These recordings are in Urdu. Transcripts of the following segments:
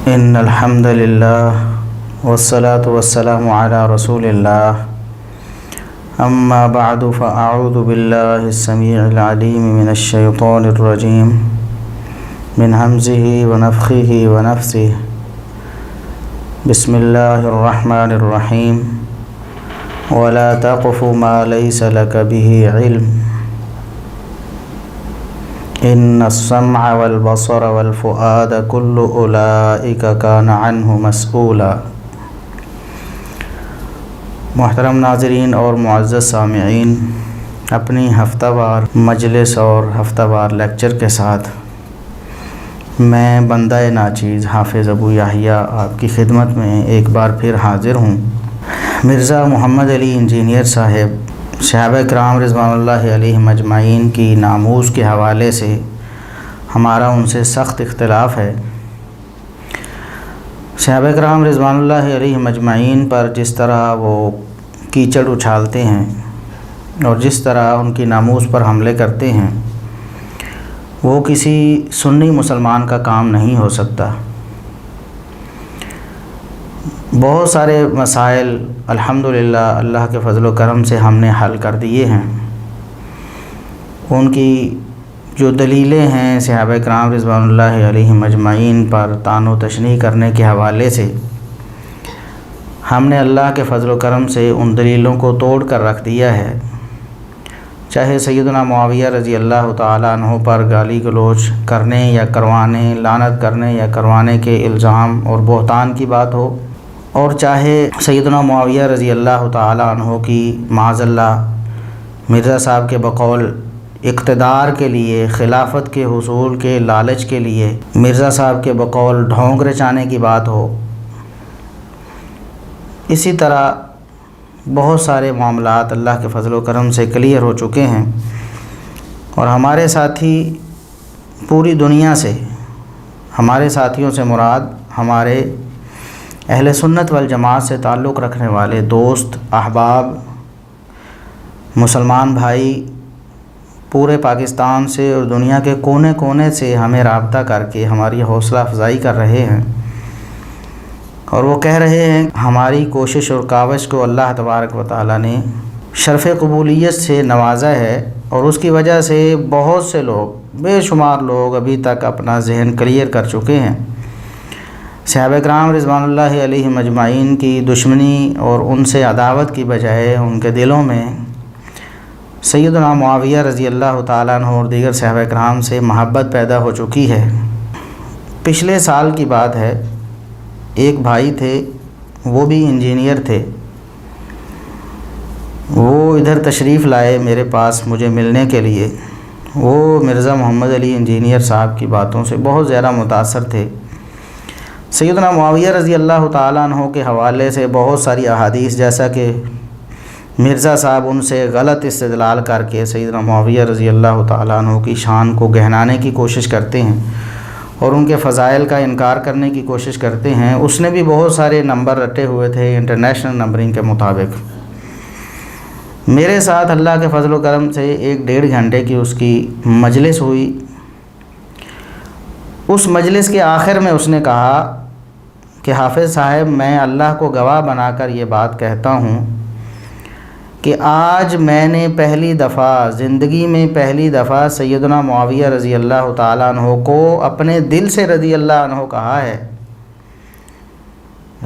ان الحمد للہ والصلاة والسلام علی رسول اللہ اما بعد فاعوذ باللہ السمیع العلیم من الشیطان الرجیم من ہمزہ ونفخہ ونفثہ بسم اللہ الرحمن الرحیم ولا تقف ما لیس لک بہ علم ان السمع والبصر والفؤاد كل اولئک کان عنہ مسئولا۔ محترم ناظرین اور معزز سامعین، اپنی ہفتہ وار مجلس اور ہفتہ وار لیکچر کے ساتھ میں بندہ ناچیز حافظ ابو یحییٰ آپ کی خدمت میں ایک بار پھر حاضر ہوں۔ مرزا محمد علی انجینئر صاحب صحابہ کرام رضوان اللہ علیہ مجمعین کی ناموس کے حوالے سے ہمارا ان سے سخت اختلاف ہے۔ صحابہ کرام رضوان اللہ علیہ مجمعین پر جس طرح وہ کیچڑ اچھالتے ہیں اور جس طرح ان کی ناموس پر حملے کرتے ہیں، وہ کسی سنی مسلمان کا کام نہیں ہو سکتا۔ بہت سارے مسائل الحمدللہ اللہ کے فضل و کرم سے ہم نے حل کر دیے ہیں۔ ان کی جو دلیلیں ہیں صحابہ کرام رضوان اللہ علیہ مجمعین پر طعن و تشنیع کرنے کے حوالے سے، ہم نے اللہ کے فضل و کرم سے ان دلیلوں کو توڑ کر رکھ دیا ہے۔ چاہے سیدنا معاویہ رضی اللہ تعالیٰ عنہ پر گالی گلوچ کرنے یا کروانے، لعنت کرنے یا کروانے کے الزام اور بہتان کی بات ہو، اور چاہے سیدنا معاویہ رضی اللہ تعالیٰ عنہ کی معاذ اللہ مرزا صاحب کے بقول اقتدار کے لیے، خلافت کے حصول کے لالچ کے لیے مرزا صاحب کے بقول ڈھونگ رچانے کی بات ہو، اسی طرح بہت سارے معاملات اللہ کے فضل و کرم سے کلیئر ہو چکے ہیں، اور ہمارے ساتھی پوری دنیا سے، ہمارے ساتھیوں سے مراد ہمارے اہل سنت والجماعت سے تعلق رکھنے والے دوست، احباب، مسلمان بھائی پورے پاکستان سے اور دنیا کے کونے کونے سے ہمیں رابطہ کر کے ہماری حوصلہ افزائی کر رہے ہیں، اور وہ کہہ رہے ہیں ہماری کوشش اور کاوش کو اللہ تبارک و تعالیٰ نے شرف قبولیت سے نوازا ہے، اور اس کی وجہ سے بہت سے لوگ، بے شمار لوگ ابھی تک اپنا ذہن کلیئر کر چکے ہیں۔ صحابہ کرام رضوان اللہ علیہ مجمعین کی دشمنی اور ان سے عداوت کی بجائے ان کے دلوں میں سیدنا معاویہ رضی اللہ تعالیٰ عنہ اور دیگر صحابہ کرام سے محبت پیدا ہو چکی ہے۔ پچھلے سال کی بات ہے، ایک بھائی تھے، وہ بھی انجینئر تھے، وہ ادھر تشریف لائے میرے پاس مجھے ملنے کے لیے۔ وہ مرزا محمد علی انجینئر صاحب کی باتوں سے بہت زیادہ متاثر تھے۔ سیدنا معاویہ رضی اللہ تعالیٰ عنہ کے حوالے سے بہت ساری احادیث، جیسا کہ مرزا صاحب ان سے غلط استدلال کر کے سیدنا معاویہ رضی اللہ تعالیٰ عنہ کی شان کو گہنانے کی کوشش کرتے ہیں اور ان کے فضائل کا انکار کرنے کی کوشش کرتے ہیں۔ اس نے بھی بہت سارے نمبر رٹے ہوئے تھے انٹرنیشنل نمبرنگ کے مطابق۔ میرے ساتھ اللہ کے فضل و کرم سے 1-1.5 گھنٹے کی اس کی مجلس ہوئی۔ اس مجلس کے آخر میں اس نے کہا کہ حافظ صاحب، میں اللہ کو گواہ بنا کر یہ بات کہتا ہوں کہ آج میں نے پہلی دفعہ زندگی میں پہلی دفعہ سیدنا معاویہ رضی اللہ تعالیٰ عنہ کو اپنے دل سے رضی اللہ عنہ کہا ہے۔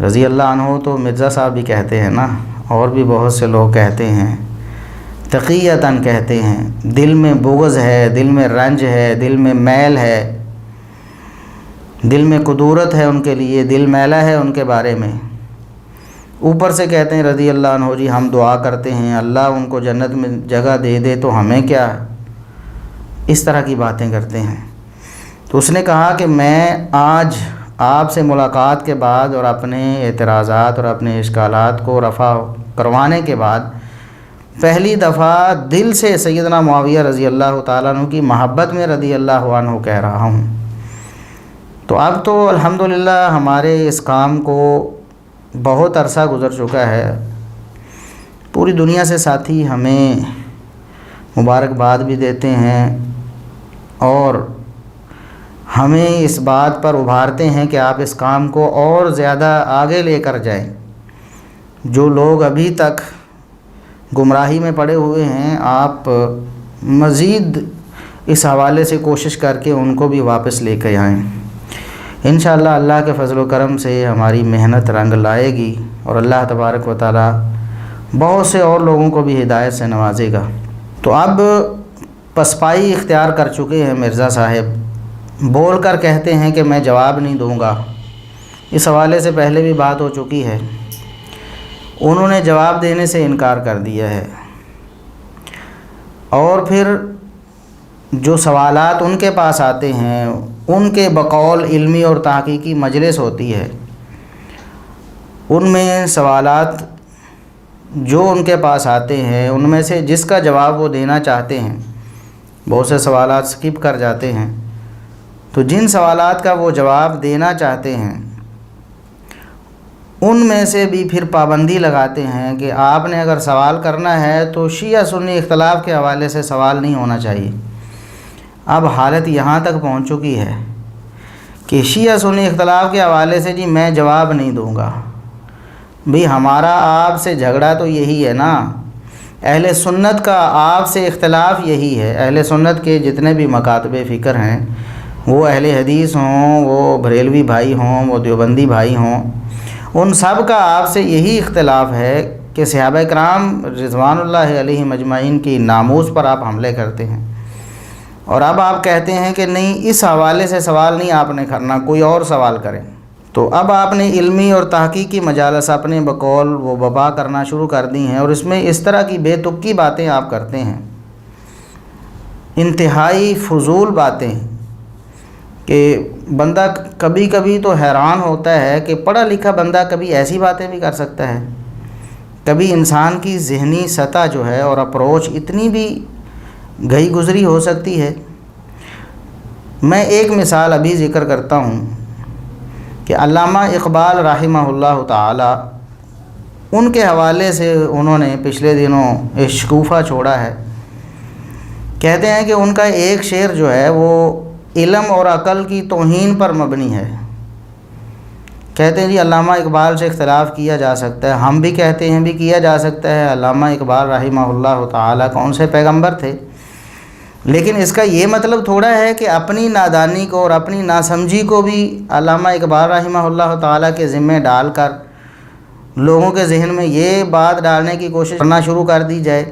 رضی اللہ عنہ تو مرزا صاحب بھی کہتے ہیں نا، اور بھی بہت سے لوگ کہتے ہیں، تقیتاً کہتے ہیں، دل میں بغض ہے، دل میں رنج ہے، دل میں میل ہے، دل میں قدورت ہے ان کے لیے، دل میلا ہے ان کے بارے میں۔ اوپر سے کہتے ہیں رضی اللہ عنہ جی ہم دعا کرتے ہیں اللہ ان کو جنت میں جگہ دے دے تو ہمیں کیا، اس طرح کی باتیں کرتے ہیں۔ تو اس نے کہا کہ میں آج آپ سے ملاقات کے بعد اور اپنے اعتراضات اور اپنے اشکالات کو رفع کروانے کے بعد پہلی دفعہ دل سے سیدنا معاویہ رضی اللہ تعالیٰ عنہ کی محبت میں رضی اللہ عنہ کہہ رہا ہوں۔ تو اب تو الحمدللہ ہمارے اس کام کو بہت عرصہ گزر چکا ہے، پوری دنیا سے ساتھی ہمیں مبارکباد بھی دیتے ہیں اور ہمیں اس بات پر ابھارتے ہیں کہ آپ اس کام کو اور زیادہ آگے لے کر جائیں۔ جو لوگ ابھی تک گمراہی میں پڑے ہوئے ہیں، آپ مزید اس حوالے سے کوشش کر کے ان کو بھی واپس لے کے آئیں۔ انشاءاللہ اللہ کے فضل و کرم سے ہماری محنت رنگ لائے گی، اور اللہ تبارک و تعالی بہت سے اور لوگوں کو بھی ہدایت سے نوازے گا۔ تو اب پسپائی اختیار کر چکے ہیں مرزا صاحب، بول کر کہتے ہیں کہ میں جواب نہیں دوں گا۔ اس حوالے سے پہلے بھی بات ہو چکی ہے، انہوں نے جواب دینے سے انکار کر دیا ہے، اور پھر جو سوالات ان کے پاس آتے ہیں ان کے بقول علمی اور تحقیقی مجلس ہوتی ہے، ان میں سوالات جو ان کے پاس آتے ہیں ان میں سے جس کا جواب وہ دینا چاہتے ہیں، بہت سے سوالات سکپ کر جاتے ہیں، تو جن سوالات کا وہ جواب دینا چاہتے ہیں ان میں سے بھی پھر پابندی لگاتے ہیں کہ آپ نے اگر سوال کرنا ہے تو شیعہ سنی اختلاف کے حوالے سے سوال نہیں ہونا چاہیے۔ اب حالت یہاں تک پہنچ چکی ہے کہ شیعہ سنی اختلاف کے حوالے سے جی میں جواب نہیں دوں گا۔ بھی ہمارا آپ سے جھگڑا تو یہی ہے نا، اہل سنت کا آپ سے اختلاف یہی ہے۔ اہل سنت کے جتنے بھی مکاتب فکر ہیں، وہ اہل حدیث ہوں، وہ بریلوی بھائی ہوں، وہ دیوبندی بھائی ہوں، ان سب کا آپ سے یہی اختلاف ہے کہ صحابہ کرام رضوان اللہ علیہم اجمعین کی ناموس پر آپ حملے کرتے ہیں، اور اب آپ کہتے ہیں کہ نہیں اس حوالے سے سوال نہیں آپ نے کرنا، کوئی اور سوال کریں۔ تو اب آپ نے علمی اور تحقیقی مجالس اپنے بقول وہ وبا کرنا شروع کر دی ہیں، اور اس میں اس طرح کی بے تکی باتیں آپ کرتے ہیں، انتہائی فضول باتیں، کہ بندہ کبھی کبھی تو حیران ہوتا ہے کہ پڑھا لکھا بندہ کبھی ایسی باتیں بھی کر سکتا ہے۔ کبھی انسان کی ذہنی سطح جو ہے اور اپروچ اتنی بھی گئی گزری ہو سکتی ہے۔ میں ایک مثال ابھی ذکر کرتا ہوں کہ علامہ اقبال رحمہ اللہ تعالی، ان کے حوالے سے انہوں نے پچھلے دنوں شکوفہ چھوڑا ہے۔ کہتے ہیں کہ ان کا ایک شعر جو ہے وہ علم اور عقل کی توہین پر مبنی ہے۔ کہتے ہیں جی علامہ اقبال سے اختلاف کیا جا سکتا ہے، ہم بھی کہتے ہیں بھی کیا جا سکتا ہے۔ علامہ اقبال رحمہ اللہ تعالی کون سے پیغمبر تھے؟ لیکن اس کا یہ مطلب تھوڑا ہے کہ اپنی نادانی کو اور اپنی ناسمجھی کو بھی علامہ اقبال رحمہ اللہ تعالی کے ذمہ ڈال کر لوگوں کے ذہن میں یہ بات ڈالنے کی کوشش کرنا شروع کر دی جائے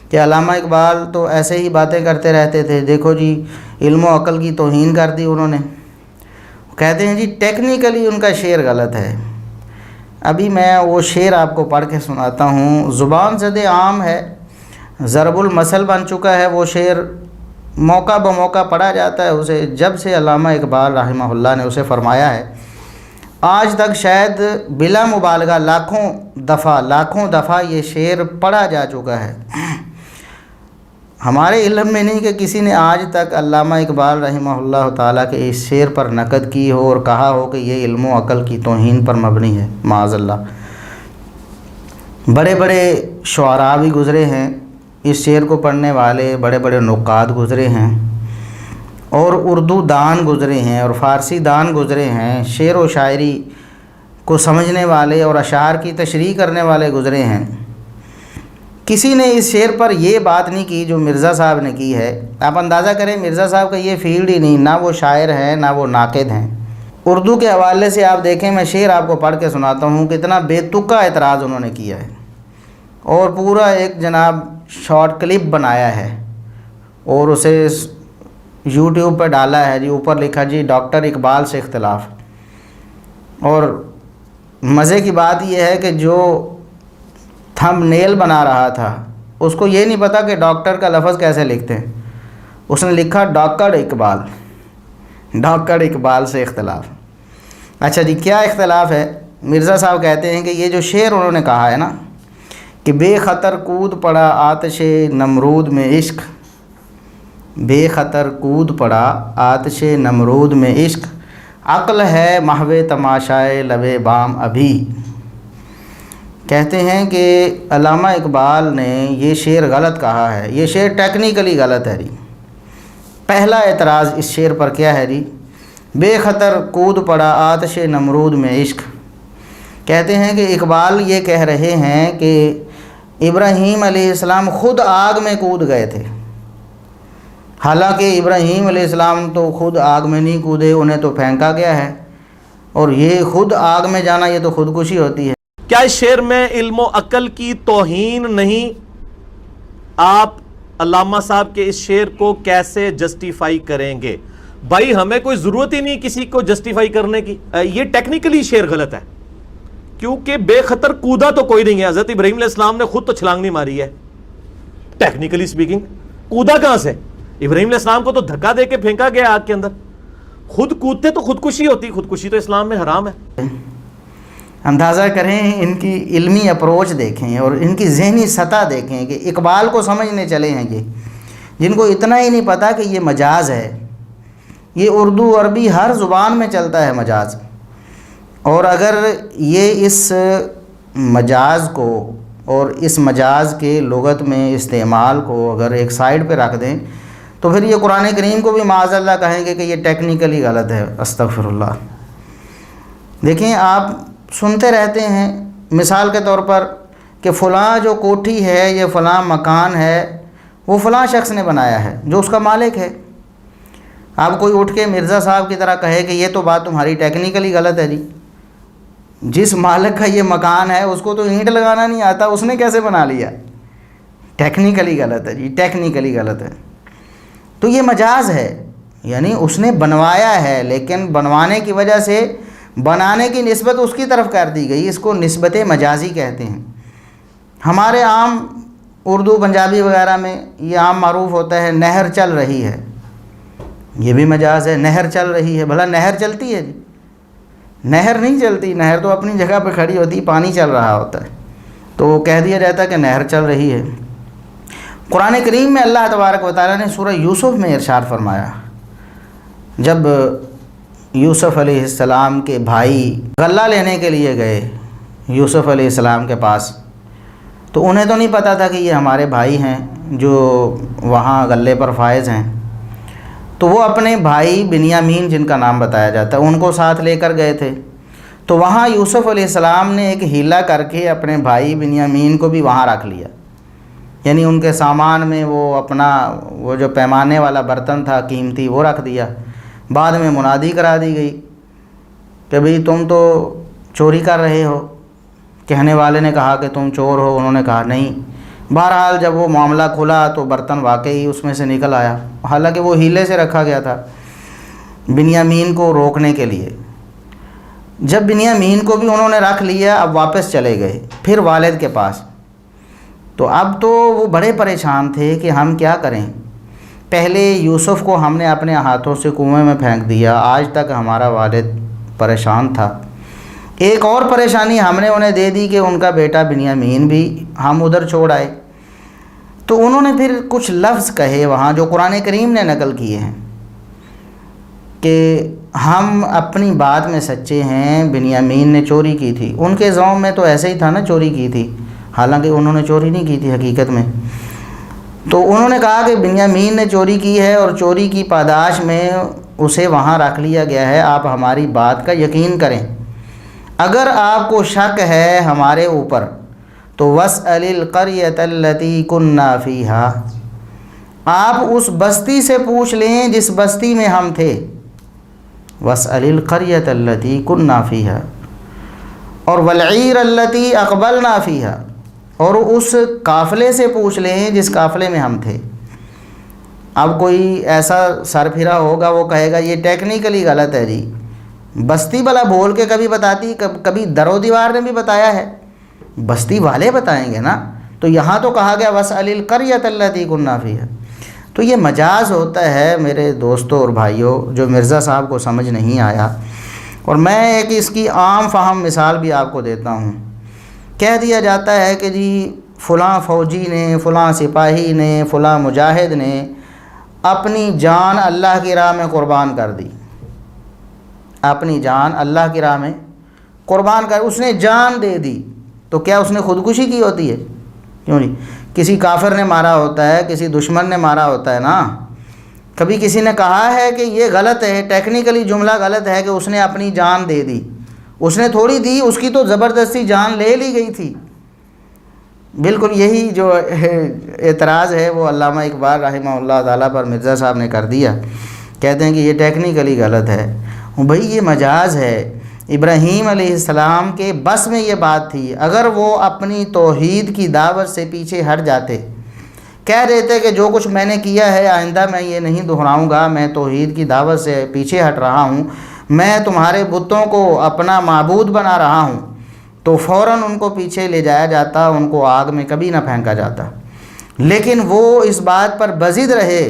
کہ علامہ اقبال تو ایسے ہی باتیں کرتے رہتے تھے، دیکھو جی علم و عقل کی توہین کر دی انہوں نے۔ کہتے ہیں جی ٹیکنیکلی ان کا شعر غلط ہے۔ ابھی میں وہ شعر آپ کو پڑھ کے سناتا ہوں، زبان زد عام ہے، ضرب المثل بن چکا ہے وہ شعر، موقع بموقع پڑھا جاتا ہے اسے، جب سے علامہ اقبال رحمہ اللہ نے اسے فرمایا ہے آج تک شاید بلا مبالغہ لاکھوں دفعہ یہ شعر پڑھا جا چکا ہے۔ ہمارے علم میں نہیں کہ کسی نے آج تک علامہ اقبال رحمہ اللہ تعالیٰ کے اس شعر پر نقد کی ہو اور کہا ہو کہ یہ علم و عقل کی توہین پر مبنی ہے، معاذ اللہ۔ بڑے بڑے شعراء بھی گزرے ہیں، اس شعر کو پڑھنے والے بڑے بڑے نقاد گزرے ہیں، اور اردو دان گزرے ہیں، اور فارسی دان گزرے ہیں، شعر و شاعری کو سمجھنے والے اور اشعار کی تشریح کرنے والے گزرے ہیں۔ کسی نے اس شعر پر یہ بات نہیں کی جو مرزا صاحب نے کی ہے۔ آپ اندازہ کریں مرزا صاحب کا یہ فیلڈ ہی نہیں، نہ وہ شاعر ہیں نہ وہ ناقد ہیں۔ اردو کے حوالے سے آپ دیکھیں، میں شعر آپ کو پڑھ کے سناتا ہوں، کتنا بے تکا اعتراض انہوں نے کیا ہے، اور پورا ایک جناب شارٹ کلپ بنایا ہے اور اسے یوٹیوب پہ ڈالا ہے، جی اوپر لکھا جی ڈاکٹر اقبال سے اختلاف۔ اور مزے کی بات یہ ہے کہ جو تھم نیل بنا رہا تھا اس کو یہ نہیں پتا کہ ڈاکٹر کا لفظ کیسے لکھتے ہیں، اس نے لکھا ڈاکٹر اقبال سے اختلاف۔ اچھا جی کیا اختلاف ہے؟ مرزا صاحب کہتے ہیں کہ یہ جو شعر انہوں نے کہا ہے نا کہ بے خطر کود پڑا آتش نمرود میں عشق، بے خطر کود پڑا آتش نمرود میں عشق، عقل ہے محو تماشائے لبے بام ابھی۔ کہتے ہیں کہ علامہ اقبال نے یہ شعر غلط کہا ہے، یہ شعر ٹیکنیکلی غلط ہے جی۔ پہلا اعتراض اس شعر پر کیا ہے جی بے خطر کود پڑا آتش نمرود میں عشق۔ کہتے ہیں کہ اقبال یہ کہہ رہے ہیں کہ ابراہیم علیہ السلام خود آگ میں کود گئے تھے، حالانکہ ابراہیم علیہ السلام تو خود آگ میں نہیں کودے، انہیں تو پھینکا گیا ہے، اور یہ خود آگ میں جانا یہ تو خودکشی ہوتی ہے۔ کیا اس شعر میں علم و عقل کی توہین نہیں؟ آپ علامہ صاحب کے اس شعر کو کیسے جسٹیفائی کریں گے؟ بھائی ہمیں کوئی ضرورت ہی نہیں کسی کو جسٹیفائی کرنے کی، یہ ٹیکنیکلی شعر غلط ہے، کیونکہ بے خطر کودا تو کوئی نہیں ہے، حضرت ابراہیم علیہ السلام نے خود تو چھلانگ نہیں ماری ہے، ٹیکنیکلی سپیکنگ کودا کہاں سے؟ ابراہیم علیہ السلام کو تو دھکا دے کے پھینکا گیا آگ کے اندر، خود کودتے تو خودکشی ہوتی، خودکشی تو اسلام میں حرام ہے۔ اندازہ کریں، ان کی علمی اپروچ دیکھیں اور ان کی ذہنی سطح دیکھیں کہ اقبال کو سمجھنے چلے ہیں یہ، جن کو اتنا ہی نہیں پتہ کہ یہ مجاز ہے۔ یہ اردو عربی ہر زبان میں چلتا ہے مجاز، اور اگر یہ اس مجاز کو اور اس مجاز کے لغت میں استعمال کو اگر ایک سائیڈ پہ رکھ دیں تو پھر یہ قرآن کریم کو بھی معاذ اللہ کہیں گے کہ یہ ٹیکنیکلی غلط ہے، استغفر اللہ۔ دیکھیں، آپ سنتے رہتے ہیں مثال کے طور پر کہ فلاں جو کوٹھی ہے، یہ فلاں مکان ہے، وہ فلاں شخص نے بنایا ہے جو اس کا مالک ہے۔ آپ کوئی اٹھ کے مرزا صاحب کی طرح کہے کہ یہ تو بات تمہاری ٹیکنیکلی غلط ہے جی، جس مالک کا یہ مکان ہے اس کو تو اینٹ لگانا نہیں آتا، اس نے کیسے بنا لیا؟ ٹیکنیکلی غلط ہے جی، ٹیکنیکلی غلط ہے۔ تو یہ مجاز ہے، یعنی اس نے بنوایا ہے، لیکن بنوانے کی وجہ سے بنانے کی نسبت اس کی طرف کر دی گئی، اس کو نسبت مجازی کہتے ہیں۔ ہمارے عام اردو پنجابی وغیرہ میں یہ عام معروف ہوتا ہے نہر چل رہی ہے، یہ بھی مجاز ہے، نہر چل رہی ہے۔ بھلا نہر چلتی ہے جی؟ نہر نہیں چلتی، نہر تو اپنی جگہ پہ کھڑی ہوتی، پانی چل رہا ہوتا ہے، تو کہہ دیا جاتا ہے کہ نہر چل رہی ہے۔ قرآن کریم میں اللہ تبارک و تعالیٰ نے سورہ یوسف میں ارشاد فرمایا، جب یوسف علیہ السلام کے بھائی غلہ لینے کے لیے گئے یوسف علیہ السلام کے پاس، تو انہیں تو نہیں پتہ تھا کہ یہ ہمارے بھائی ہیں جو وہاں غلے پر فائز ہیں، تو وہ اپنے بھائی بنیامین جن کا نام بتایا جاتا ہے ان کو ساتھ لے کر گئے تھے۔ تو وہاں یوسف علیہ السلام نے ایک ہیلہ کر کے اپنے بھائی بنیامین کو بھی وہاں رکھ لیا، یعنی ان کے سامان میں وہ جو پیمانے والا برتن تھا قیمتی وہ رکھ دیا۔ بعد میں منادی کرا دی گئی کہ بھئی تم تو چوری کر رہے ہو، کہنے والے نے کہا کہ تم چور ہو، انہوں نے کہا نہیں۔ بہرحال جب وہ معاملہ کھلا تو برتن واقعی اس میں سے نکل آیا، حالانکہ وہ ہیلے سے رکھا گیا تھا بنیامین کو روکنے کے لیے۔ جب بنیامین کو بھی انہوں نے رکھ لیا، اب واپس چلے گئے پھر والد کے پاس، تو اب تو وہ بڑے پریشان تھے کہ ہم کیا کریں، پہلے یوسف کو ہم نے اپنے ہاتھوں سے کنویں میں پھینک دیا، آج تک ہمارا والد پریشان تھا، ایک اور پریشانی ہم نے انہیں دے دی کہ ان کا بیٹا بنیامین بھی ہم ادھر چھوڑ آئے۔ تو انہوں نے پھر کچھ لفظ کہے وہاں جو قرآن کریم نے نقل کیے ہیں کہ ہم اپنی بات میں سچے ہیں، بنیامین نے چوری کی تھی۔ ان کے ذوم میں تو ایسے ہی تھا نا، چوری کی تھی، حالانکہ انہوں نے چوری نہیں کی تھی حقیقت میں۔ تو انہوں نے کہا کہ بنیامین نے چوری کی ہے اور چوری کی پاداش میں اسے وہاں رکھ لیا گیا ہے، آپ ہماری بات کا یقین کریں، اگر آپ کو شک ہے ہمارے اوپر تو وَاسْأَلِ الْقَرْيَةَ الَّتِي كُنَّا فِيهَا، آپ اس بستی سے پوچھ لیں جس بستی میں ہم تھے، وَاسْأَلِ الْقَرْيَةَ الَّتِي كُنَّا فِيهَا، اور وَالْعِيرَ الَّتِي أَقْبَلْنَا فِيهَا، اور اس قافلے سے پوچھ لیں جس قافلے میں ہم تھے۔ اب کوئی ایسا سر پھرا ہوگا وہ کہے گا یہ ٹیکنیکلی غلط ہے جی، بستی بلا بول کے کبھی بتاتی، کبھی در و دیوار نے بھی بتایا ہے، بستی والے بتائیں گے نا، تو یہاں تو کہا گیا وَاسْأَلِ الْقَرْيَةَ الَّتِي كُنَّا فِيهَا۔ تو یہ مجاز ہوتا ہے میرے دوستوں اور بھائیوں، جو مرزا صاحب کو سمجھ نہیں آیا۔ اور میں ایک اس کی عام فہم مثال بھی آپ کو دیتا ہوں۔ کہہ دیا جاتا ہے کہ جی فلاں فوجی نے، فلاں سپاہی نے، فلاں مجاہد نے اپنی جان اللہ کی راہ میں قربان کر دی، اپنی جان اللہ کی راہ میں قربان کر، اس نے جان دے دی، تو کیا اس نے خودکشی کی ہوتی ہے؟ کیوں نہیں، کسی کافر نے مارا ہوتا ہے، کسی دشمن نے مارا ہوتا ہے نا، کبھی کسی نے کہا ہے کہ یہ غلط ہے، ٹیکنیکلی جملہ غلط ہے کہ اس نے اپنی جان دے دی؟ اس نے تھوڑی دی، اس کی تو زبردستی جان لے لی گئی تھی۔ بالکل یہی جو اعتراض ہے وہ علامہ اقبال رحمہ اللہ تعالیٰ پر مرزا صاحب نے کر دیا۔ کہتے ہیں کہ یہ ٹیکنیکلی غلط ہے۔ بھئی یہ مجاز ہے۔ ابراہیم علیہ السلام کے بس میں یہ بات تھی، اگر وہ اپنی توحید کی دعوت سے پیچھے ہٹ جاتے، کہہ دیتے کہ جو کچھ میں نے کیا ہے آئندہ میں یہ نہیں دہراؤں گا، میں توحید کی دعوت سے پیچھے ہٹ رہا ہوں، میں تمہارے بتوں کو اپنا معبود بنا رہا ہوں، تو فوراً ان کو پیچھے لے جایا جاتا، ان کو آگ میں کبھی نہ پھینکا جاتا۔ لیکن وہ اس بات پر بضد رہے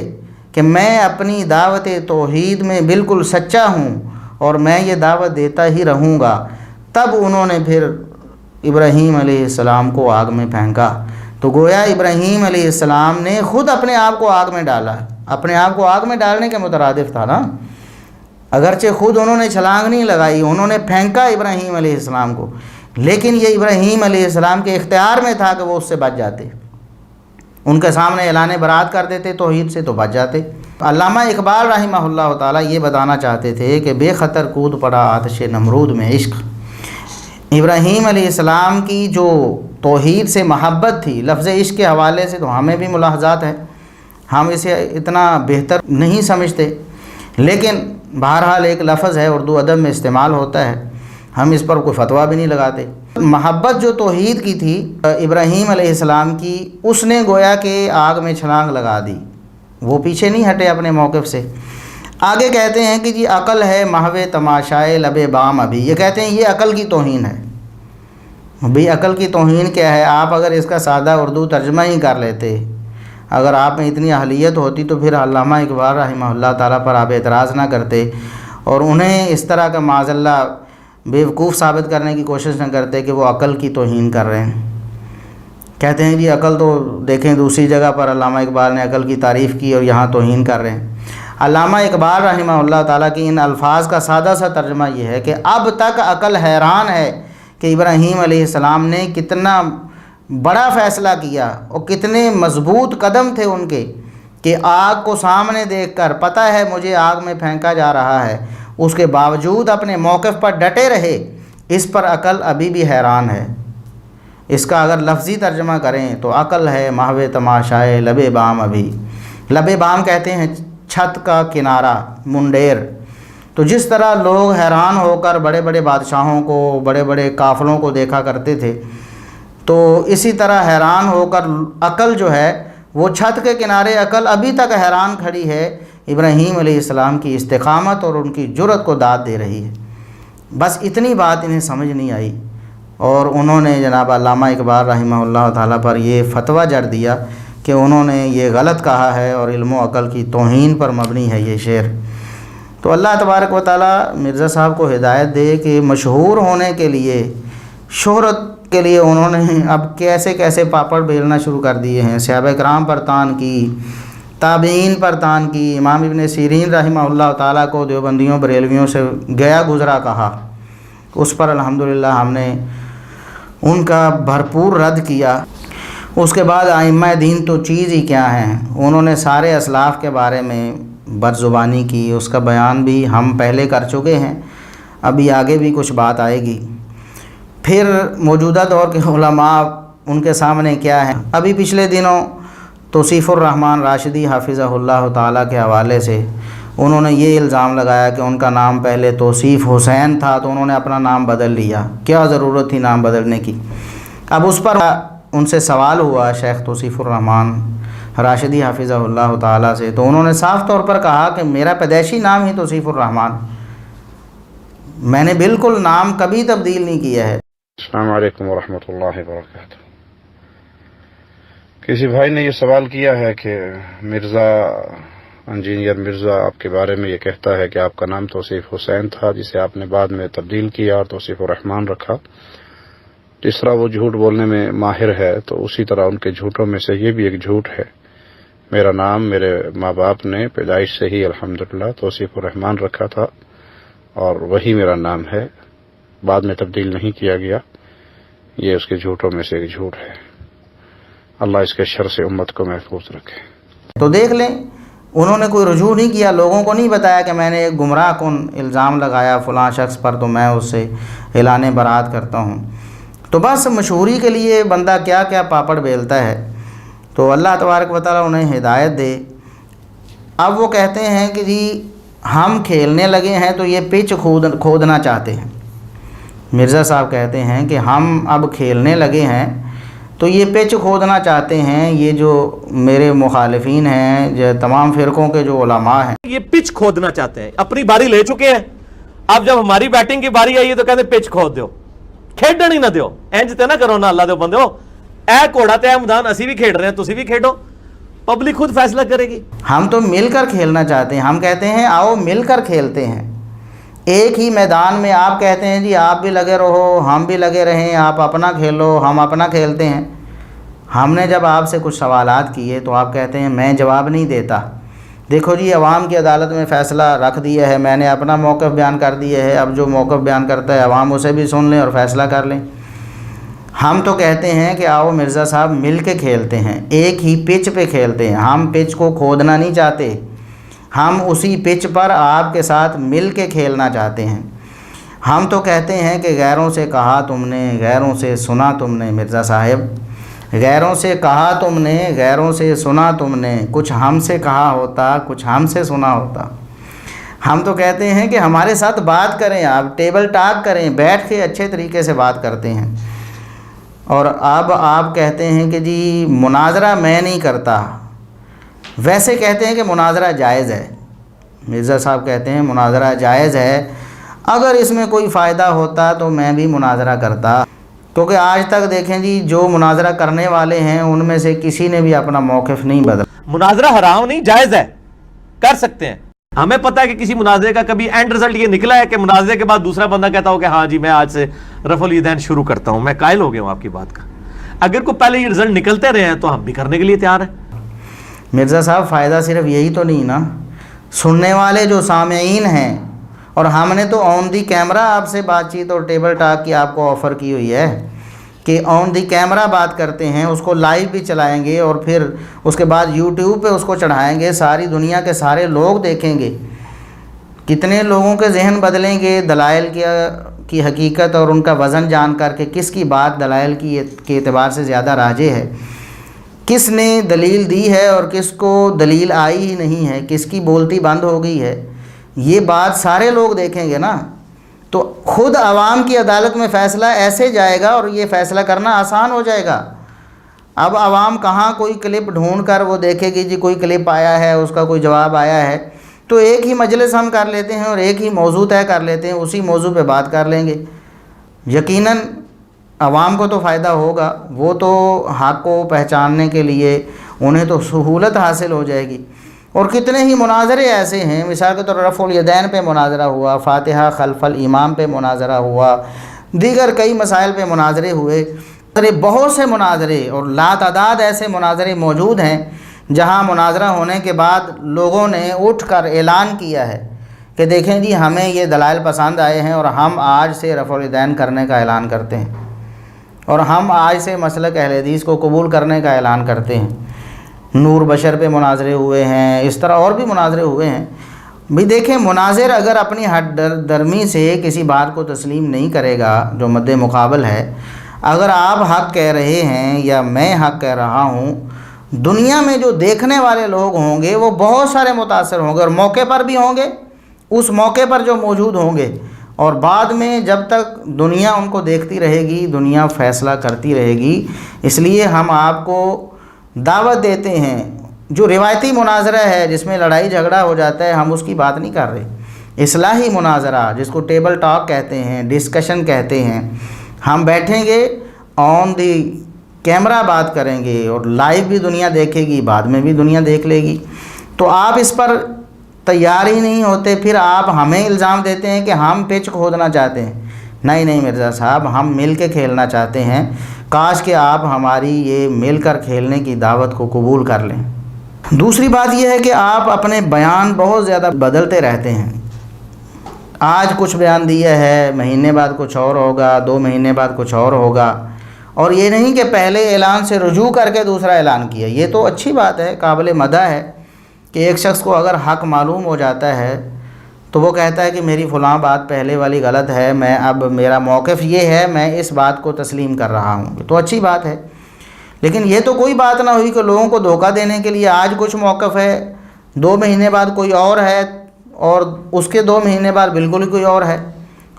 کہ میں اپنی دعوت توحید میں بالکل سچا ہوں اور میں یہ دعوت دیتا ہی رہوں گا، تب انہوں نے پھر ابراہیم علیہ السلام کو آگ میں پھینکا۔ تو گویا ابراہیم علیہ السلام نے خود اپنے آپ کو آگ میں ڈالا، اپنے آپ کو آگ میں ڈالنے کے مترادف تھا نا، اگرچہ خود انہوں نے چھلانگ نہیں لگائی، انہوں نے پھینکا ابراہیم علیہ السلام کو، لیکن یہ ابراہیم علیہ السلام کے اختیار میں تھا کہ وہ اس سے بچ جاتے، ان کے سامنے اعلان برات کر دیتے توحید سے تو بچ جاتے۔ علامہ اقبال رحمہ اللہ تعالیٰ یہ بتانا چاہتے تھے کہ بے خطر کود پڑا آتش نمرود میں عشق۔ ابراہیم علیہ السلام کی جو توحید سے محبت تھی، لفظ عشق کے حوالے سے تو ہمیں بھی ملاحظات ہیں، ہم اسے اتنا بہتر نہیں سمجھتے، لیکن بہرحال ایک لفظ ہے، اردو ادب میں استعمال ہوتا ہے، ہم اس پر کوئی فتویٰ بھی نہیں لگاتے۔ محبت جو توحید کی تھی ابراہیم علیہ السلام کی، اس نے گویا کہ آگ میں چھلانگ لگا دی، وہ پیچھے نہیں ہٹے اپنے موقف سے۔ آگے کہتے ہیں کہ جی عقل ہے محو تماشائے لب بام ابھی، یہ کہتے ہیں یہ عقل کی توہین ہے۔ بھئی عقل کی توہین کیا ہے؟ آپ اگر اس کا سادہ اردو ترجمہ ہی کر لیتے، اگر آپ میں اتنی اہلیت ہوتی تو پھر علامہ اقبال رحمہ اللہ تعالیٰ پر آپ اعتراض نہ کرتے اور انہیں اس طرح کا معاذ اللہ بیوقوف ثابت کرنے کی کوشش نہ کرتے کہ وہ عقل کی توہین کر رہے ہیں۔ کہتے ہیں جی عقل تو دیکھیں دوسری جگہ پر علامہ اقبال نے عقل کی تعریف کی اور یہاں توہین کر رہے ہیں۔ علامہ اقبال رحمہ اللہ تعالیٰ کی ان الفاظ کا سادہ سا ترجمہ یہ ہے کہ اب تک عقل حیران ہے کہ ابراہیم علیہ السلام نے کتنا بڑا فیصلہ کیا اور کتنے مضبوط قدم تھے ان کے، کہ آگ کو سامنے دیکھ کر پتہ ہے مجھے آگ میں پھینکا جا رہا ہے، اس کے باوجود اپنے موقف پر ڈٹے رہے۔ اس پر عقل ابھی بھی حیران ہے۔ اس کا اگر لفظی ترجمہ کریں تو عقل ہے محو تماشائے لب بام ابھی۔ لب بام کہتے ہیں چھت کا کنارہ، منڈیر۔ تو جس طرح لوگ حیران ہو کر بڑے بڑے بادشاہوں کو، بڑے بڑے قافلوں کو دیکھا کرتے تھے، تو اسی طرح حیران ہو کر عقل جو ہے وہ چھت کے کنارے عقل ابھی تک حیران کھڑی ہے، ابراہیم علیہ السلام کی استقامت اور ان کی جرأت کو داد دے رہی ہے۔ بس اتنی بات انہیں سمجھ نہیں آئی اور انہوں نے جناب علامہ اقبال رحمہ اللہ تعالیٰ پر یہ فتویٰ جڑ دیا کہ انہوں نے یہ غلط کہا ہے اور علم و عقل کی توہین پر مبنی ہے یہ شعر۔ تو اللہ تبارک و تعالیٰ مرزا صاحب کو ہدایت دے کہ مشہور ہونے کے لیے، شہرت کے لیے انہوں نے اب کیسے کیسے پاپڑ بیلنا شروع کر دیے ہیں۔ صحابہ کرام پر تان کی، تابعین پر تان کی، امام ابن سیرین رحمہ اللہ تعالیٰ کو دیوبندیوں بریلویوں سے گیا گزرا کہا، اس پر الحمدللہ ہم نے ان کا بھرپور رد کیا۔ اس کے بعد ائمہ دین تو چیز ہی کیا ہیں، انہوں نے سارے اسلاف کے بارے میں بدزبانی کی، اس کا بیان بھی ہم پہلے کر چکے ہیں، ابھی آگے بھی کچھ بات آئے گی۔ پھر موجودہ دور کے علماء ان کے سامنے کیا ہیں۔ ابھی پچھلے دنوں توصیف الرحمن راشدی حافظہ اللہ تعالیٰ کے حوالے سے انہوں نے یہ الزام لگایا کہ ان کا نام پہلے توصیف حسین تھا تو انہوں نے اپنا نام بدل لیا، کیا ضرورت تھی نام بدلنے کی۔ اب اس پر ان سے سوال ہوا شیخ توصیف الرحمن راشدی حافظہ اللہ تعالیٰ سے، تو انہوں نے صاف طور پر کہا کہ میرا پیدائشی نام ہی توصیف الرحمن، میں نے بالکل نام کبھی تبدیل نہیں کیا ہے۔ السلام علیکم ورحمۃ اللہ وبرکاتہ۔ کسی بھائی نے یہ سوال کیا ہے کہ مرزا انجینئر مرزا آپ کے بارے میں یہ کہتا ہے کہ آپ کا نام توصیف حسین تھا جسے آپ نے بعد میں تبدیل کیا اور توصیف الرحمن رکھا۔ جس طرح وہ جھوٹ بولنے میں ماہر ہے تو اسی طرح ان کے جھوٹوں میں سے یہ بھی ایک جھوٹ ہے۔ میرا نام میرے ماں باپ نے پیدائش سے ہی الحمدللہ توصیف الرحمن رکھا تھا اور وہی میرا نام ہے، بعد میں تبدیل نہیں کیا گیا۔ یہ اس کے جھوٹوں میں سے ایک جھوٹ ہے۔ اللہ اس کے شر سے امت کو محفوظ رکھے۔ تو دیکھ لیں انہوں نے کوئی رجوع نہیں کیا، لوگوں کو نہیں بتایا کہ میں نے ایک گمراہ کن الزام لگایا فلاں شخص پر تو میں اس سے اعلان برات کرتا ہوں۔ تو بس مشہوری کے لیے بندہ کیا کیا پاپڑ بیلتا ہے۔ تو اللہ تبارک و تعالیٰ انہیں ہدایت دے۔ اب وہ کہتے ہیں کہ جی ہم کھیلنے لگے ہیں تو یہ پچ کھودنا چاہتے ہیں۔ مرزا صاحب کہتے ہیں کہ ہم اب کھیلنے لگے ہیں تو یہ پچ کھودنا چاہتے ہیں، یہ جو میرے مخالفین ہیں، جو تمام فرقوں کے جو علماء ہیں، یہ پچ کھودنا چاہتے ہیں، اپنی باری لے چکے ہیں، اب جب ہماری بیٹنگ کی باری آئی ہے تو کہتے ہیں پچ کھود دیو، کھیڈن ہی نہ دیو، انج تے نہ کرو نا اللہ دے بندے ہو، اے گھوڑا تے اے میدان اسی بھی کھیڈ رہے ہیں، تسی بھی کھیڈو، پبلک خود فیصلہ کرے گی۔ ہم تو مل کر کھیلنا چاہتے ہیں۔ ہم کہتے ہیں آؤ مل کر کھیلتے ہیں، ایک ہی میدان میں۔ آپ کہتے ہیں جی آپ بھی لگے رہو، ہم بھی لگے رہیں، آپ اپنا کھیلو، ہم اپنا کھیلتے ہیں۔ ہم نے جب آپ سے کچھ سوالات کیے تو آپ کہتے ہیں میں جواب نہیں دیتا، دیکھو جی عوام کی عدالت میں فیصلہ رکھ دیا ہے، میں نے اپنا موقف بیان کر دیا ہے، اب جو موقف بیان کرتا ہے عوام اسے بھی سن لیں اور فیصلہ کر لیں۔ ہم تو کہتے ہیں کہ آؤ مرزا صاحب مل کے کھیلتے ہیں، ایک ہی پچ پہ کھیلتے ہیں، ہم پچ کو کھودنا نہیں چاہتے، ہم اسی پچ پر آپ کے ساتھ مل کے کھیلنا چاہتے ہیں۔ ہم تو کہتے ہیں کہ غیروں سے کہا تم نے، غیروں سے سنا تم نے، مرزا صاحب غیروں سے کہا تم نے، غیروں سے سنا تم نے، کچھ ہم سے کہا ہوتا، کچھ ہم سے سنا ہوتا۔ ہم تو کہتے ہیں کہ ہمارے ساتھ بات کریں، آپ ٹیبل ٹاک کریں، بیٹھ کے اچھے طریقے سے بات کرتے ہیں۔ اور اب آپ کہتے ہیں کہ جی مناظرہ میں نہیں کرتا، ویسے کہتے ہیں کہ مناظرہ جائز ہے۔ مرزا صاحب کہتے ہیں مناظرہ جائز ہے، اگر اس میں کوئی فائدہ ہوتا تو میں بھی مناظرہ کرتا، کیونکہ آج تک دیکھیں جی جو مناظرہ کرنے والے ہیں ان میں سے کسی نے بھی اپنا موقف نہیں بدلا۔ مناظرہ حرام نہیں، جائز ہے، کر سکتے ہیں۔ ہمیں پتہ ہے کہ کسی مناظرے کا کبھی اینڈ رزلٹ یہ نکلا ہے کہ مناظرے کے بعد دوسرا بندہ کہتا ہو کہ ہاں جی میں آج سے رفع الیدین شروع کرتا ہوں، میں قائل ہو گیا ہوں آپ کی بات کا۔ اگر کوئی پہلے یہ رزلٹ نکلتے رہے ہیں تو ہم بھی کرنے کے لیے تیار ہیں۔ مرزا صاحب فائدہ صرف یہی تو نہیں نا، سننے والے جو سامعین ہیں، اور ہم نے تو آن دی کیمرہ آپ سے بات چیت اور ٹیبل ٹاک کی آپ کو آفر کی ہوئی ہے کہ آن دی کیمرہ بات کرتے ہیں، اس کو لائیو بھی چلائیں گے اور پھر اس کے بعد یوٹیوب پہ اس کو چڑھائیں گے، ساری دنیا کے سارے لوگ دیکھیں گے۔ کتنے لوگوں کے ذہن بدلیں گے دلائل کی حقیقت اور ان کا وزن جان کر کے کس کی بات دلائل کے اعتبار سے زیادہ راجح ہے، کس نے دلیل دی ہے اور کس کو دلیل آئی ہی نہیں ہے، کس کی بولتی بند ہو گئی ہے، یہ بات سارے لوگ دیکھیں گے نا۔ تو خود عوام کی عدالت میں فیصلہ ایسے جائے گا اور یہ فیصلہ کرنا آسان ہو جائے گا۔ اب عوام کہاں کوئی کلپ ڈھونڈ کر وہ دیکھے گی جی کوئی کلپ آیا ہے، اس کا کوئی جواب آیا ہے، تو ایک ہی مجلس ہم کر لیتے ہیں اور ایک ہی موضوع طے کر لیتے ہیں، اسی موضوع پہ بات کر لیں گے۔ یقیناً عوام کو تو فائدہ ہوگا، وہ تو حق کو پہچاننے کے لیے انہیں تو سہولت حاصل ہو جائے گی۔ اور کتنے ہی مناظرے ایسے ہیں، مثال کے طور پر رفع الیدین پہ مناظرہ ہوا، فاتحہ خلف الامام پہ مناظرہ ہوا، دیگر کئی مسائل پہ مناظرے ہوئے۔ بہت سے مناظرے اور لاتعداد ایسے مناظرے موجود ہیں جہاں مناظرہ ہونے کے بعد لوگوں نے اٹھ کر اعلان کیا ہے کہ دیکھیں جی ہمیں یہ دلائل پسند آئے ہیں اور ہم آج سے رفع الیدین کرنے کا اعلان کرتے ہیں، اور ہم آج سے مسلک اہل حدیث کو قبول کرنے کا اعلان کرتے ہیں۔ نور بشر پہ مناظرے ہوئے ہیں، اس طرح اور بھی مناظرے ہوئے ہیں۔ بھی دیکھیں مناظر اگر اپنی حد درمی سے کسی بات کو تسلیم نہیں کرے گا جو مد مقابل ہے، اگر آپ حق کہہ رہے ہیں یا میں حق کہہ رہا ہوں، دنیا میں جو دیکھنے والے لوگ ہوں گے وہ بہت سارے متاثر ہوں گے اور موقع پر بھی ہوں گے، اس موقع پر جو موجود ہوں گے، اور بعد میں جب تک دنیا ان کو دیکھتی رہے گی دنیا فیصلہ کرتی رہے گی۔ اس لیے ہم آپ کو دعوت دیتے ہیں، جو روایتی مناظرہ ہے جس میں لڑائی جھگڑا ہو جاتا ہے ہم اس کی بات نہیں کر رہے، اصلاحی مناظرہ جس کو ٹیبل ٹاک کہتے ہیں، ڈسکشن کہتے ہیں، ہم بیٹھیں گے آن دی کیمرہ بات کریں گے اور لائیو بھی دنیا دیکھے گی، بعد میں بھی دنیا دیکھ لے گی۔ تو آپ اس پر تیار ہی نہیں ہوتے، پھر آپ ہمیں الزام دیتے ہیں کہ ہم پچ کھودنا چاہتے ہیں۔ نہیں مرزا صاحب، ہم مل کے کھیلنا چاہتے ہیں، کاش کہ آپ ہماری یہ مل کر کھیلنے کی دعوت کو قبول کر لیں۔ دوسری بات یہ ہے کہ آپ اپنے بیان بہت زیادہ بدلتے رہتے ہیں، آج کچھ بیان دیا ہے، مہینے بعد کچھ اور ہوگا، 2 مہینے بعد کچھ اور ہوگا، اور یہ نہیں کہ پہلے اعلان سے رجوع کر کے دوسرا اعلان کیا۔ یہ تو اچھی بات ہے، قابل مدح ہے، کہ ایک شخص کو اگر حق معلوم ہو جاتا ہے تو وہ کہتا ہے کہ میری فلاں بات پہلے والی غلط ہے، میں اب میرا موقف یہ ہے، میں اس بات کو تسلیم کر رہا ہوں، تو اچھی بات ہے۔ لیکن یہ تو کوئی بات نہ ہوئی کہ لوگوں کو دھوکہ دینے کے لیے آج کچھ موقف ہے، 2 مہینے بعد کوئی اور ہے، اور اس کے 2 مہینے بعد بالکل ہی کوئی اور ہے،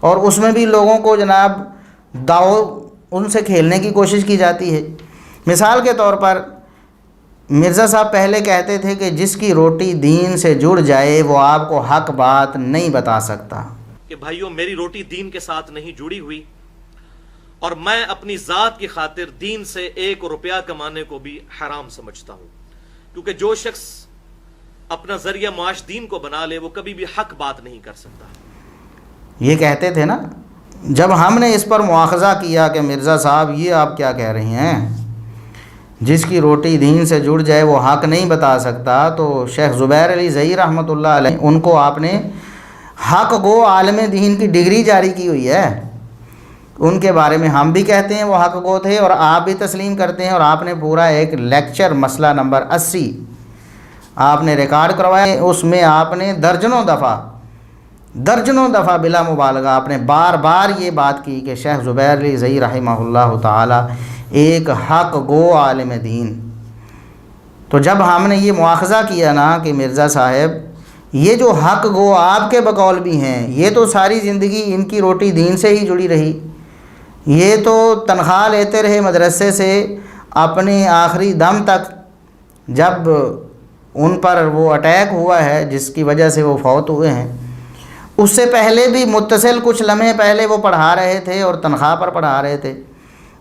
اور اس میں بھی لوگوں کو جناب داؤ ان سے کھیلنے کی کوشش کی جاتی ہے۔ مثال کے طور پر مرزا صاحب پہلے کہتے تھے کہ جس کی روٹی دین سے جڑ جائے وہ آپ کو حق بات نہیں بتا سکتا، کہ بھائیوں میری روٹی دین کے ساتھ نہیں جڑی ہوئی، اور میں اپنی ذات کی خاطر دین سے 1 روپیہ کمانے کو بھی حرام سمجھتا ہوں، کیونکہ جو شخص اپنا ذریعہ معاش دین کو بنا لے وہ کبھی بھی حق بات نہیں کر سکتا۔ یہ کہتے تھے نا۔ جب ہم نے اس پر مواخذہ کیا کہ مرزا صاحب یہ آپ کیا کہہ رہی ہیں، جس کی روٹی دین سے جڑ جائے وہ حق نہیں بتا سکتا، تو شیخ زبیر علی زئی رحمۃ اللہ علیہ ان کو آپ نے حق گو عالم دین کی ڈگری جاری کی ہوئی ہے۔ ان کے بارے میں ہم بھی کہتے ہیں وہ حق گو تھے، اور آپ بھی تسلیم کرتے ہیں، اور آپ نے پورا ایک لیکچر مسئلہ نمبر 80 آپ نے ریکارڈ کروایا، اس میں آپ نے درجنوں دفعہ بلا مبالغہ آپ نے بار بار یہ بات کی کہ شیخ زبیر علی زئی رحمہ اللہ تعالی ایک حق گو عالم دین۔ تو جب ہم نے یہ مواخذہ کیا نا کہ مرزا صاحب یہ جو حق گو آپ کے بقول بھی ہیں، یہ تو ساری زندگی ان کی روٹی دین سے ہی جڑی رہی، یہ تو تنخواہ لیتے رہے مدرسے سے اپنے آخری دم تک، جب ان پر وہ اٹیک ہوا ہے جس کی وجہ سے وہ فوت ہوئے ہیں، اس سے پہلے بھی متصل کچھ لمحے پہلے وہ پڑھا رہے تھے اور تنخواہ پر پڑھا رہے تھے،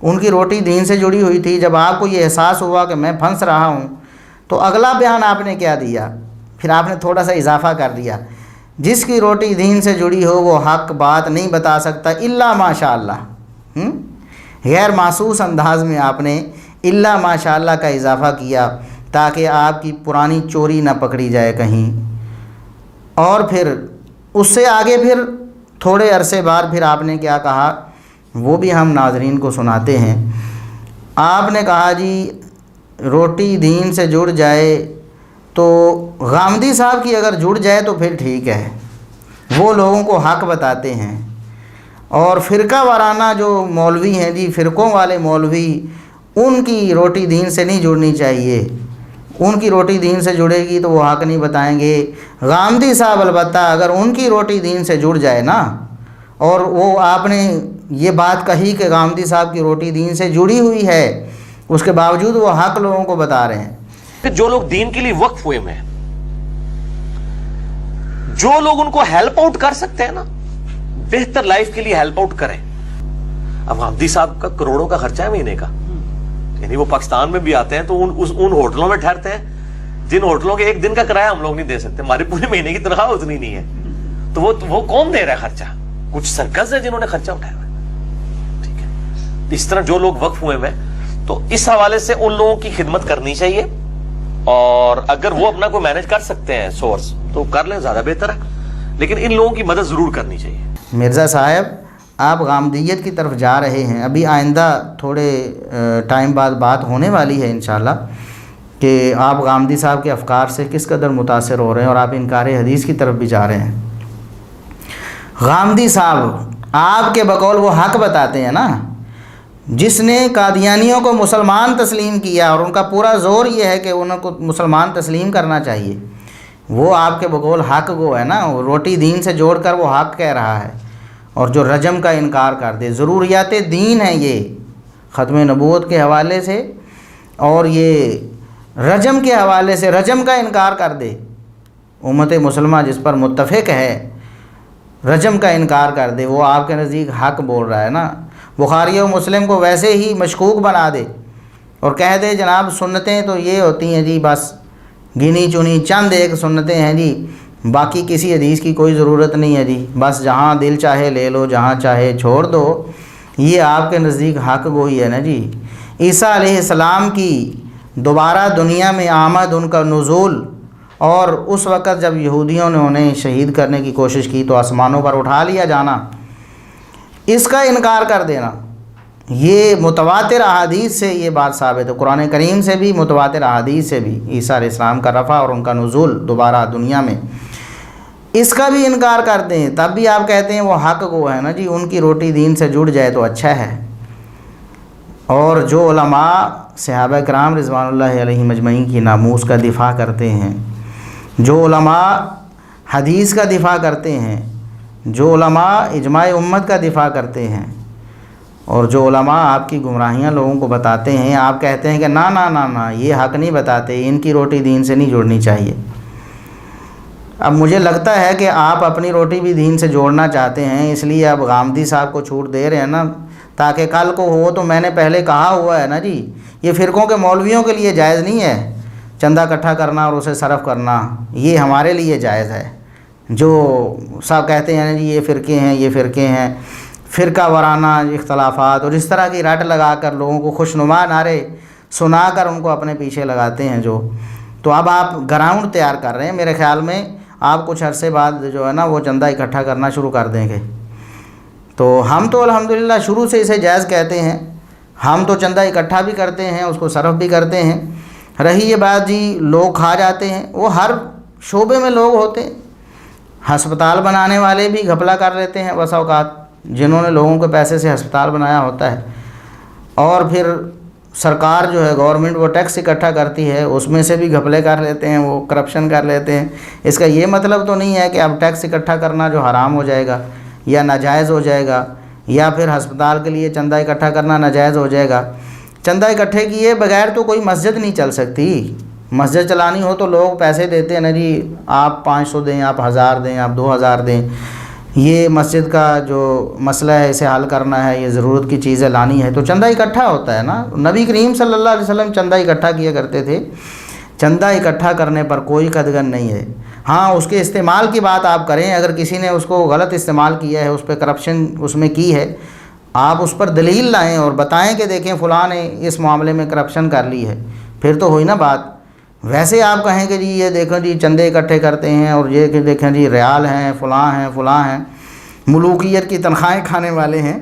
ان کی روٹی دین سے جڑی ہوئی تھی۔ جب آپ کو یہ احساس ہوا کہ میں پھنس رہا ہوں تو اگلا بیان آپ نے کیا دیا؟ پھر آپ نے تھوڑا سا اضافہ کر دیا، جس کی روٹی دین سے جڑی ہو وہ حق بات نہیں بتا سکتا الا ماشاء اللہ۔ غیر محسوس انداز میں آپ نے الا ماشاء اللہ کا اضافہ کیا تاکہ آپ کی پرانی چوری نہ پکڑی جائے کہیں۔ اور پھر اس سے آگے پھر تھوڑے عرصے بعد پھر آپ نے کیا کہا وہ بھی ہم ناظرین کو سناتے ہیں۔ آپ نے کہا جی روٹی دین سے جڑ جائے تو غامدی صاحب کی اگر جڑ جائے تو پھر ٹھیک ہے، وہ لوگوں کو حق بتاتے ہیں، اور فرقہ وارانہ جو مولوی ہیں جی، فرقوں والے مولوی، ان کی روٹی دین سے نہیں جڑنی چاہیے، ان کی روٹی دین سے جڑے گی تو وہ حق نہیں بتائیں گے۔ غامدی صاحب البتہ اگر ان کی روٹی دین سے جڑ جائے نا، اور وہ آپ نے یہ بات کہی کہ غامدی صاحب کی روٹی دین سے جڑی ہوئی ہے، اس کے باوجود وہ حق لوگوں کو بتا رہے ہیں۔ کہ جو لوگ دین کے لیے وقف ہوئے ہیں، جو لوگ ان کو ہیلپ آؤٹ کر سکتے ہیں نا، بہتر لائف کے لیے ہیلپ آؤٹ کریں۔ اب غامدی صاحب کا کروڑوں کا خرچہ ہے مہینے کا، یعنی وہ پاکستان میں بھی آتے ہیں تو ان ہوٹلوں میں ٹھہرتے ہیں جن ہوٹلوں کے 1 دن کا کرایہ ہم لوگ نہیں دے سکتے، ہمارے پورے مہینے کی تنخواہ اتنی نہیں ہے، تو وہ کون دے رہا ہے خرچہ؟ کچھ سرکس ہے جنہوں نے خرچہ اٹھایا ہوا ہے، ٹھیک ہے۔ اس طرح جو لوگ وقف ہوئے ہیں تو اس حوالے سے ان لوگوں کی خدمت کرنی چاہیے، اور اگر وہ اپنا کوئی مینج کر سکتے ہیں سورس تو کر لیں، زیادہ بہتر ہے، لیکن ان لوگوں کی مدد ضرور کرنی چاہیے۔ مرزا صاحب آپ غامدیت کی طرف جا رہے ہیں، ابھی آئندہ تھوڑے ٹائم بعد بات ہونے والی ہے انشاءاللہ کہ آپ غامدی صاحب کے افکار سے کس قدر متاثر ہو رہے ہیں، اور آپ انکار حدیث کی طرف بھی جا رہے ہیں۔ غامدی صاحب آپ کے بقول وہ حق بتاتے ہیں نا، جس نے قادیانیوں کو مسلمان تسلیم کیا اور ان کا پورا زور یہ ہے کہ انہوں کو مسلمان تسلیم کرنا چاہیے، وہ آپ کے بقول حق گو ہے نا، روٹی دین سے جوڑ کر وہ حق کہہ رہا ہے۔ اور جو رجم کا انکار کر دے، ضروریات دین ہیں یہ ختم نبوت کے حوالے سے، اور یہ رجم کے حوالے سے رجم کا انکار کر دے، امت مسلمہ جس پر متفق ہے رجم کا انکار کر دے، وہ آپ کے نزدیک حق بول رہا ہے نا۔ بخاری و مسلم کو ویسے ہی مشکوک بنا دے اور کہہ دے جناب سنتیں تو یہ ہوتی ہیں جی، بس گنی چنی چند ایک سنتیں ہیں جی، باقی کسی حدیث کی کوئی ضرورت نہیں ہے جی، بس جہاں دل چاہے لے لو، جہاں چاہے چھوڑ دو، یہ آپ کے نزدیک حق گوئی ہے نا جی۔ عیسیٰ علیہ السلام کی دوبارہ دنیا میں آمد، ان کا نزول، اور اس وقت جب یہودیوں نے انہیں شہید کرنے کی کوشش کی تو آسمانوں پر اٹھا لیا جانا، اس کا انکار کر دینا، یہ متواتر احادیث سے یہ بات ثابت ہے، قرآن کریم سے بھی، متواتر احادیث سے بھی، عیسیٰ علیہ السلام کا رفع اور ان کا نزول دوبارہ دنیا میں، اس کا بھی انکار کرتے ہیں، تب بھی آپ کہتے ہیں وہ حق کو ہے نا جی، ان کی روٹی دین سے جڑ جائے تو اچھا ہے۔ اور جو علماء صحابہ کرام رضوان اللہ علیہم اجمعین کی ناموس کا دفاع کرتے ہیں، جو علماء حدیث کا دفاع کرتے ہیں، جو علماء اجماع امت کا دفاع کرتے ہیں، اور جو علماء آپ کی گمراہیاں لوگوں کو بتاتے ہیں، آپ کہتے ہیں کہ نا نا نا نا یہ حق نہیں بتاتے، ان کی روٹی دین سے نہیں جوڑنی چاہیے۔ اب مجھے لگتا ہے کہ آپ اپنی روٹی بھی دین سے جوڑنا چاہتے ہیں، اس لیے اب غامدی صاحب کو چھوٹ دے رہے ہیں نا، تاکہ کل کو ہو تو میں نے پہلے کہا ہوا ہے نا جی، یہ فرقوں کے مولویوں کے لیے جائز نہیں ہے چندہ اکٹھا کرنا اور اسے صرف کرنا، یہ ہمارے لیے جائز ہے۔ جو صاحب کہتے ہیں جی یہ فرقے ہیں، یہ فرقے ہیں، فرقہ وارانہ اختلافات اور اس طرح کی رٹ لگا کر لوگوں کو خوشنما نعرے سنا کر ان کو اپنے پیچھے لگاتے ہیں جو، تو اب آپ گراؤنڈ تیار کر رہے ہیں۔ میرے خیال میں آپ کچھ عرصے بعد جو ہے نا وہ چندہ اکٹھا کرنا شروع کر دیں گے۔ تو ہم تو الحمدللہ شروع سے اسے جائز کہتے ہیں، ہم تو چندہ اکٹھا بھی کرتے ہیں، اس کو صرف بھی کرتے ہیں۔ رہی یہ بات جی لوگ کھا جاتے ہیں، وہ ہر شعبے میں لوگ ہوتے ہیں، ہسپتال بنانے والے بھی گھپلا کر لیتے ہیں بس اوقات، جنہوں نے لوگوں کے پیسے سے ہسپتال بنایا ہوتا ہے، اور پھر سرکار جو ہے گورنمنٹ وہ ٹیکس اکٹھا کرتی ہے، اس میں سے بھی گھپلے کر لیتے ہیں، وہ کرپشن کر لیتے ہیں۔ اس کا یہ مطلب تو نہیں ہے کہ اب ٹیکس اکٹھا کرنا جو حرام ہو جائے گا یا ناجائز ہو جائے گا، یا پھر ہسپتال کے لیے چندہ اکٹھا کرنا ناجائز ہو جائے گا۔ چندہ اکٹھے کیے بغیر تو کوئی مسجد نہیں چل سکتی۔ مسجد چلانی ہو تو لوگ پیسے دیتے ہیں نا جی، آپ 500 دیں، آپ 1000 دیں، آپ 2000 دیں، یہ مسجد کا جو مسئلہ ہے اسے حل کرنا ہے، یہ ضرورت کی چیزیں لانی ہے تو چندہ اکٹھا ہوتا ہے نا۔ نبی کریم صلی اللہ علیہ وسلم چندہ اکٹھا کیا کرتے تھے، چندہ اکٹھا کرنے پر کوئی قدغن نہیں ہے۔ ہاں اس کے استعمال کی بات آپ کریں، اگر کسی نے اس کو غلط استعمال کیا ہے، اس پہ کرپشن اس میں کی ہے، آپ اس پر دلیل لائیں اور بتائیں کہ دیکھیں فلاں نے اس معاملے میں کرپشن کر لی ہے، پھر تو ہوئی نا بات۔ ویسے آپ کہیں کہ جی یہ دیکھیں جی چندے اکٹھے کرتے ہیں، اور یہ کہ دیکھیں جی ریال ہیں، فلاں ہیں، ملوکیت کی تنخواہیں کھانے والے ہیں۔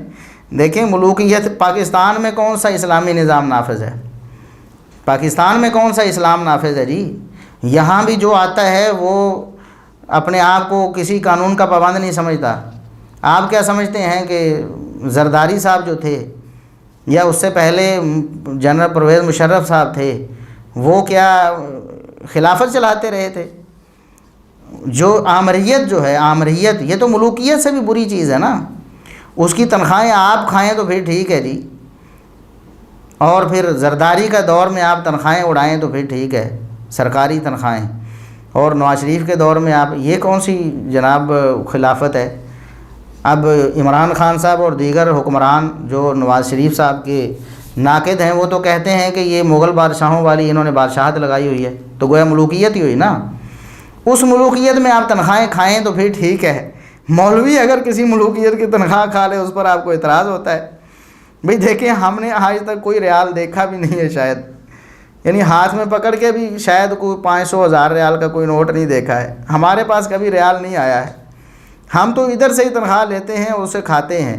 دیکھیں ملوکیت پاکستان میں کون سا اسلامی نظام نافذ ہے؟ پاکستان میں کون سا اسلام نافذ ہے جی؟ یہاں بھی جو آتا ہے وہ اپنے آپ کو کسی قانون کا پابند نہیں سمجھتا۔ آپ کیا سمجھتے ہیں کہ زرداری صاحب جو تھے، یا اس سے پہلے جنرل پرویز مشرف صاحب تھے، وہ کیا خلافت چلاتے رہے تھے؟ جو آمریت جو ہے، آمریت یہ تو ملوکیت سے بھی بری چیز ہے نا۔ اس کی تنخواہیں آپ کھائیں تو پھر ٹھیک ہے جی، اور پھر زرداری کا دور میں آپ تنخواہیں اڑائیں تو پھر ٹھیک ہے، سرکاری تنخواہیں، اور نواز شریف کے دور میں آپ یہ کون سی جناب خلافت ہے؟ اب عمران خان صاحب اور دیگر حکمران جو نواز شریف صاحب کے ناقد ہیں، وہ تو کہتے ہیں کہ یہ مغل بادشاہوں والی انہوں نے بادشاہت لگائی ہوئی ہے، تو گویا ملوکیت ہی ہوئی نا۔ اس ملوکیت میں آپ تنخواہیں کھائیں تو پھر ٹھیک ہے۔ مولوی اگر کسی ملوکیت کی تنخواہ کھا لے اس پر آپ کو اعتراض ہوتا ہے؟ بھئی دیکھیں ہم نے آج تک کوئی ریال دیکھا بھی نہیں ہے شاید، یعنی ہاتھ میں پکڑ کے بھی شاید کوئی 500 1000 ریال کا کوئی نوٹ نہیں دیکھا ہے، ہمارے پاس کبھی ریال نہیں آیا ہے۔ ہم تو ادھر سے ہی تنخواہ لیتے ہیں، اسے کھاتے ہیں۔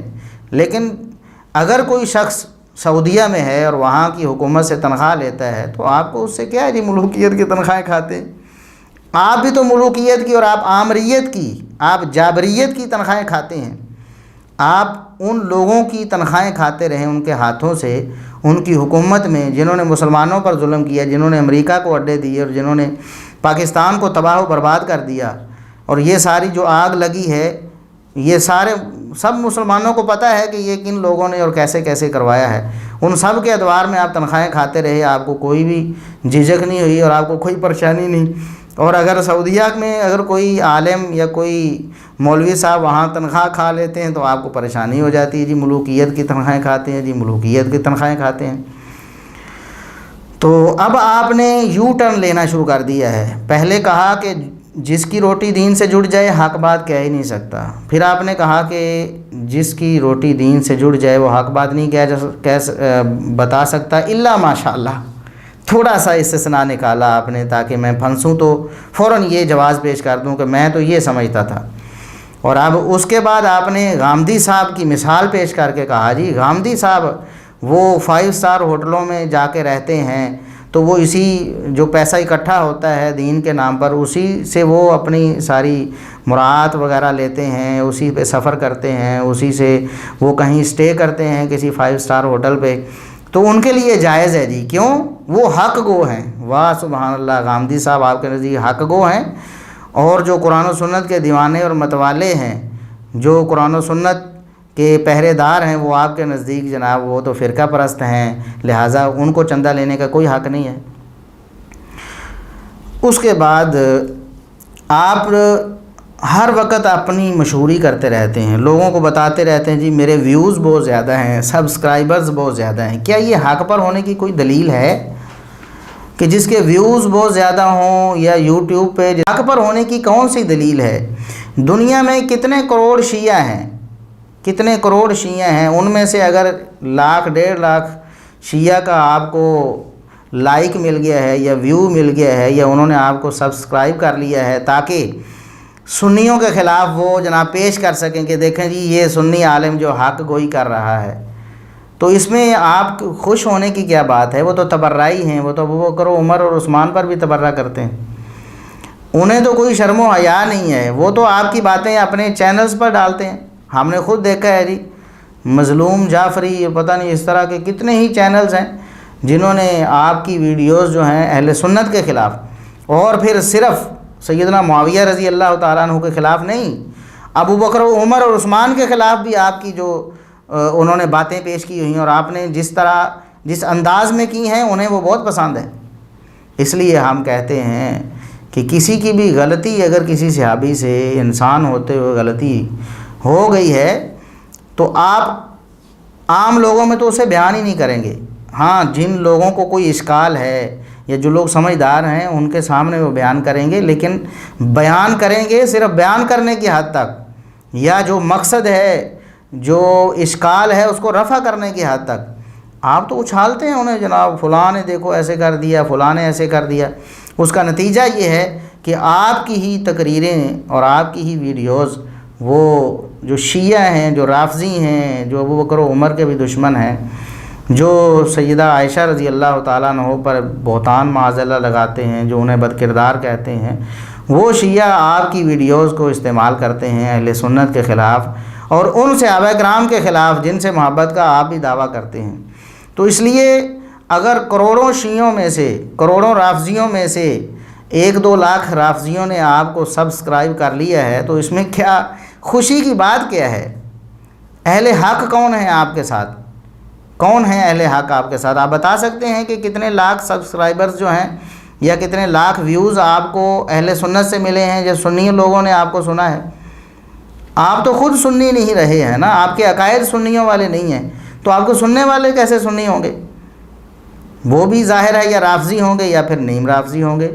لیکن اگر کوئی شخص سعودیہ میں ہے اور وہاں کی حکومت سے تنخواہ لیتا ہے تو آپ کو اس سے کیا ہے جی، ملوکیت کی تنخواہیں کھاتے ہیں؟ آپ بھی تو ملوکیت کی اور آپ آمریت کی، آپ جابریت کی تنخواہیں کھاتے ہیں۔ آپ ان لوگوں کی تنخواہیں کھاتے رہے ان کے ہاتھوں سے، ان کی حکومت میں، جنہوں نے مسلمانوں پر ظلم کیا، جنہوں نے امریکہ کو اڈے دیے اور جنہوں نے پاکستان کو تباہ و برباد کر دیا، اور یہ ساری جو آگ لگی ہے یہ سارے سب مسلمانوں کو پتہ ہے کہ یہ کن لوگوں نے اور کیسے کیسے کروایا ہے۔ ان سب کے ادوار میں آپ تنخواہیں کھاتے رہے، آپ کو کوئی بھی جھجک نہیں ہوئی اور آپ کو کوئی پریشانی نہیں۔ اور اگر سعودیہ میں اگر کوئی عالم یا کوئی مولوی صاحب وہاں تنخواہ کھا لیتے ہیں تو آپ کو پریشانی ہو جاتی ہے، جی ملوکیت کی تنخواہیں کھاتے ہیں، جی ملوکیت کی تنخواہیں کھاتے ہیں۔ تو اب آپ نے یو ٹرن لینا شروع کر دیا ہے۔ پہلے کہا کہ جس کی روٹی دین سے جڑ جائے حق بات کہہ ہی نہیں سکتا، پھر آپ نے کہا کہ جس کی روٹی دین سے جڑ جائے وہ حق بات نہیں بتا سکتا الا ماشاء اللہ۔ تھوڑا سا استثناء نکالا آپ نے تاکہ میں پھنسوں تو فوراً یہ جواز پیش کر دوں کہ میں تو یہ سمجھتا تھا اور اب اس کے بعد آپ نے غامدی صاحب کی مثال پیش کر کے کہا جی غامدی صاحب وہ 5 اسٹار ہوٹلوں میں جا کے رہتے ہیں تو وہ اسی جو پیسہ اکٹھا ہوتا ہے دین کے نام پر اسی سے وہ اپنی ساری مراعات وغیرہ لیتے ہیں، اسی پہ سفر کرتے ہیں، اسی سے وہ کہیں اسٹے کرتے ہیں کسی 5 اسٹار ہوٹل پہ، تو ان کے لیے جائز ہے جی، کیوں؟ وہ حق گو ہیں۔ واہ سبحان اللہ، غامدی صاحب آپ کے نزدیک حق گو ہیں، اور جو قرآن و سنت کے دیوانے اور متوالے ہیں، جو قرآن و سنت کے پہرے دار ہیں، وہ آپ کے نزدیک جناب وہ تو فرقہ پرست ہیں، لہٰذا ان کو چندہ لینے کا کوئی حق نہیں ہے۔ اس کے بعد آپ ہر وقت اپنی مشہوری کرتے رہتے ہیں، لوگوں کو بتاتے رہتے ہیں جی میرے ویوز بہت زیادہ ہیں، سبسکرائبرز بہت زیادہ ہیں۔ کیا یہ حق پر ہونے کی کوئی دلیل ہے کہ جس کے ویوز بہت زیادہ ہوں یا یوٹیوب پہ حق پر ہونے کی کون سی دلیل ہے؟ دنیا میں کتنے کروڑ شیعہ ہیں، کتنے کروڑ شیعہ ہیں، ان میں سے اگر 1,00,000 1.5 لاکھ شیعہ کا آپ کو لائک مل گیا ہے یا ویو مل گیا ہے یا انہوں نے آپ کو سبسکرائب کر لیا ہے تاکہ سنیوں کے خلاف وہ جناب پیش کر سکیں کہ دیکھیں جی یہ سنی عالم جو حق گوئی کر رہا ہے، تو اس میں آپ خوش ہونے کی کیا بات ہے؟ وہ تو تبرعی ہیں، وہ تو ابوبکر و عمر اور عثمان پر بھی تبرع کرتے ہیں، انہیں تو کوئی شرم و حیا نہیں ہے، وہ تو آپ کی باتیں اپنے چینلز پر ڈالتے ہیں۔ ہم نے خود دیکھا ہے جی، مظلوم جعفری، پتہ نہیں اس طرح کے کتنے ہی چینلز ہیں جنہوں نے آپ کی ویڈیوز جو ہیں اہل سنت کے خلاف، اور پھر صرف سیدنا معاویہ رضی اللہ تعالیٰ عنہ کے خلاف نہیں، ابوبکر و عمر اور عثمان کے خلاف بھی آپ کی جو انہوں نے باتیں پیش کی ہوئی ہیں اور آپ نے جس انداز میں کی ہیں انہیں وہ بہت پسند ہے۔ اس لیے ہم کہتے ہیں کہ کسی کی بھی غلطی اگر کسی صحابی سے انسان ہوتے ہوئے غلطی ہو گئی ہے تو آپ عام لوگوں میں تو اسے بیان ہی نہیں کریں گے، ہاں جن لوگوں کو کوئی اشکال ہے یا جو لوگ سمجھدار ہیں ان کے سامنے وہ بیان کریں گے، لیکن بیان کریں گے صرف بیان کرنے کی حد تک، یا جو مقصد ہے جو اشکال ہے اس کو رفع کرنے کی حد تک۔ آپ تو اچھالتے ہیں انہیں جناب، فلاں نے دیکھو ایسے کر دیا، فلاں نے ایسے کر دیا۔ اس کا نتیجہ یہ ہے کہ آپ کی ہی تقریریں اور آپ کی ہی ویڈیوز وہ جو شیعہ ہیں، جو رافضی ہیں، جو ابوبکر و عمر کے بھی دشمن ہیں، جو سیدہ عائشہ رضی اللہ تعالیٰ عنہ پر بہتان معاذ اللہ لگاتے ہیں، جو انہیں بد کردار کہتے ہیں، وہ شیعہ آپ کی ویڈیوز کو استعمال کرتے ہیں اہل سنت کے خلاف اور ان صحابہ کرام کے خلاف جن سے محبت کا آپ بھی دعویٰ کرتے ہیں۔ تو اس لیے اگر کروڑوں شیعوں میں سے، کروڑوں رافضیوں میں سے 1-2 لاکھ رافضیوں نے آپ کو سبسکرائب کر لیا ہے تو اس میں کیا خوشی کی بات کیا ہے؟ اہل حق کون ہیں آپ کے ساتھ؟ کون ہیں اہل حق آپ کے ساتھ؟ آپ بتا سکتے ہیں کہ کتنے لاکھ سبسکرائبرز جو ہیں یا کتنے لاکھ ویوز آپ کو اہل سنت سے ملے ہیں جو سنی لوگوں نے آپ کو سنا ہے؟ آپ تو خود سنی نہیں رہے ہیں نا، آپ کے عقائد سنیوں والے نہیں ہیں، تو آپ کو سننے والے کیسے سنی ہوں گے؟ وہ بھی ظاہر ہے یا رافضی ہوں گے یا پھر نیم رافضی ہوں گے۔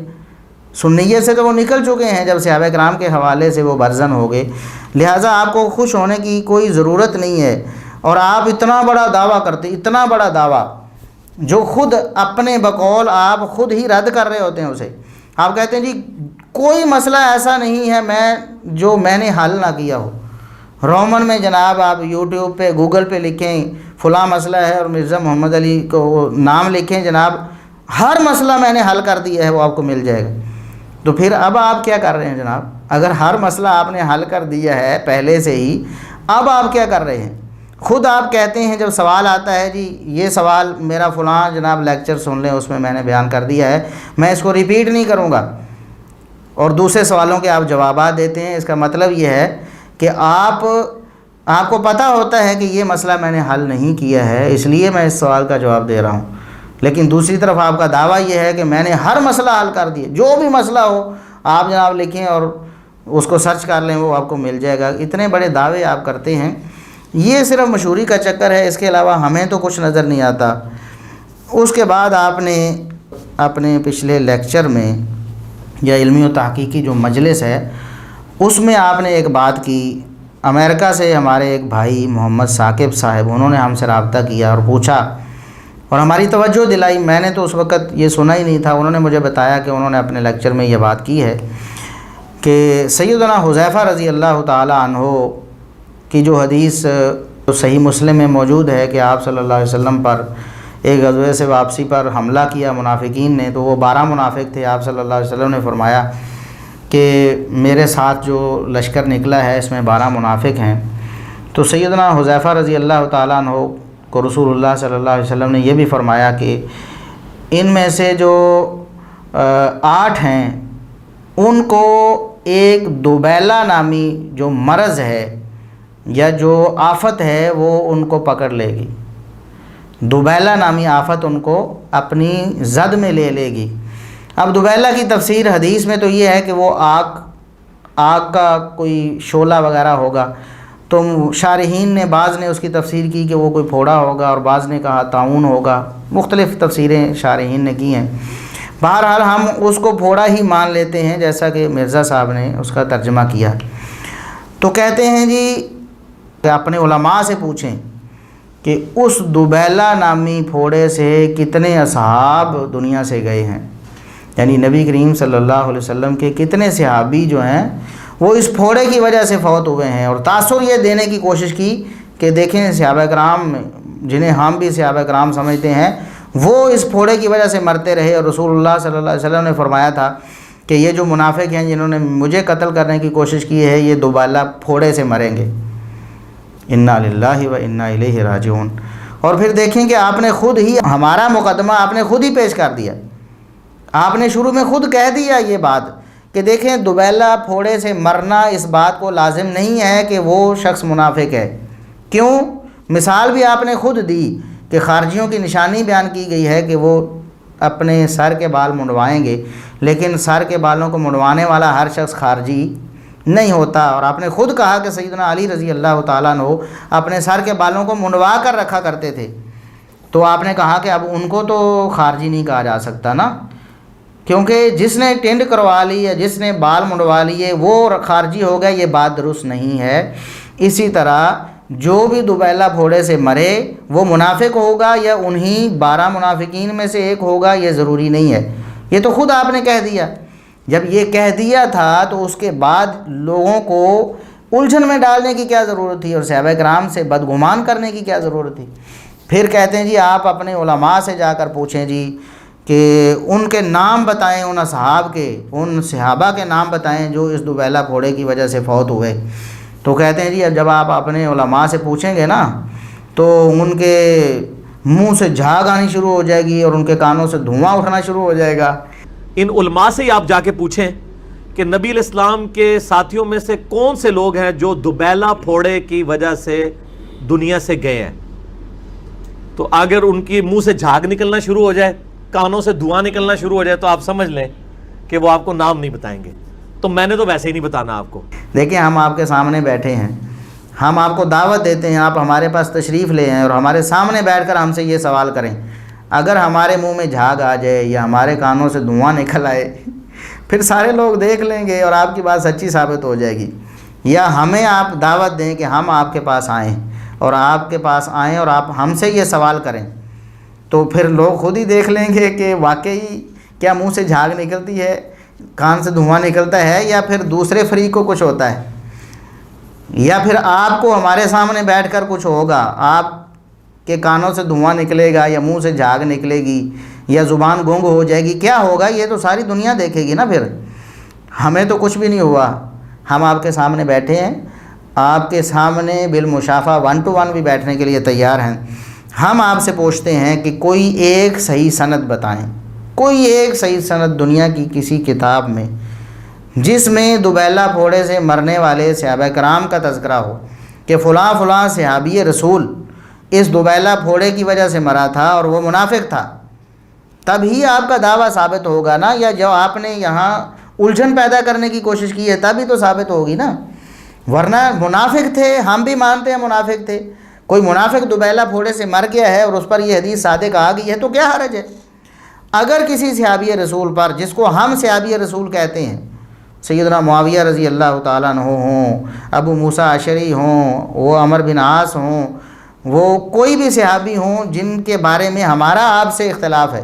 سنیت سے تو وہ نکل چکے ہیں جب صحابہ کرام کے حوالے سے وہ برزن ہو گئے، لہٰذا آپ کو خوش ہونے کی کوئی ضرورت نہیں ہے۔ اور آپ اتنا بڑا دعویٰ کرتے، اتنا بڑا دعویٰ جو خود اپنے بقول آپ خود ہی رد کر رہے ہوتے ہیں اسے۔ آپ کہتے ہیں جی کوئی مسئلہ ایسا نہیں ہے جو میں نے حل نہ کیا ہو۔ رومن میں جناب آپ یوٹیوب پہ گوگل پہ لکھیں فلاں مسئلہ ہے اور مرزا محمد علی کو نام لکھیں، جناب ہر مسئلہ میں نے حل کر دیا ہے، وہ آپ کو مل جائے گا۔ تو پھر اب آپ کیا کر رہے ہیں جناب؟ اگر ہر مسئلہ آپ نے حل کر دیا ہے پہلے سے ہی، اب آپ کیا کر رہے ہیں؟ خود آپ کہتے ہیں جب سوال آتا ہے جی یہ سوال میرا فلاں جناب لیکچر سن لیں، اس میں میں نے بیان کر دیا ہے، میں اس کو ریپیٹ نہیں کروں گا، اور دوسرے سوالوں کے آپ جوابات دیتے ہیں۔ اس کا مطلب یہ ہے کہ آپ کو پتہ ہوتا ہے کہ یہ مسئلہ میں نے حل نہیں کیا ہے، اس لیے میں اس سوال کا جواب دے رہا ہوں، لیکن دوسری طرف آپ کا دعویٰ یہ ہے کہ میں نے ہر مسئلہ حل کر دیا، جو بھی مسئلہ ہو آپ جناب لکھیں اور اس کو سرچ کر لیں، وہ آپ کو مل جائے گا۔ اتنے بڑے دعوے آپ کرتے ہیں، یہ صرف مشہوری کا چکر ہے، اس کے علاوہ ہمیں تو کچھ نظر نہیں آتا۔ اس کے بعد آپ نے اپنے پچھلے لیکچر میں یا علمی و تحقیقی جو مجلس ہے اس میں آپ نے ایک بات کی، امریکہ سے ہمارے ایک بھائی محمد ثاقب صاحب، انہوں نے ہم سے رابطہ کیا اور پوچھا اور ہماری توجہ دلائی، میں نے تو اس وقت یہ سنا ہی نہیں تھا، انہوں نے مجھے بتایا کہ انہوں نے اپنے لیکچر میں یہ بات کی ہے کہ سیدنا حذیفہ رضی اللہ تعالی عنہ کی جو حدیث صحیح مسلم میں موجود ہے کہ آپ صلی اللہ علیہ وسلم پر ایک غزوے سے واپسی پر حملہ کیا منافقین نے، تو وہ 12 منافق تھے۔ آپ صلی اللہ علیہ وسلم نے فرمایا کہ میرے ساتھ جو لشکر نکلا ہے اس میں 12 منافق ہیں۔ تو سیدنا حذیفہ رضی اللہ تعالیٰ عنہ کو رسول اللہ صلی اللہ علیہ وسلم نے یہ بھی فرمایا کہ ان میں سے جو 8 ہیں ان کو ایک دوبیلہ نامی جو مرض ہے یا جو آفت ہے وہ ان کو پکڑ لے گی، دوبیلہ نامی آفت ان کو اپنی زد میں لے لے گی۔ اب دوبیلہ کی تفسیر حدیث میں تو یہ ہے کہ وہ آگ کا کوئی شعلہ وغیرہ ہوگا، تو شارحین نے بعض نے اس کی تفسیر کی کہ وہ کوئی پھوڑا ہوگا، اور بعض نے کہا طاعون ہوگا، مختلف تفسیریں شارحین نے کی ہیں۔ بہرحال ہم اس کو پھوڑا ہی مان لیتے ہیں جیسا کہ مرزا صاحب نے اس کا ترجمہ کیا۔ تو کہتے ہیں جی کہ اپنے علماء سے پوچھیں کہ اس دوبیلہ نامی پھوڑے سے کتنے اصحاب دنیا سے گئے ہیں، یعنی نبی کریم صلی اللہ علیہ وسلم کے کتنے صحابی جو ہیں وہ اس پھوڑے کی وجہ سے فوت ہوئے ہیں، اور تاثر یہ دینے کی کوشش کی کہ دیکھیں صحابہ کرام جنہیں ہم بھی صحابہ کرام سمجھتے ہیں وہ اس پھوڑے کی وجہ سے مرتے رہے، اور رسول اللہ صلی اللہ علیہ وسلم نے فرمایا تھا کہ یہ جو منافق ہیں جنہوں نے مجھے قتل کرنے کی کوشش کی ہے یہ دوبالہ پھوڑے سے مریں گے۔ انا للہ و انا الیہ راجعون۔ اور پھر دیکھیں کہ آپ نے خود ہی ہمارا مقدمہ آپ نے خود ہی پیش کر دیا، آپ نے شروع میں خود کہہ دیا یہ بات کہ دیکھیں دوبیلہ پھوڑے سے مرنا اس بات کو لازم نہیں ہے کہ وہ شخص منافق ہے۔ کیوں؟ مثال بھی آپ نے خود دی کہ خارجیوں کی نشانی بیان کی گئی ہے کہ وہ اپنے سر کے بال منڈوائیں گے، لیکن سر کے بالوں کو منڈوانے والا ہر شخص خارجی نہیں ہوتا، اور آپ نے خود کہا کہ سیدنا علی رضی اللہ تعالیٰ عنہ اپنے سر کے بالوں کو منڈوا کر رکھا کرتے تھے، تو آپ نے کہا کہ اب ان کو تو خارجی نہیں کہا جا سکتا نا، کیونکہ جس نے ٹینڈ کروا لی یا جس نے بال منڈوا لیے وہ خارجی ہو گیا، یہ بات درست نہیں ہے۔ اسی طرح جو بھی دوبیلہ پھوڑے سے مرے وہ منافق ہوگا یا انہی 12 منافقین میں سے ایک ہوگا، یہ ضروری نہیں ہے۔ یہ تو خود آپ نے کہہ دیا۔ جب یہ کہہ دیا تھا تو اس کے بعد لوگوں کو الجھن میں ڈالنے کی کیا ضرورت تھی، اور صحابہ کرام سے بدگمان کرنے کی کیا ضرورت تھی؟ پھر کہتے ہیں جی آپ اپنے علماء سے جا کر پوچھیں جی کہ ان کے نام بتائیں، ان اصحاب کے، ان صحابہ کے نام بتائیں جو اس دوبیلہ پھوڑے کی وجہ سے فوت ہوئے۔ تو کہتے ہیں جی جب آپ اپنے علماء سے پوچھیں گے نا تو ان کے منہ سے جھاگ آنی شروع ہو جائے گی اور ان کے کانوں سے دھواں اٹھنا شروع ہو جائے گا۔ ان علماء سے ہی آپ جا کے پوچھیں کہ نبی علیہ السلام کے ساتھیوں میں سے کون سے لوگ ہیں جو دوبیلہ پھوڑے کی وجہ سے دنیا سے گئے ہیں، تو اگر ان کی منہ سے جھاگ نکلنا شروع ہو جائے، کانوں سے دھواں نکلنا شروع ہو جائے، تو آپ سمجھ لیں کہ وہ آپ کو نام نہیں بتائیں گے۔ تو میں نے تو ویسے ہی نہیں بتانا آپ کو۔ دیکھیں ہم آپ کے سامنے بیٹھے ہیں، ہم آپ کو دعوت دیتے ہیں، آپ ہمارے پاس تشریف لے آئیں اور ہمارے سامنے بیٹھ کر ہم سے یہ سوال کریں، اگر ہمارے منہ میں جھاگ آ جائے یا ہمارے کانوں سے دھواں نکل آئے پھر سارے لوگ دیکھ لیں گے اور آپ کی بات سچی ثابت ہو جائے گی، یا ہمیں آپ دعوت دیں کہ ہم آپ کے پاس آئیں اور آپ کے پاس آئیں اور آپ ہم سے یہ سوال کریں، تو پھر لوگ خود ہی دیکھ لیں گے کہ واقعی کیا منہ سے جھاگ نکلتی ہے، کان سے دھواں نکلتا ہے، یا پھر دوسرے فریق کو کچھ ہوتا ہے، یا پھر آپ کو ہمارے سامنے بیٹھ کر کچھ ہوگا، آپ کے کانوں سے دھواں نکلے گا یا منہ سے جھاگ نکلے گی یا زبان گونگ ہو جائے گی، کیا ہوگا یہ تو ساری دنیا دیکھے گی نا۔ پھر ہمیں تو کچھ بھی نہیں ہوا، ہم آپ کے سامنے بیٹھے ہیں، آپ کے سامنے بالمشافہ 1 to 1 بھی بیٹھنے کے لیے تیار ہیں۔ ہم آپ سے پوچھتے ہیں کہ کوئی ایک صحیح سند بتائیں، کوئی ایک صحیح سند دنیا کی کسی کتاب میں جس میں دوبیلہ پھوڑے سے مرنے والے صحابہ کرام کا تذکرہ ہو کہ فلاں فلاں صحابی رسول اس دوبیلہ پھوڑے کی وجہ سے مرا تھا اور وہ منافق تھا، تب ہی آپ کا دعویٰ ثابت ہوگا نا، یا جو آپ نے یہاں الجھن پیدا کرنے کی کوشش کی ہے تب ہی تو ثابت ہوگی نا، ورنہ منافق تھے، ہم بھی مانتے ہیں منافق تھے، کوئی منافق دوبیلہ پھوڑے سے مر گیا ہے اور اس پر یہ حدیث صادق آ گئی ہے تو کیا حرج ہے؟ اگر کسی صحابی رسول پر، جس کو ہم صحابی رسول کہتے ہیں، سیدنا معاویہ رضی اللہ تعالیٰ عنہ ہوں، ابو موسیٰ اشعری ہوں، وہ عمر بن عاص ہوں، وہ کوئی بھی صحابی ہوں جن کے بارے میں ہمارا آپ سے اختلاف ہے،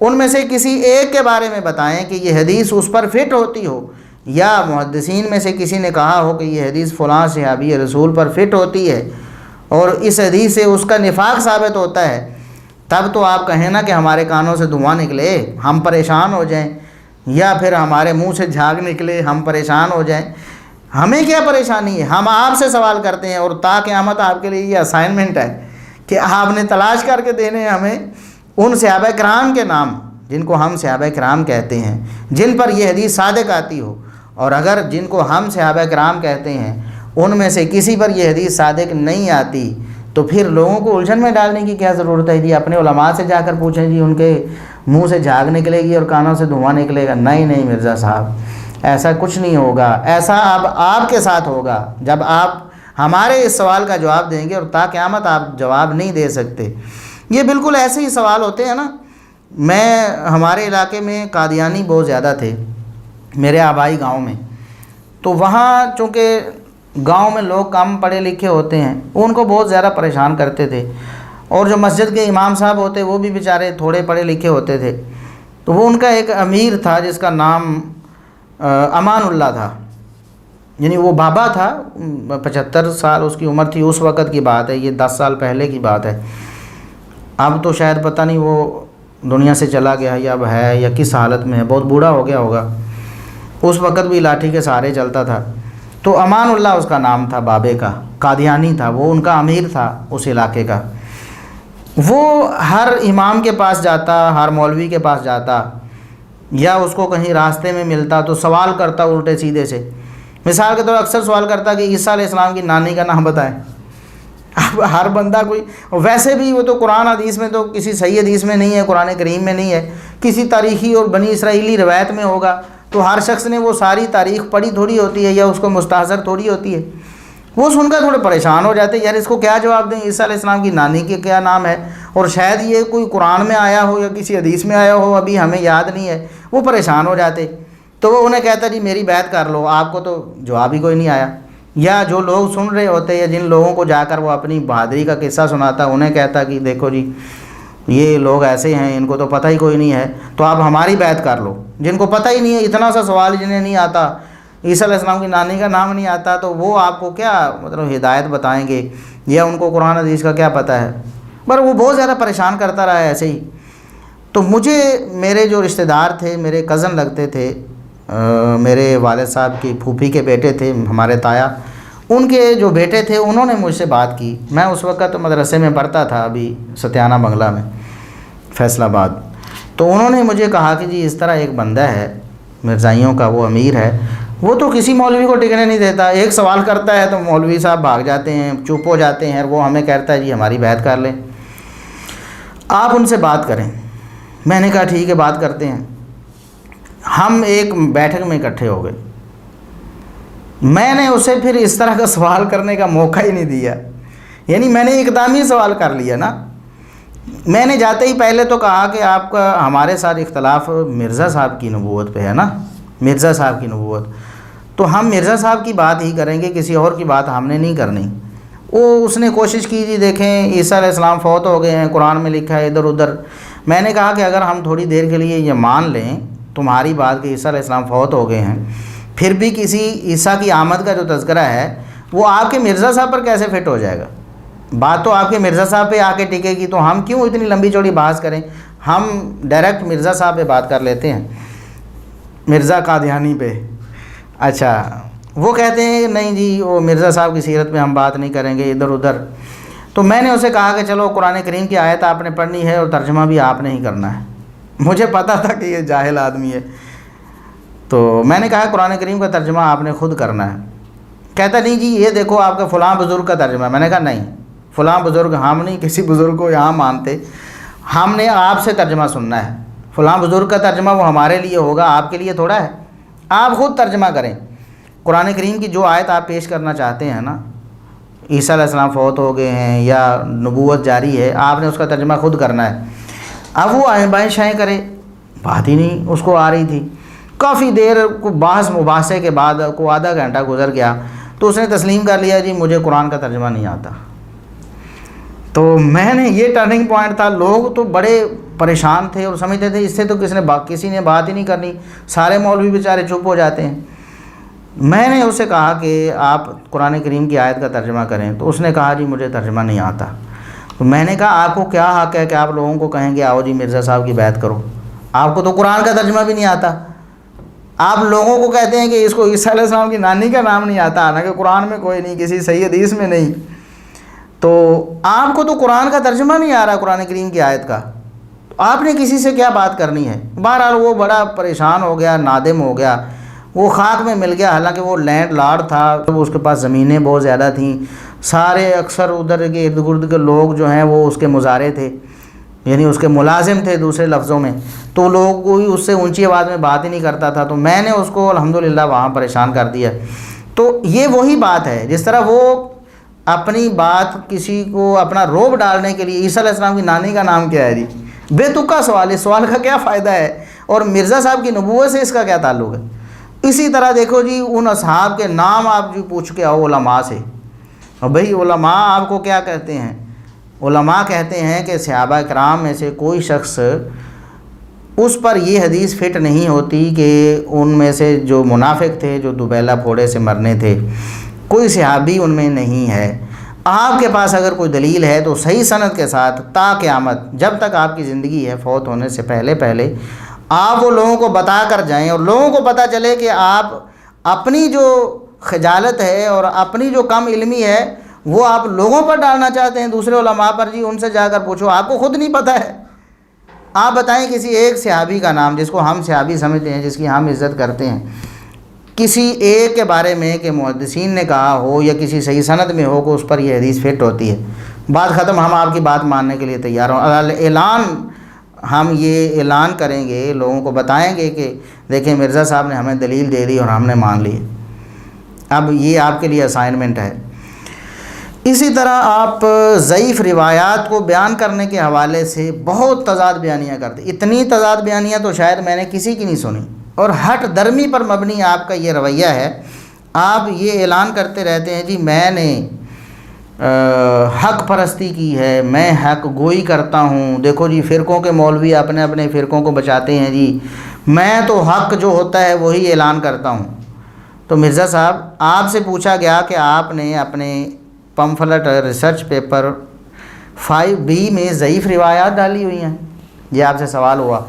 ان میں سے کسی ایک کے بارے میں بتائیں کہ یہ حدیث اس پر فٹ ہوتی ہو، یا محدثین میں سے کسی نے کہا ہو کہ یہ حدیث فلاں صحابی رسول پر فٹ ہوتی ہے اور اس حدیث سے اس کا نفاق ثابت ہوتا ہے، تب تو آپ کہیں نا کہ ہمارے کانوں سے دھواں نکلے، ہم پریشان ہو جائیں، یا پھر ہمارے منہ سے جھاگ نکلے، ہم پریشان ہو جائیں۔ ہمیں کیا پریشانی ہے؟ ہم آپ سے سوال کرتے ہیں، اور تا قیامت آپ کے لیے یہ اسائنمنٹ ہے کہ آپ نے تلاش کر کے دینے ہیں ہمیں ان صحابہ کرام کے نام جن کو ہم صحابہ کرام کہتے ہیں، جن پر یہ حدیث صادق آتی ہو، اور اگر جن کو ہم صحابہ کرام کہتے ہیں ان میں سے کسی پر یہ حدیث صادق نہیں آتی تو پھر لوگوں کو الجھن میں ڈالنے کی کیا ضرورت ہے جی؟ اپنے علماء سے جا کر پوچھیں جی، ان کے منہ سے جھاگ نکلے گی اور کانوں سے دھواں نکلے گا۔ نہیں مرزا صاحب، ایسا کچھ نہیں ہوگا۔ ایسا اب آپ کے ساتھ ہوگا جب آپ ہمارے اس سوال کا جواب دیں گے، اور تا قیامت آپ جواب نہیں دے سکتے۔ یہ بالکل ایسے ہی سوال ہوتے ہیں نا۔ ہمارے علاقے میں قادیانی بہت زیادہ تھے، میرے آبائی گاؤں میں، تو وہاں چونکہ گاؤں میں لوگ کم پڑھے لکھے ہوتے ہیں، وہ ان کو بہت زیادہ پریشان کرتے تھے، اور جو مسجد کے امام صاحب ہوتے وہ بھی بیچارے تھوڑے پڑھے لکھے ہوتے تھے۔ تو وہ ان کا ایک امیر تھا جس کا نام امان اللہ تھا، یعنی وہ بابا تھا، 75 سال اس کی عمر تھی، اس وقت کی بات ہے، یہ 10 سال پہلے کی بات ہے۔ اب تو شاید پتہ نہیں وہ دنیا سے چلا گیا یا اب ہے یا کس حالت میں ہے، بہت بوڑھا ہو گیا ہوگا۔ اس وقت بھی لاٹھی کے سہارے چلتا تھا۔ تو امان اللہ اس کا نام تھا، بابے کا، قادیانی تھا، وہ ان کا امیر تھا اس علاقے کا۔ وہ ہر امام کے پاس جاتا، ہر مولوی کے پاس جاتا، یا اس کو کہیں راستے میں ملتا تو سوال کرتا الٹے سیدھے سے۔ مثال کے طور پر اکثر سوال کرتا کہ عیسیٰ علیہ السلام کی نانی کا نام بتائیں۔ اب ہر بندہ کوئی، ویسے بھی وہ تو قرآن حدیث میں تو کسی صحیح حدیث میں نہیں ہے، قرآن کریم میں نہیں ہے، کسی تاریخی اور بنی اسرائیلی روایت میں ہوگا، تو ہر شخص نے وہ ساری تاریخ پڑھی تھوڑی ہوتی ہے یا اس کو مستحضر تھوڑی ہوتی ہے۔ وہ سن کر تھوڑے پریشان ہو جاتے، یار اس کو کیا جواب دیں، عیسیٰ علیہ السلام کی نانی کے کیا نام ہے، اور شاید یہ کوئی قرآن میں آیا ہو یا کسی حدیث میں آیا ہو، ابھی ہمیں یاد نہیں ہے۔ وہ پریشان ہو جاتے، تو وہ انہیں کہتا جی میری بیعت کر لو، آپ کو تو جواب ہی کوئی نہیں آیا۔ یا جو لوگ سن رہے ہوتے یا جن لوگوں کو جا کر وہ اپنی بہادری کا قصہ سناتا، انہیں کہتا کہ دیکھو جی یہ لوگ ایسے ہیں، ان کو تو پتہ ہی کوئی نہیں ہے، تو آپ ہماری بیعت کر لو۔ جن کو پتہ ہی نہیں ہے، اتنا سا سوال جنہیں نہیں آتا، عیسیٰ علیہ السلام کی نانی کا نام نہیں آتا، تو وہ آپ کو کیا مطلب ہدایت بتائیں گے، یا ان کو قرآن حدیث کا کیا پتہ ہے؟ پر وہ بہت زیادہ پریشان کرتا رہا ہے ایسے ہی۔ تو مجھے میرے جو رشتہ دار تھے، میرے کزن لگتے تھے، میرے والد صاحب کی پھوپھی کے بیٹے تھے، ہمارے تایا، ان کے جو بیٹے تھے انہوں نے مجھ سے بات کی۔ میں اس وقت مدرسے میں پڑھتا تھا، ابھی ستیانہ بنگلہ میں، فیصل آباد۔ تو انہوں نے مجھے کہا کہ جی اس طرح ایک بندہ ہے مرزائیوں کا، وہ امیر ہے، وہ تو کسی مولوی کو ٹکنے نہیں دیتا، ایک سوال کرتا ہے تو مولوی صاحب بھاگ جاتے ہیں، چپ ہو جاتے ہیں، وہ ہمیں کہتا ہے جی ہماری بیعت کر لیں، آپ ان سے بات کریں۔ میں نے کہا ٹھیک ہے، بات کرتے ہیں۔ ہم ایک بیٹھک میں اکٹھے ہو گئے۔ میں نے اسے پھر اس طرح کا سوال کرنے کا موقع ہی نہیں دیا، یعنی میں نے اقدامی سوال کر لیا نا۔ میں نے جاتے ہی پہلے تو کہا کہ آپ کا ہمارے ساتھ اختلاف مرزا صاحب کی نبوت پہ ہے نا، مرزا صاحب کی نبوت، تو ہم مرزا صاحب کی بات ہی کریں گے، کسی اور کی بات ہم نے نہیں کرنی۔ اس نے کوشش کی جی دیکھیں عیسیٰ علیہ السلام فوت ہو گئے ہیں، قرآن میں لکھا ہے ادھر ادھر۔ میں نے کہا کہ اگر ہم تھوڑی دیر کے لیے یہ مان لیں تمہاری بات کہ عیسیٰ علیہ السلام فوت ہو گئے ہیں، پھر بھی کسی عیسیٰ کی آمد کا جو تذکرہ ہے وہ آپ کے مرزا صاحب پر کیسے فٹ ہو جائے گا؟ بات تو آپ کے مرزا صاحب پہ آ کے ٹکے گی، تو ہم کیوں اتنی لمبی چوڑی بحث کریں؟ ہم ڈائریکٹ مرزا صاحب پہ بات کر لیتے ہیں، مرزا قادیانی پہ۔ اچھا، وہ کہتے ہیں نہیں جی وہ مرزا صاحب کی سیرت پہ ہم بات نہیں کریں گے ادھر ادھر۔ تو میں نے اسے کہا کہ چلو قرآن کریم کی آیت آپ نے پڑھنی ہے اور ترجمہ بھی آپ نے ہی کرنا ہے۔ مجھے پتہ تھا کہ یہ جاہل آدمی ہے، تو میں نے کہا قرآن کریم کا ترجمہ آپ نے خود کرنا ہے۔ کہتا نہیں جی یہ دیکھو آپ کا فلاں بزرگ کا ترجمہ ہے۔ میں نے کہا نہیں، فلاں بزرگ ہم نہیں کسی بزرگ کو یہاں مانتے، ہم نے آپ سے ترجمہ سننا ہے۔ فلاں بزرگ کا ترجمہ وہ ہمارے لیے ہوگا، آپ کے لیے تھوڑا ہے، آپ خود ترجمہ کریں۔ قرآن کریم کی جو آیت آپ پیش کرنا چاہتے ہیں نا، عیسیٰ علیہ السلام فوت ہو گئے ہیں یا نبوت جاری ہے، آپ نے اس کا ترجمہ خود کرنا ہے۔ اب وہ آئیں بائیں شائیں کرے، بات ہی نہیں اس کو آ رہی تھی۔ کافی دیر کو بحث مباحثے کے بعد کو آدھا گھنٹہ گزر گیا تو اس نے تسلیم کر لیا جی مجھے قرآن کا ترجمہ نہیں آتا۔ تو میں نے یہ ٹرننگ پوائنٹ تھا، لوگ تو بڑے پریشان تھے اور سمجھتے تھے اس سے تو کسی نے بات ہی نہیں کرنی، سارے مولوی بیچارے چپ ہو جاتے ہیں۔ میں نے اسے کہا کہ آپ قرآن کریم کی آیت کا ترجمہ کریں، تو اس نے کہا جی مجھے ترجمہ نہیں آتا۔ تو میں نے کہا آپ کو کیا حق ہے کہ آپ لوگوں کو کہیں گے آؤ جی مرزا صاحب کی بیعت کرو؟ آپ کو تو قرآن کا ترجمہ بھی نہیں آتا، آپ لوگوں کو کہتے ہیں کہ اس کو عیسیٰ علیہ السلام کی نانی کا نام نہیں آتا، حالانکہ قرآن میں کوئی نہیں، کسی صحیح حدیث میں نہیں، تو آپ کو تو قرآن کا ترجمہ نہیں آ رہا قرآن کریم کی آیت کا، آپ نے کسی سے کیا بات کرنی ہے؟ بہرحال وہ بڑا پریشان ہو گیا، نادم ہو گیا، وہ خاک میں مل گیا۔ حالانکہ وہ لینڈ لارڈ تھا، اس کے پاس زمینیں بہت زیادہ تھیں، سارے اکثر ادھر کے ارد گرد کے لوگ جو ہیں وہ اس کے مزارع تھے، یعنی اس کے ملازم تھے دوسرے لفظوں میں، تو لوگ کوئی اس سے اونچی آواز میں بات ہی نہیں کرتا تھا، تو میں نے اس کو الحمدللہ وہاں پریشان کر دیا۔ تو یہ وہی بات ہے، جس طرح وہ اپنی بات کسی کو اپنا روب ڈالنے کے لیے عیسیٰ علیہ السلام کی نانی کا نام کیا ہے جی، بے تکا سوال، اس سوال کا کیا فائدہ ہے، اور مرزا صاحب کی نبوت سے اس کا کیا تعلق ہے؟ اسی طرح دیکھو جی ان اصحاب کے نام آپ جو پوچھ کے آؤ علماء سے، اور بھئی علماء آپ کو کیا کہتے ہیں؟ علماء کہتے ہیں کہ صحابہ کرام میں سے کوئی شخص اس پر یہ حدیث فٹ نہیں ہوتی کہ ان میں سے جو منافق تھے جو دوبیلا پھوڑے سے مرنے تھے، کوئی صحابی ان میں نہیں ہے۔ آپ کے پاس اگر کوئی دلیل ہے تو صحیح سند کے ساتھ تا قیامت جب تک آپ کی زندگی ہے، فوت ہونے سے پہلے آپ وہ لوگوں کو بتا کر جائیں، اور لوگوں کو پتہ چلے کہ آپ اپنی جو خجالت ہے اور اپنی جو کم علمی ہے وہ آپ لوگوں پر ڈالنا چاہتے ہیں، دوسرے علماء پر، جی ان سے جا کر پوچھو، آپ کو خود نہیں پتہ ہے۔ آپ بتائیں کسی ایک صحابی کا نام جس کو ہم صحابی سمجھتے ہیں، جس کی ہم عزت کرتے ہیں، کسی ایک کے بارے میں کہ محدثین نے کہا ہو یا کسی صحیح سند میں ہو کہ اس پر یہ حدیث فٹ ہوتی ہے، بات ختم، ہم آپ کی بات ماننے کے لیے تیار ہوں۔ اعلان، ہم یہ اعلان کریں گے، لوگوں کو بتائیں گے کہ دیکھیں مرزا صاحب نے ہمیں دلیل دے دی اور ہم نے مان لی۔ اب یہ آپ کے لیے اسائنمنٹ ہے۔ اسی طرح آپ ضعیف روایات کو بیان کرنے کے حوالے سے بہت تضاد بیانیاں کرتے، اتنی تضاد بیانیاں تو شاید میں نے کسی کی نہیں سنی، اور ہٹ درمی پر مبنی آپ کا یہ رویہ ہے۔ آپ یہ اعلان کرتے رہتے ہیں جی میں نے حق پرستی کی ہے، میں حق گوئی کرتا ہوں، دیکھو جی فرقوں کے مولوی اپنے اپنے فرقوں کو بچاتے ہیں، جی میں تو حق جو ہوتا ہے وہی اعلان کرتا ہوں۔ تو مرزا صاحب آپ سے پوچھا گیا کہ آپ نے اپنے پمفلٹ ریسرچ پیپر 5B میں ضعیف روایات ڈالی ہوئی ہیں، یہ آپ سے سوال ہوا،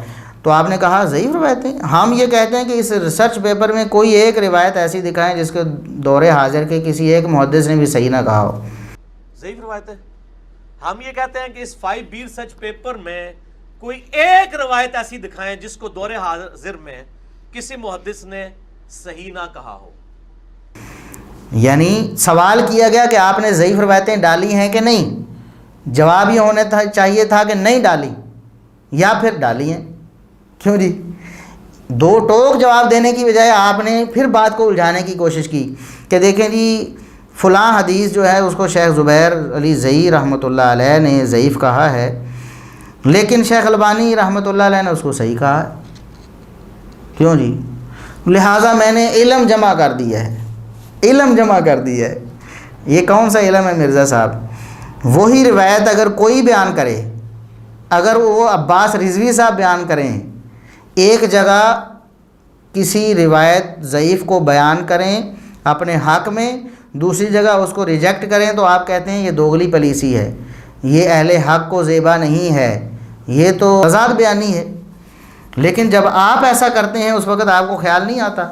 تو آپ نے کہا ضعیف روایتیں؟ ہم یہ کہتے ہیں کہ اس ریسرچ پیپر میں کوئی ایک روایت ایسی دکھائیں جس کے دور حاضر کے کسی ایک محدث نے بھی صحیح نہ کہا ہو۔ ضعیف روایتیں ہم یہ کہتے ہیں کہ اس 5B ریسرچ پیپر میں کوئی ایک روایت ایسی دکھائیں جس کو دور حاضر میں کسی محدث نے صحیح نہ کہا ہو۔ یعنی سوال کیا گیا کہ آپ نے ضعیف روایتیں ڈالی ہیں کہ نہیں، جواب یہ ہونا چاہیے تھا کہ نہیں ڈالی، یا پھر ڈالی ہیں۔ کیوں جی؟ دو ٹوک جواب دینے کی بجائے آپ نے پھر بات کو الجھانے کی کوشش کی کہ دیکھیں جی فلاں حدیث جو ہے اس کو شیخ زبیر علی زئی رحمۃ اللہ علیہ نے ضعیف کہا ہے، لیکن شیخ البانی رحمۃ اللہ علیہ نے اس کو صحیح کہا ہے۔ کیوں جی؟ لہٰذا میں نے علم جمع کر دیا ہے، علم جمع کر دیا ہے۔ یہ کون سا علم ہے مرزا صاحب؟ وہی روایت اگر کوئی بیان کرے، اگر وہ عباس رضوی صاحب بیان کریں، ایک جگہ کسی روایت ضعیف کو بیان کریں اپنے حق میں، دوسری جگہ اس کو ریجیکٹ کریں، تو آپ کہتے ہیں یہ دوغلی پلیسی ہے، یہ اہل حق کو زیبا نہیں ہے، یہ تو تضاد بیانی ہے۔ لیکن جب آپ ایسا کرتے ہیں اس وقت آپ کو خیال نہیں آتا۔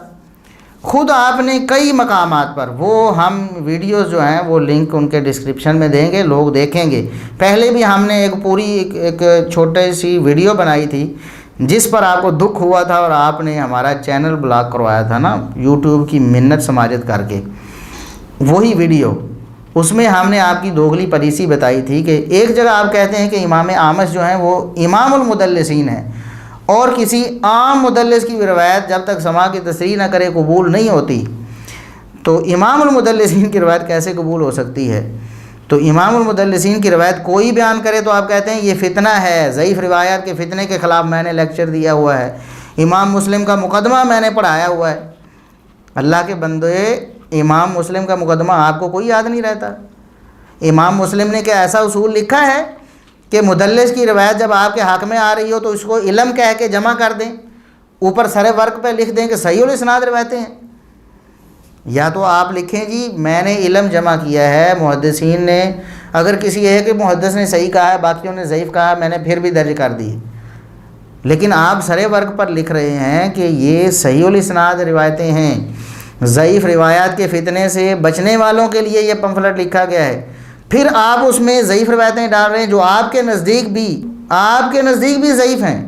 خود آپ نے کئی مقامات پر، وہ ہم ویڈیوز جو ہیں وہ لنک ان کے ڈسکرپشن میں دیں گے، لوگ دیکھیں گے۔ پہلے بھی ہم نے ایک پوری ایک چھوٹی سی ویڈیو بنائی تھی جس پر آپ کو دکھ ہوا تھا اور آپ نے ہمارا چینل بلاک کروایا تھا نا، یوٹیوب کی منت سماجت کر کے۔ وہی ویڈیو، اس میں ہم نے آپ کی دوغلی پلیسی بتائی تھی کہ ایک جگہ آپ کہتے ہیں کہ امام اعمش جو ہیں وہ امام المدلسین ہیں، اور کسی عام مدلس کی روایت جب تک سماع کی تصریح نہ کرے قبول نہیں ہوتی، تو امام المدلسین کی روایت کیسے قبول ہو سکتی ہے؟ تو امام المدلسین کی روایت کوئی بیان کرے تو آپ کہتے ہیں یہ فتنہ ہے، ضعیف روایات کے فتنے کے خلاف میں نے لیکچر دیا ہوا ہے، امام مسلم کا مقدمہ میں نے پڑھایا ہوا ہے۔ اللہ کے بندے، امام مسلم کا مقدمہ آپ کو کوئی یاد نہیں رہتا؟ امام مسلم نے کیا ایسا اصول لکھا ہے کہ مدلس کی روایت جب آپ کے حق میں آ رہی ہو تو اس کو علم کہہ کے جمع کر دیں، اوپر سر ورق پہ لکھ دیں کہ صحیح الاسناد روایتیں ہیں؟ یا تو آپ لکھیں جی میں نے علم جمع کیا ہے، محدثین نے اگر کسی ایک محدث نے صحیح کہا ہے باقیوں نے ضعیف کہا ہے میں نے پھر بھی درج کر دی، لیکن آپ سرے ورق پر لکھ رہے ہیں کہ یہ صحیح الاسناد روایتیں ہیں، ضعیف روایات کے فتنے سے بچنے والوں کے لیے یہ پمفلٹ لکھا گیا ہے، پھر آپ اس میں ضعیف روایتیں ڈال رہے ہیں جو آپ کے نزدیک بھی ضعیف ہیں،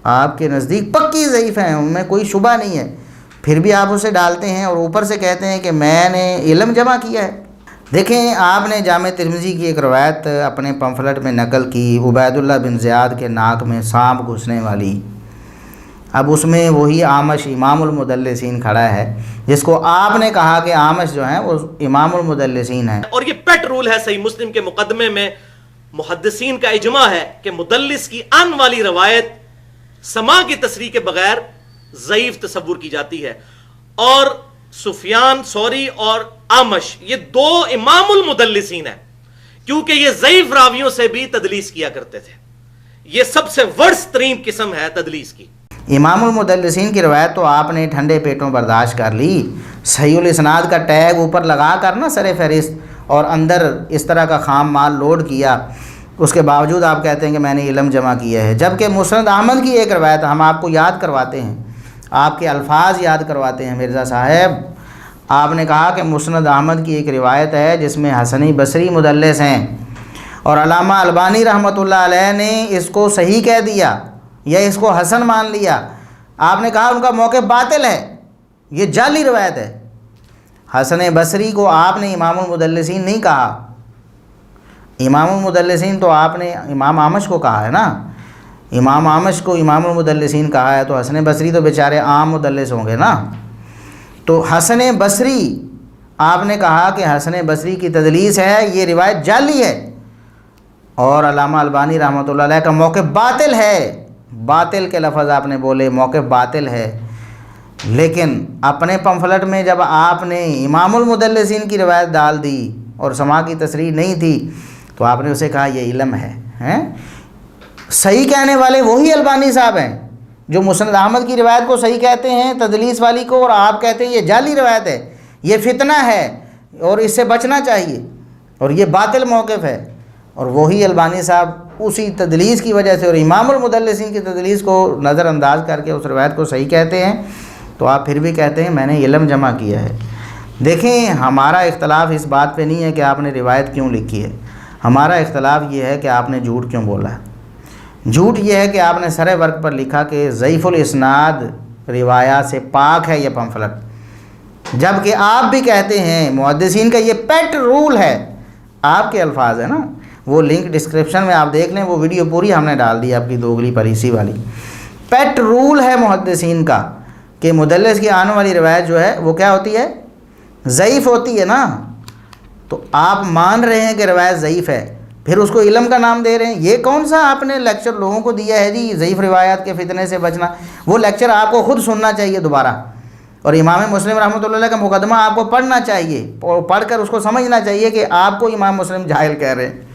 آپ کے نزدیک پکی ضعیف ہیں، ان میں کوئی شبہ نہیں ہے، پھر بھی آپ اسے ڈالتے ہیں اور اوپر سے کہتے ہیں کہ میں نے علم جمع کیا ہے۔ دیکھیں آپ نے جامع ترمذی کی ایک روایت اپنے پمفلٹ میں نقل کی، عبید اللہ بن زیاد کے ناک میں سانپ گھسنے والی۔ اب اس میں وہی اعمش امام المدلسین کھڑا ہے جس کو آپ نے کہا کہ اعمش جو ہیں وہ امام المدلسین ہیں، اور یہ پیٹ رول ہے صحیح مسلم کے مقدمے میں، محدثین کا اجماع ہے کہ مدلس کی ان والی روایت سماع کی تصریح کے بغیر ضعیف تصور کی جاتی ہے، اور سفیان ثوری اور اعمش یہ دو امام المدلسین ہیں، کیونکہ یہ ضعیف راویوں سے بھی تدلیس کیا کرتے تھے، یہ سب سے ورس ترین قسم ہے تدلیس کی۔ امام المدلسین کی روایت تو آپ نے ٹھنڈے پیٹوں برداشت کر لی، صحیح الاسناد کا ٹیگ اوپر لگا کر نا سر فہرست، اور اندر اس طرح کا خام مال لوڈ کیا، اس کے باوجود آپ کہتے ہیں کہ میں نے علم جمع کیا ہے، جبکہ مسند احمد کی ایک روایت ہم آپ کو یاد کرواتے ہیں، آپ کے الفاظ یاد کرواتے ہیں مرزا صاحب۔ آپ نے کہا کہ مسند احمد کی ایک روایت ہے جس میں حسنی بصری مدلس ہیں، اور علامہ البانی رحمۃ اللہ علیہ نے اس کو صحیح کہہ دیا یا اس کو حسن مان لیا۔ آپ نے کہا ان کا موقف باطل ہے، یہ جعلی روایت ہے۔ حسن بصری کو آپ نے امام المدلسین نہیں کہا، امام المدلسین تو آپ نے امام اعمش کو کہا ہے نا، امام اعمش کو امام المدلسین کہا ہے، تو حسن بصری تو بیچارے عام مدلس ہوں گے نا۔ تو حسن بصری آپ نے کہا کہ حسن بصری کی تدلیس ہے، یہ روایت جعلی ہے، اور علامہ البانی رحمۃ اللہ علیہ کا موقف باطل ہے، باطل کے لفظ آپ نے بولے، موقف باطل ہے۔ لیکن اپنے پمفلٹ میں جب آپ نے امام المدلسین کی روایت ڈال دی اور سماع کی تصریح نہیں تھی تو آپ نے اسے کہا یہ علم ہے۔ صحیح کہنے والے وہی البانی صاحب ہیں جو مسند احمد کی روایت کو صحیح کہتے ہیں تدلیس والی کو، اور آپ کہتے ہیں یہ جعلی روایت ہے، یہ فتنہ ہے اور اس سے بچنا چاہیے اور یہ باطل موقف ہے، اور وہی البانی صاحب اسی تدلیس کی وجہ سے اور امام المدلسین کی تدلیس کو نظر انداز کر کے اس روایت کو صحیح کہتے ہیں، تو آپ پھر بھی کہتے ہیں میں نے علم جمع کیا ہے۔ دیکھیں ہمارا اختلاف اس بات پہ نہیں ہے کہ آپ نے روایت کیوں لکھی ہے، ہمارا اختلاف یہ ہے کہ آپ نے جھوٹ کیوں بولا ہے۔ جھوٹ یہ ہے کہ آپ نے سرے ورق پر لکھا کہ ضعیف الاسناد روایات سے پاک ہے یہ پمفلٹ، جبکہ آپ بھی کہتے ہیں محدثین کا یہ پیٹ رول ہے، آپ کے الفاظ ہیں نا، وہ لنک ڈسکرپشن میں آپ دیکھ لیں، وہ ویڈیو پوری ہم نے ڈال دی آپ کی دوگلی پریسی والی۔ پیٹ رول ہے محدثین کا کہ مدلس کی آنے والی روایت جو ہے وہ کیا ہوتی ہے، ضعیف ہوتی ہے نا، تو آپ مان رہے ہیں کہ روایت ضعیف ہے، پھر اس کو علم کا نام دے رہے ہیں۔ یہ کون سا آپ نے لیکچر لوگوں کو دیا ہے جی ضعیف روایات کے فتنے سے بچنا؟ وہ لیکچر آپ کو خود سننا چاہیے دوبارہ، اور امام مسلم رحمۃ اللہ علیہ کا مقدمہ آپ کو پڑھنا چاہیے، اور پڑھ کر اس کو سمجھنا چاہیے کہ آپ کو امام مسلم جاہل کہہ رہے ہیں۔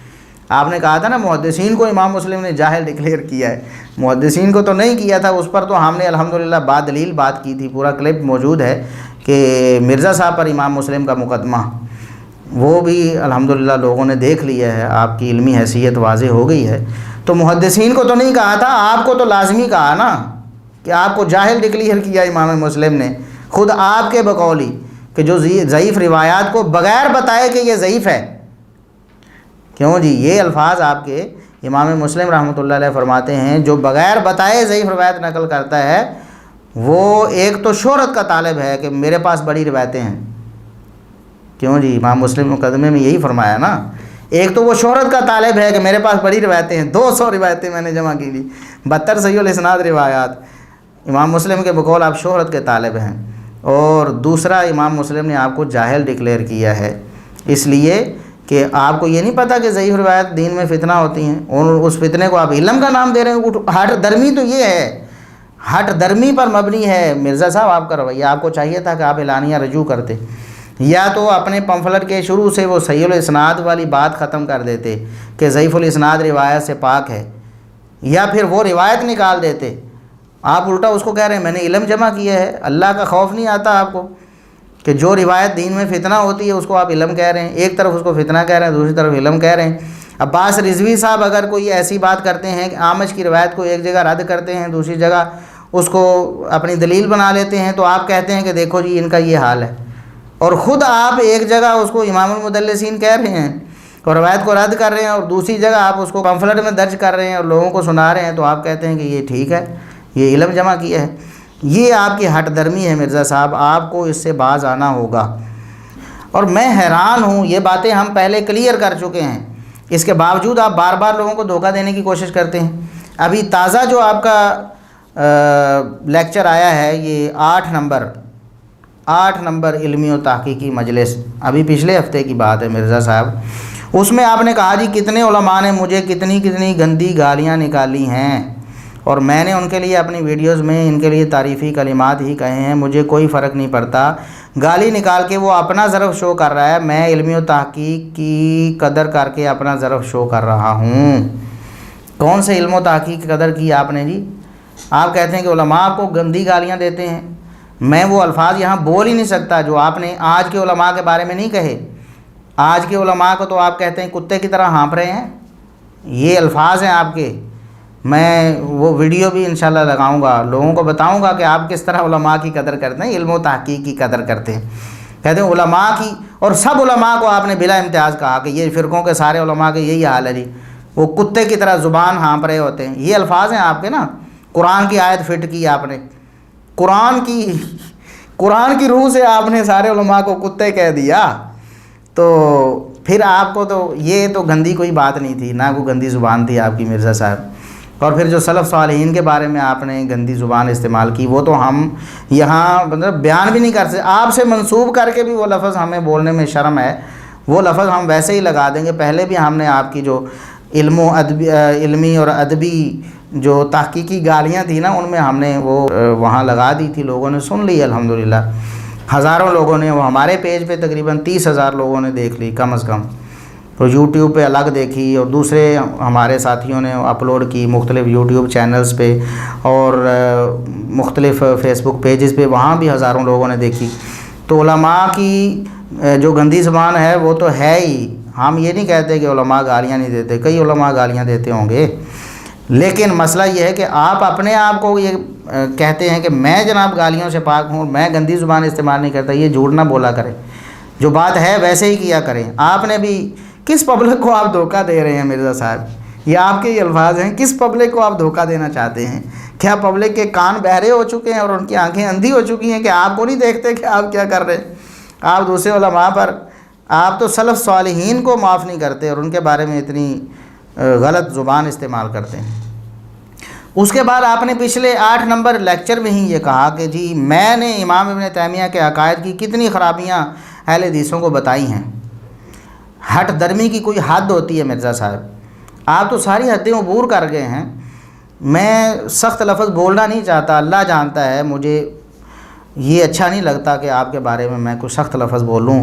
آپ نے کہا تھا نا محدثین کو امام مسلم نے جاہل ڈکلیئر کیا ہے، محدثین کو تو نہیں کیا تھا، اس پر تو ہم نے الحمدللہ بعد دلیل بات کی تھی، پورا کلپ موجود ہے کہ مرزا صاحب پر امام مسلم کا مقدمہ، وہ بھی الحمدللہ لوگوں نے دیکھ لیا ہے، آپ کی علمی حیثیت واضح ہو گئی ہے۔ تو محدثین کو تو نہیں کہا تھا، آپ کو تو لازمی کہا نا کہ آپ کو جاہل ڈکلیئر کیا امام مسلم نے، خود آپ کے بقولی کہ جو ضعیف روایات کو بغیر بتائے کہ یہ ضعیف ہے۔ کیوں جی؟ یہ الفاظ آپ کے امام مسلم رحمۃ اللہ علیہ فرماتے ہیں جو بغیر بتائے ضعیف روایت نقل کرتا ہے وہ ایک تو شہرت کا طالب ہے کہ میرے پاس بڑی روایتیں ہیں۔ کیوں جی؟ امام مسلم مقدمے میں یہی فرمایا نا، ایک تو وہ شہرت کا طالب ہے کہ میرے پاس بڑی روایتیں ہیں، 200 روایتیں میں نے جمع کی لی، 72 صحیح الاسناد روایات۔ امام مسلم کے بقول آپ شہرت کے طالب ہیں، اور دوسرا امام مسلم نے آپ کو جاہل ڈکلیئر کیا ہے، اس لیے کہ آپ کو یہ نہیں پتہ کہ ضعیف روایت دین میں فتنہ ہوتی ہیں، اور اس فتنے کو آپ علم کا نام دے رہے ہیں۔ ہٹ درمی تو یہ ہے، ہٹ درمی پر مبنی ہے۔ مرزا صاحب آپ کا رویہ، آپ کو چاہیے تھا کہ آپ اعلانیہ رجوع کرتے، یا تو اپنے پمفلٹ کے شروع سے وہ صحیح الاسناد والی بات ختم کر دیتے کہ ضعیف الاسناد روایت سے پاک ہے، یا پھر وہ روایت نکال دیتے۔ آپ الٹا اس کو کہہ رہے ہیں میں نے علم جمع کیا ہے، اللہ کا خوف نہیں آتا آپ کو؟ کہ جو روایت دین میں فتنہ ہوتی ہے اس کو آپ علم کہہ رہے ہیں، ایک طرف اس کو فتنہ کہہ رہے ہیں، دوسری طرف علم کہہ رہے ہیں۔ عباس رضوی صاحب اگر کوئی ایسی بات کرتے ہیں کہ اعمش کی روایت کو ایک جگہ رد کرتے ہیں، دوسری جگہ اس کو اپنی دلیل بنا لیتے ہیں، تو آپ کہتے ہیں کہ دیکھو جی ان کا یہ حال ہے، اور خود آپ ایک جگہ اس کو امام المدلسین کہہ رہے ہیں اور روایت کو رد کر رہے ہیں، اور دوسری جگہ آپ اس کو پمفلٹ میں درج کر رہے ہیں اور لوگوں کو سنا رہے ہیں، تو آپ کہتے ہیں کہ یہ ٹھیک ہے، یہ علم جمع کیا ہے۔ یہ آپ کی ہٹ درمی ہے مرزا صاحب، آپ کو اس سے باز آنا ہوگا۔ اور میں حیران ہوں، یہ باتیں ہم پہلے کلیئر کر چکے ہیں، اس کے باوجود آپ بار بار لوگوں کو دھوکہ دینے کی کوشش کرتے ہیں۔ ابھی تازہ جو آپ کا لیکچر آیا ہے، یہ 8 نمبر علمی و تحقیقی مجلس، ابھی پچھلے ہفتے کی بات ہے مرزا صاحب، اس میں آپ نے کہا جی کتنے علماء نے مجھے کتنی گندی گالیاں نکالی ہیں، اور میں نے ان کے لیے اپنی ویڈیوز میں ان کے لیے تعریفی کلمات ہی کہے ہیں، مجھے کوئی فرق نہیں پڑتا۔ گالی نکال کے وہ اپنا ظرف شو کر رہا ہے، میں علمی و تحقیق کی قدر کر کے اپنا ظرف شو کر رہا ہوں۔ کون سے علم و تحقیق کی قدر کی آپ نے جی؟ آپ کہتے ہیں کہ علماء کو گندی گالیاں دیتے ہیں، میں وہ الفاظ یہاں بول ہی نہیں سکتا جو آپ نے آج کے علماء کے بارے میں نہیں کہے۔ آج کے علماء کو تو آپ کہتے ہیں کتے کی طرح ہانپ رہے ہیں، یہ الفاظ ہیں آپ کے۔ میں وہ ویڈیو بھی انشاءاللہ لگاؤں گا، لوگوں کو بتاؤں گا کہ آپ کس طرح علماء کی قدر کرتے ہیں، علم و تحقیق کی قدر کرتے ہیں۔ کہتے ہیں علماء کی، اور سب علماء کو آپ نے بلا امتیاز کہا کہ یہ فرقوں کے سارے علماء کے یہی حال ہے جی، وہ کتے کی طرح زبان ہانپ رہے ہوتے ہیں، یہ الفاظ ہیں آپ کے نا۔ قرآن کی آیت فٹ کی آپ نے، قرآن کی روح سے آپ نے سارے علماء کو کتے کہہ دیا، تو پھر آپ کو تو یہ تو گندی کوئی بات نہیں تھی، نہ کوئی گندی زبان تھی آپ کی مرزا صاحب۔ اور پھر جو سلف صالحین کے بارے میں آپ نے گندی زبان استعمال کی، وہ تو ہم یہاں مطلب بیان بھی نہیں کر سکتے، آپ سے منسوب کر کے بھی وہ لفظ ہمیں بولنے میں شرم ہے، وہ لفظ ہم ویسے ہی لگا دیں گے۔ پہلے بھی ہم نے آپ کی جو علمی اور ادبی جو تحقیقی گالیاں تھیں نا، ان میں ہم نے وہ وہاں لگا دی تھی، لوگوں نے سن لی الحمدللہ، ہزاروں لوگوں نے، وہ ہمارے پیج پہ تقریباً 30,000 لوگوں نے دیکھ لی کم از کم، تو یوٹیوب پہ الگ دیکھی، اور دوسرے ہمارے ساتھیوں نے اپلوڈ کی مختلف یوٹیوب چینلز پہ اور مختلف فیس بک پیجز پہ، وہاں بھی ہزاروں لوگوں نے دیکھی۔ تو علماء کی جو گندی زبان ہے وہ تو ہے ہی، ہم یہ نہیں کہتے کہ علماء گالیاں نہیں دیتے، کئی علماء گالیاں دیتے ہوں گے، لیکن مسئلہ یہ ہے کہ آپ اپنے آپ کو یہ کہتے ہیں کہ میں جناب گالیوں سے پاک ہوں، میں گندی زبان استعمال نہیں کرتا، یہ جھوٹ نہ بولا کریں، جو بات ہے ویسے ہی کیا کریں۔ آپ نے بھی کس پبلک کو آپ دھوکہ دے رہے ہیں مرزا صاحب؟ یہ آپ کے یہ الفاظ ہیں، کس پبلک کو آپ دھوکہ دینا چاہتے ہیں؟ کیا پبلک کے کان بہرے ہو چکے ہیں اور ان کی آنکھیں اندھی ہو چکی ہیں کہ آپ کو نہیں دیکھتے کہ آپ کیا کر رہے ہیں؟ آپ دوسرے علماء پر، آپ تو سلف صالحین کو معاف نہیں کرتے اور ان کے بارے میں اتنی غلط زبان استعمال کرتے ہیں۔ اس کے بعد آپ نے پچھلے 8 نمبر لیکچر میں ہی یہ کہا کہ جی میں نے امام ابن تیمیہ کے عقائد کی کتنی خرابیاں اہل حدیثوں کو بتائی ہیں۔ ہٹ درمی کی کوئی حد ہوتی ہے مرزا صاحب، آپ تو ساری حدیں عبور کر گئے ہیں۔ میں سخت لفظ بولنا نہیں چاہتا، اللہ جانتا ہے مجھے یہ اچھا نہیں لگتا کہ آپ کے بارے میں کوئی سخت لفظ بولوں،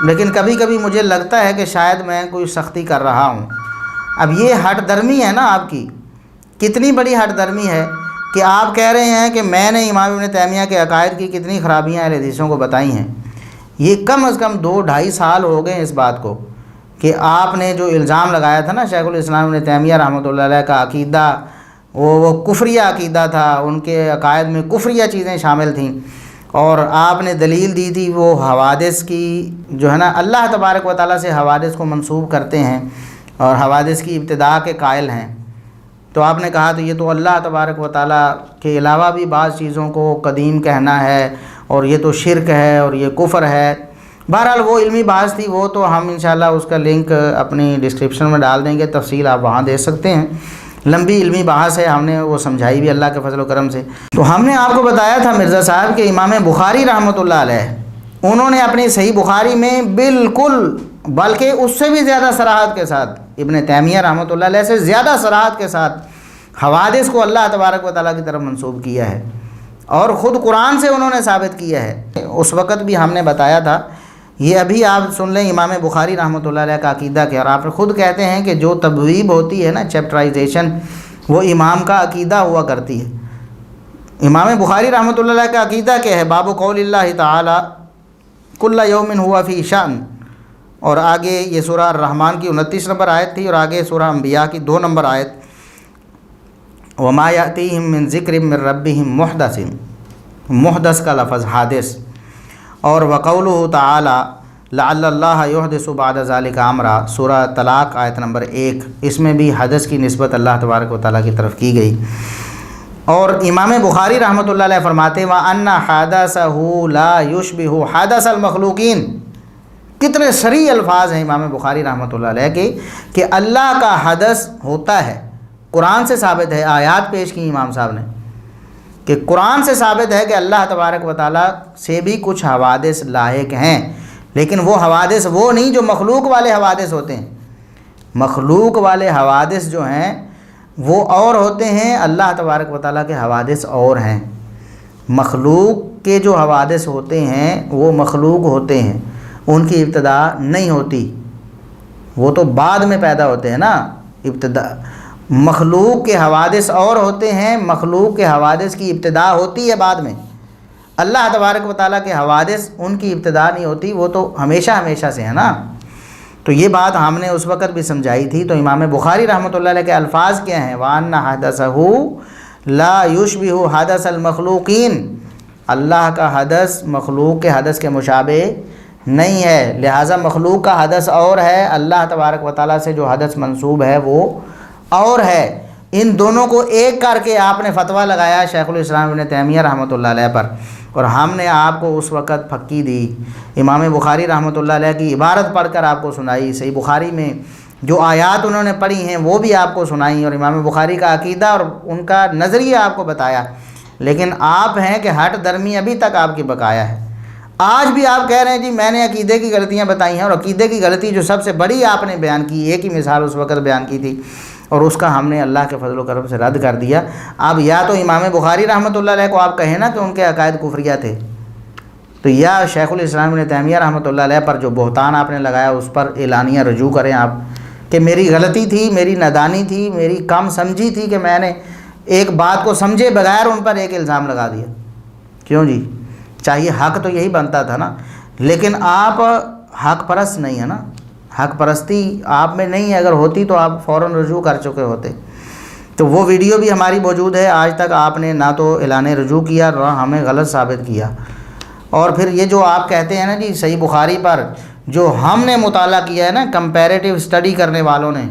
لیکن کبھی کبھی مجھے لگتا ہے کہ شاید میں کوئی سختی کر رہا ہوں۔ اب یہ ہٹ درمی ہے نا آپ کی، کتنی بڑی ہٹ درمی ہے کہ آپ کہہ رہے ہیں کہ میں نے امام ابن تیمیہ کے عقائد کی کتنی خرابیاں اہل حدیثوں کو بتائی ہیں۔ یہ کم از کم 2-2.5 سال ہو گئے اس بات کو کہ آپ نے جو الزام لگایا تھا نا شیخ الاسلام ابن تیمیہ رحمۃ اللہ علیہ کا عقیدہ وہ کفریہ عقیدہ تھا، ان کے عقائد میں کفریہ چیزیں شامل تھیں، اور آپ نے دلیل دی تھی وہ حوادث کی، جو ہے نا اللہ تبارک و تعالیٰ سے حوادث کو منسوب کرتے ہیں اور حوادث کی ابتداء کے قائل ہیں۔ تو آپ نے کہا تو یہ تو اللہ تبارک و تعالیٰ کے علاوہ بھی بعض چیزوں کو قدیم کہنا ہے اور یہ تو شرک ہے اور یہ کفر ہے۔ بہرحال وہ علمی بحث تھی، وہ تو ہم انشاءاللہ اس کا لنک اپنی ڈسکرپشن میں ڈال دیں گے، تفصیل آپ وہاں دیکھ سکتے ہیں، لمبی علمی بحث ہے، ہم نے وہ سمجھائی بھی اللہ کے فضل و کرم سے۔ تو ہم نے آپ کو بتایا تھا مرزا صاحب کہ امام بخاری رحمۃ اللہ علیہ انہوں نے اپنی صحیح بخاری میں بالکل، بلکہ اس سے بھی زیادہ صراحت کے ساتھ، ابن تیمیہ رحمۃ اللہ علیہ سے زیادہ صراحت کے ساتھ حوادث کو اللہ تبارک و تعالیٰ کی طرف منسوب کیا ہے، اور خود قرآن سے انہوں نے ثابت کیا ہے۔ اس وقت بھی ہم نے بتایا تھا، یہ ابھی آپ سن لیں امام بخاری رحمۃ اللہ علیہ کا عقیدہ کیا، اور آپ خود کہتے ہیں کہ جو تبویب ہوتی ہے نا، چیپٹرائزیشن، وہ امام کا عقیدہ ہوا کرتی ہے۔ امام بخاری رحمۃ اللہ علیہ کا عقیدہ کیا ہے؟ باب قول اللہ تعالی کل یوم ہوا فی شأن، اور آگے یہ سورہ الرحمن کی 29 نمبر آیت تھی، اور آگے سورہ انبیاء کی 2 نمبر آیت، وما یأتیہم من ذکر من ربہم محدث، محدث کا لفظ حادث، اور وقولہ تعالی لعل اللہ یحدث بعد ذلک امرا، سورہ طلاق آیت نمبر 1، اس میں بھی حدث کی نسبت اللہ تبارک و تعالیٰ کی طرف کی گئی۔ اور امام بخاری رحمۃ اللہ علیہ فرماتے ہیں وَأَنَّ حَدَثَهُ لَا يُشْبِهُ حَدَثَ الْمَخْلُوقِينَ، کتنے صریح الفاظ ہیں امام بخاری رحمۃ اللہ علیہ کے کہ اللہ کا حدث ہوتا ہے، قرآن سے ثابت ہے، آیات پیش کی امام صاحب نے کہ قرآن سے ثابت ہے کہ اللہ تبارک و تعالیٰ سے بھی کچھ حوادث لاحق ہیں، لیکن وہ حوادث وہ نہیں جو مخلوق والے حوادث ہوتے ہیں۔ مخلوق والے حوادث جو ہیں وہ اور ہوتے ہیں، اللہ تبارک و تعالیٰ کے حوادث اور ہیں۔ مخلوق کے جو حوادث ہوتے ہیں وہ مخلوق ہوتے ہیں، ان کی ابتدا نہیں ہوتی، وہ تو بعد میں پیدا ہوتے ہیں نا۔ ابتدا مخلوق کے حوادث اور ہوتے ہیں، مخلوق کے حوادث کی ابتدا ہوتی ہے بعد میں۔ اللہ تبارک و تعالیٰ کے حوادث ان کی ابتدا نہیں ہوتی، وہ تو ہمیشہ ہمیشہ سے ہے نا۔ تو یہ بات ہم نے اس وقت بھی سمجھائی تھی۔ تو امام بخاری رحمۃ اللہ علیہ کے الفاظ کیا ہیں؟ وَأَنَّ حَدَثَهُ لَا يُشْبِهُ حَدَثَ الْمَخْلُوقِينَ، اللہ کا حدث مخلوق کے حدث کے مشابہ نہیں ہے، لہٰذا مخلوق کا حدث اور ہے، اللہ تبارک و تعالیٰ سے جو حدث منسوب ہے وہ اور ہے۔ ان دونوں کو ایک کر کے آپ نے فتویٰ لگایا شیخ الاسلام ابن تیمیہ رحمۃ اللہ علیہ پر، اور ہم نے آپ کو اس وقت پھکی دی، امام بخاری رحمۃ اللہ علیہ کی عبارت پڑھ کر آپ کو سنائی، صحیح بخاری میں جو آیات انہوں نے پڑھی ہیں وہ بھی آپ کو سنائیں، اور امام بخاری کا عقیدہ اور ان کا نظریہ آپ کو بتایا۔ لیکن آپ ہیں کہ ہٹ درمی ابھی تک آپ کی بقایا ہے۔ آج بھی آپ کہہ رہے ہیں جی میں نے عقیدے کی غلطیاں بتائی ہیں، اور عقیدے کی غلطی جو سب سے بڑی آپ نے بیان کی، ایک ہی مثال اس وقت بیان کی تھی، اور اس کا ہم نے اللہ کے فضل و کرم سے رد کر دیا۔ اب یا تو امام بخاری رحمۃ اللہ علیہ کو آپ کہیں نا کہ ان کے عقائد کفریہ تھے، تو یا شیخ الاسلام ابن تیمیہ رحمۃ اللہ علیہ پر جو بہتان آپ نے لگایا اس پر اعلانیہ رجوع کریں آپ کہ میری غلطی تھی، میری نادانی تھی، میری کم سمجھی تھی کہ میں نے ایک بات کو سمجھے بغیر ان پر ایک الزام لگا دیا۔ کیوں جی؟ چاہیے حق تو یہی بنتا تھا نا، لیکن آپ حق پرست نہیں ہے نا، حق پرستی آپ میں نہیں ہے، اگر ہوتی تو آپ فوراً رجوع کر چکے ہوتے۔ تو وہ ویڈیو بھی ہماری موجود ہے، آج تک آپ نے نہ تو اعلان رجوع کیا نہ ہمیں غلط ثابت کیا۔ اور پھر یہ جو آپ کہتے ہیں نا جی صحیح بخاری پر جو ہم نے مطالعہ کیا ہے نا، کمپیریٹیو اسٹڈی کرنے والوں نے،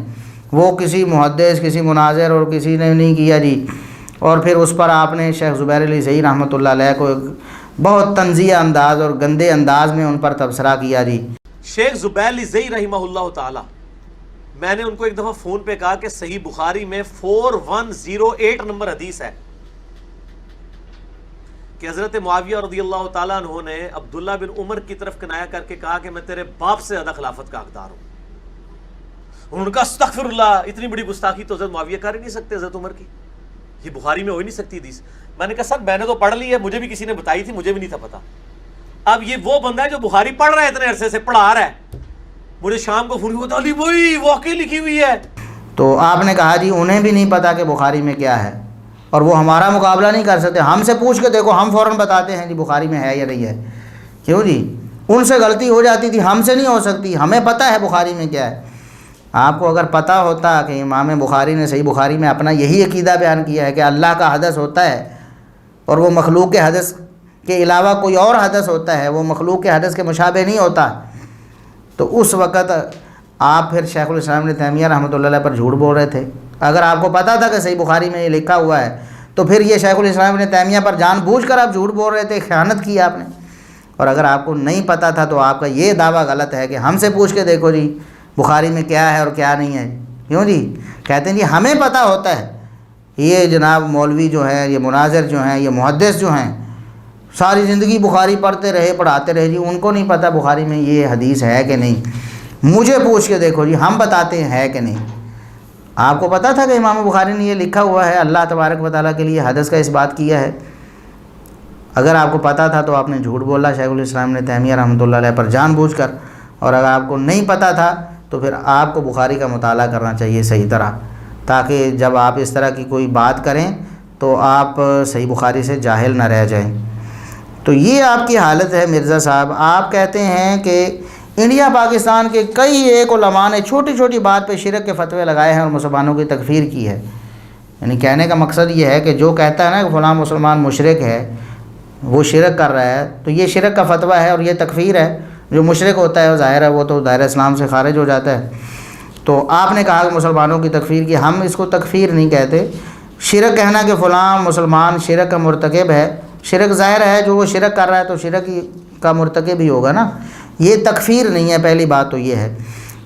وہ کسی محدث کسی مناظر اور کسی نے نہیں کیا جی، اور پھر اس پر آپ نے شیخ زبیر علی زئی رحمۃ اللہ علیہ کو بہت طنزیہ انداز اور گندے انداز میں ان پر تبصرہ کیا جی۔ شیخ زبیر علی زئی رحمہ اللہ تعالی، میں نے ان کو ایک دفعہ فون پہ کہا کہ صحیح بخاری میں 4108 نمبر حدیث ہے کہ حضرت معاویہ رضی اللہ تعالیٰ عنہ نے عبداللہ بن عمر کی طرف کنایا کر کے کہا کہ میں تیرے باپ سے زیادہ خلافت کا حقدار ہوں۔ انہوں نے کہا استغفر اللہ، اتنی بڑی گستاخی تو حضرت معاویہ کر ہی نہیں سکتے حضرت عمر کی، یہ بخاری میں ہو ہی نہیں سکتی حدیث۔ میں نے کہا سر میں نے تو پڑھ لی ہے، مجھے بھی کسی نے بتائی تھی، مجھے بھی نہیں تھا پتا۔ اب یہ وہ بندہ ہے جو بخاری پڑھ رہا ہے، اتنے عرصے سے پڑھا رہا ہے، مجھے شام کو فون ہوتا علی وہی واقعی لکھی ہوئی ہے۔ تو آپ نے کہا جی انہیں بھی نہیں پتا کہ بخاری میں کیا ہے، اور وہ ہمارا مقابلہ نہیں کر سکتے، ہم سے پوچھ کے دیکھو، ہم فوراً بتاتے ہیں جی بخاری میں ہے یا نہیں ہے۔ کیوں جی؟ ان سے غلطی ہو جاتی تھی، ہم سے نہیں ہو سکتی، ہمیں پتہ ہے بخاری میں کیا ہے۔ آپ کو اگر پتہ ہوتا کہ امام بخاری نے صحیح بخاری میں اپنا یہی عقیدہ بیان کیا ہے کہ اللہ کا حدث ہوتا ہے اور وہ مخلوق کے حدث کے علاوہ کوئی اور حدث ہوتا ہے، وہ مخلوق کے حدث کے مشابہ نہیں ہوتا، تو اس وقت آپ پھر شیخ الاسلام ابن تیمیہ رحمۃ اللہ علیہ پر جھوٹ بول رہے تھے۔ اگر آپ کو پتہ تھا کہ صحیح بخاری میں یہ لکھا ہوا ہے تو پھر یہ شیخ الاسلام ابن تیمیہ پر جان بوجھ کر آپ جھوٹ بول رہے تھے، خیانت کی آپ نے۔ اور اگر آپ کو نہیں پتہ تھا تو آپ کا یہ دعویٰ غلط ہے کہ ہم سے پوچھ کے دیکھو جی بخاری میں کیا ہے اور کیا نہیں ہے۔ کیوں جی؟ کہتے ہیں جی ہمیں پتہ ہوتا ہے۔ یہ جناب مولوی جو ہیں، یہ مناظر جو ہیں، یہ محدث جو ہیں، ساری زندگی بخاری پڑھتے رہے پڑھاتے رہے جی، ان کو نہیں پتہ بخاری میں یہ حدیث ہے کہ نہیں، مجھے پوچھ کے دیکھو جی ہم بتاتے ہیں ہے کہ نہیں۔ آپ کو پتہ تھا کہ امام بخاری نے یہ لکھا ہوا ہے، اللہ تبارک و تعالیٰ کے لیے حدث کا اس بات کیا ہے؟ اگر آپ کو پتہ تھا تو آپ نے جھوٹ بولا شیخ الاسلام ابن تیمیہ رحمۃ اللہ علیہ پر جان بوجھ کر، اور اگر آپ کو نہیں پتہ تھا تو پھر آپ کو بخاری کا مطالعہ کرنا چاہیے صحیح طرح، تاکہ جب آپ اس طرح کی کوئی بات کریں تو آپ صحیح بخاری سے جاہل نہ رہ جائیں۔ تو یہ آپ کی حالت ہے مرزا صاحب. آپ کہتے ہیں کہ انڈیا پاکستان کے کئی ایک علماء نے چھوٹی چھوٹی بات پہ شرک کے فتوے لگائے ہیں اور مسلمانوں کی تکفیر کی ہے. یعنی کہنے کا مقصد یہ ہے کہ جو کہتا ہے نا کہ فلاں مسلمان مشرک ہے، وہ شرک کر رہا ہے، تو یہ شرک کا فتویٰ ہے اور یہ تکفیر ہے. جو مشرک ہوتا ہے وہ ظاہر ہے وہ تو دائرہ اسلام سے خارج ہو جاتا ہے. تو آپ نے کہا کہ مسلمانوں کی تکفیر کی، ہم اس کو تکفیر نہیں کہتے. شرک کہنا کہ فلاں مسلمان شرک کا مرتکب ہے، شرک ظاہر ہے جو وہ شرک کر رہا ہے تو شرک کا مرتکب ہی ہوگا نا. یہ تکفیر نہیں ہے. پہلی بات تو یہ ہے.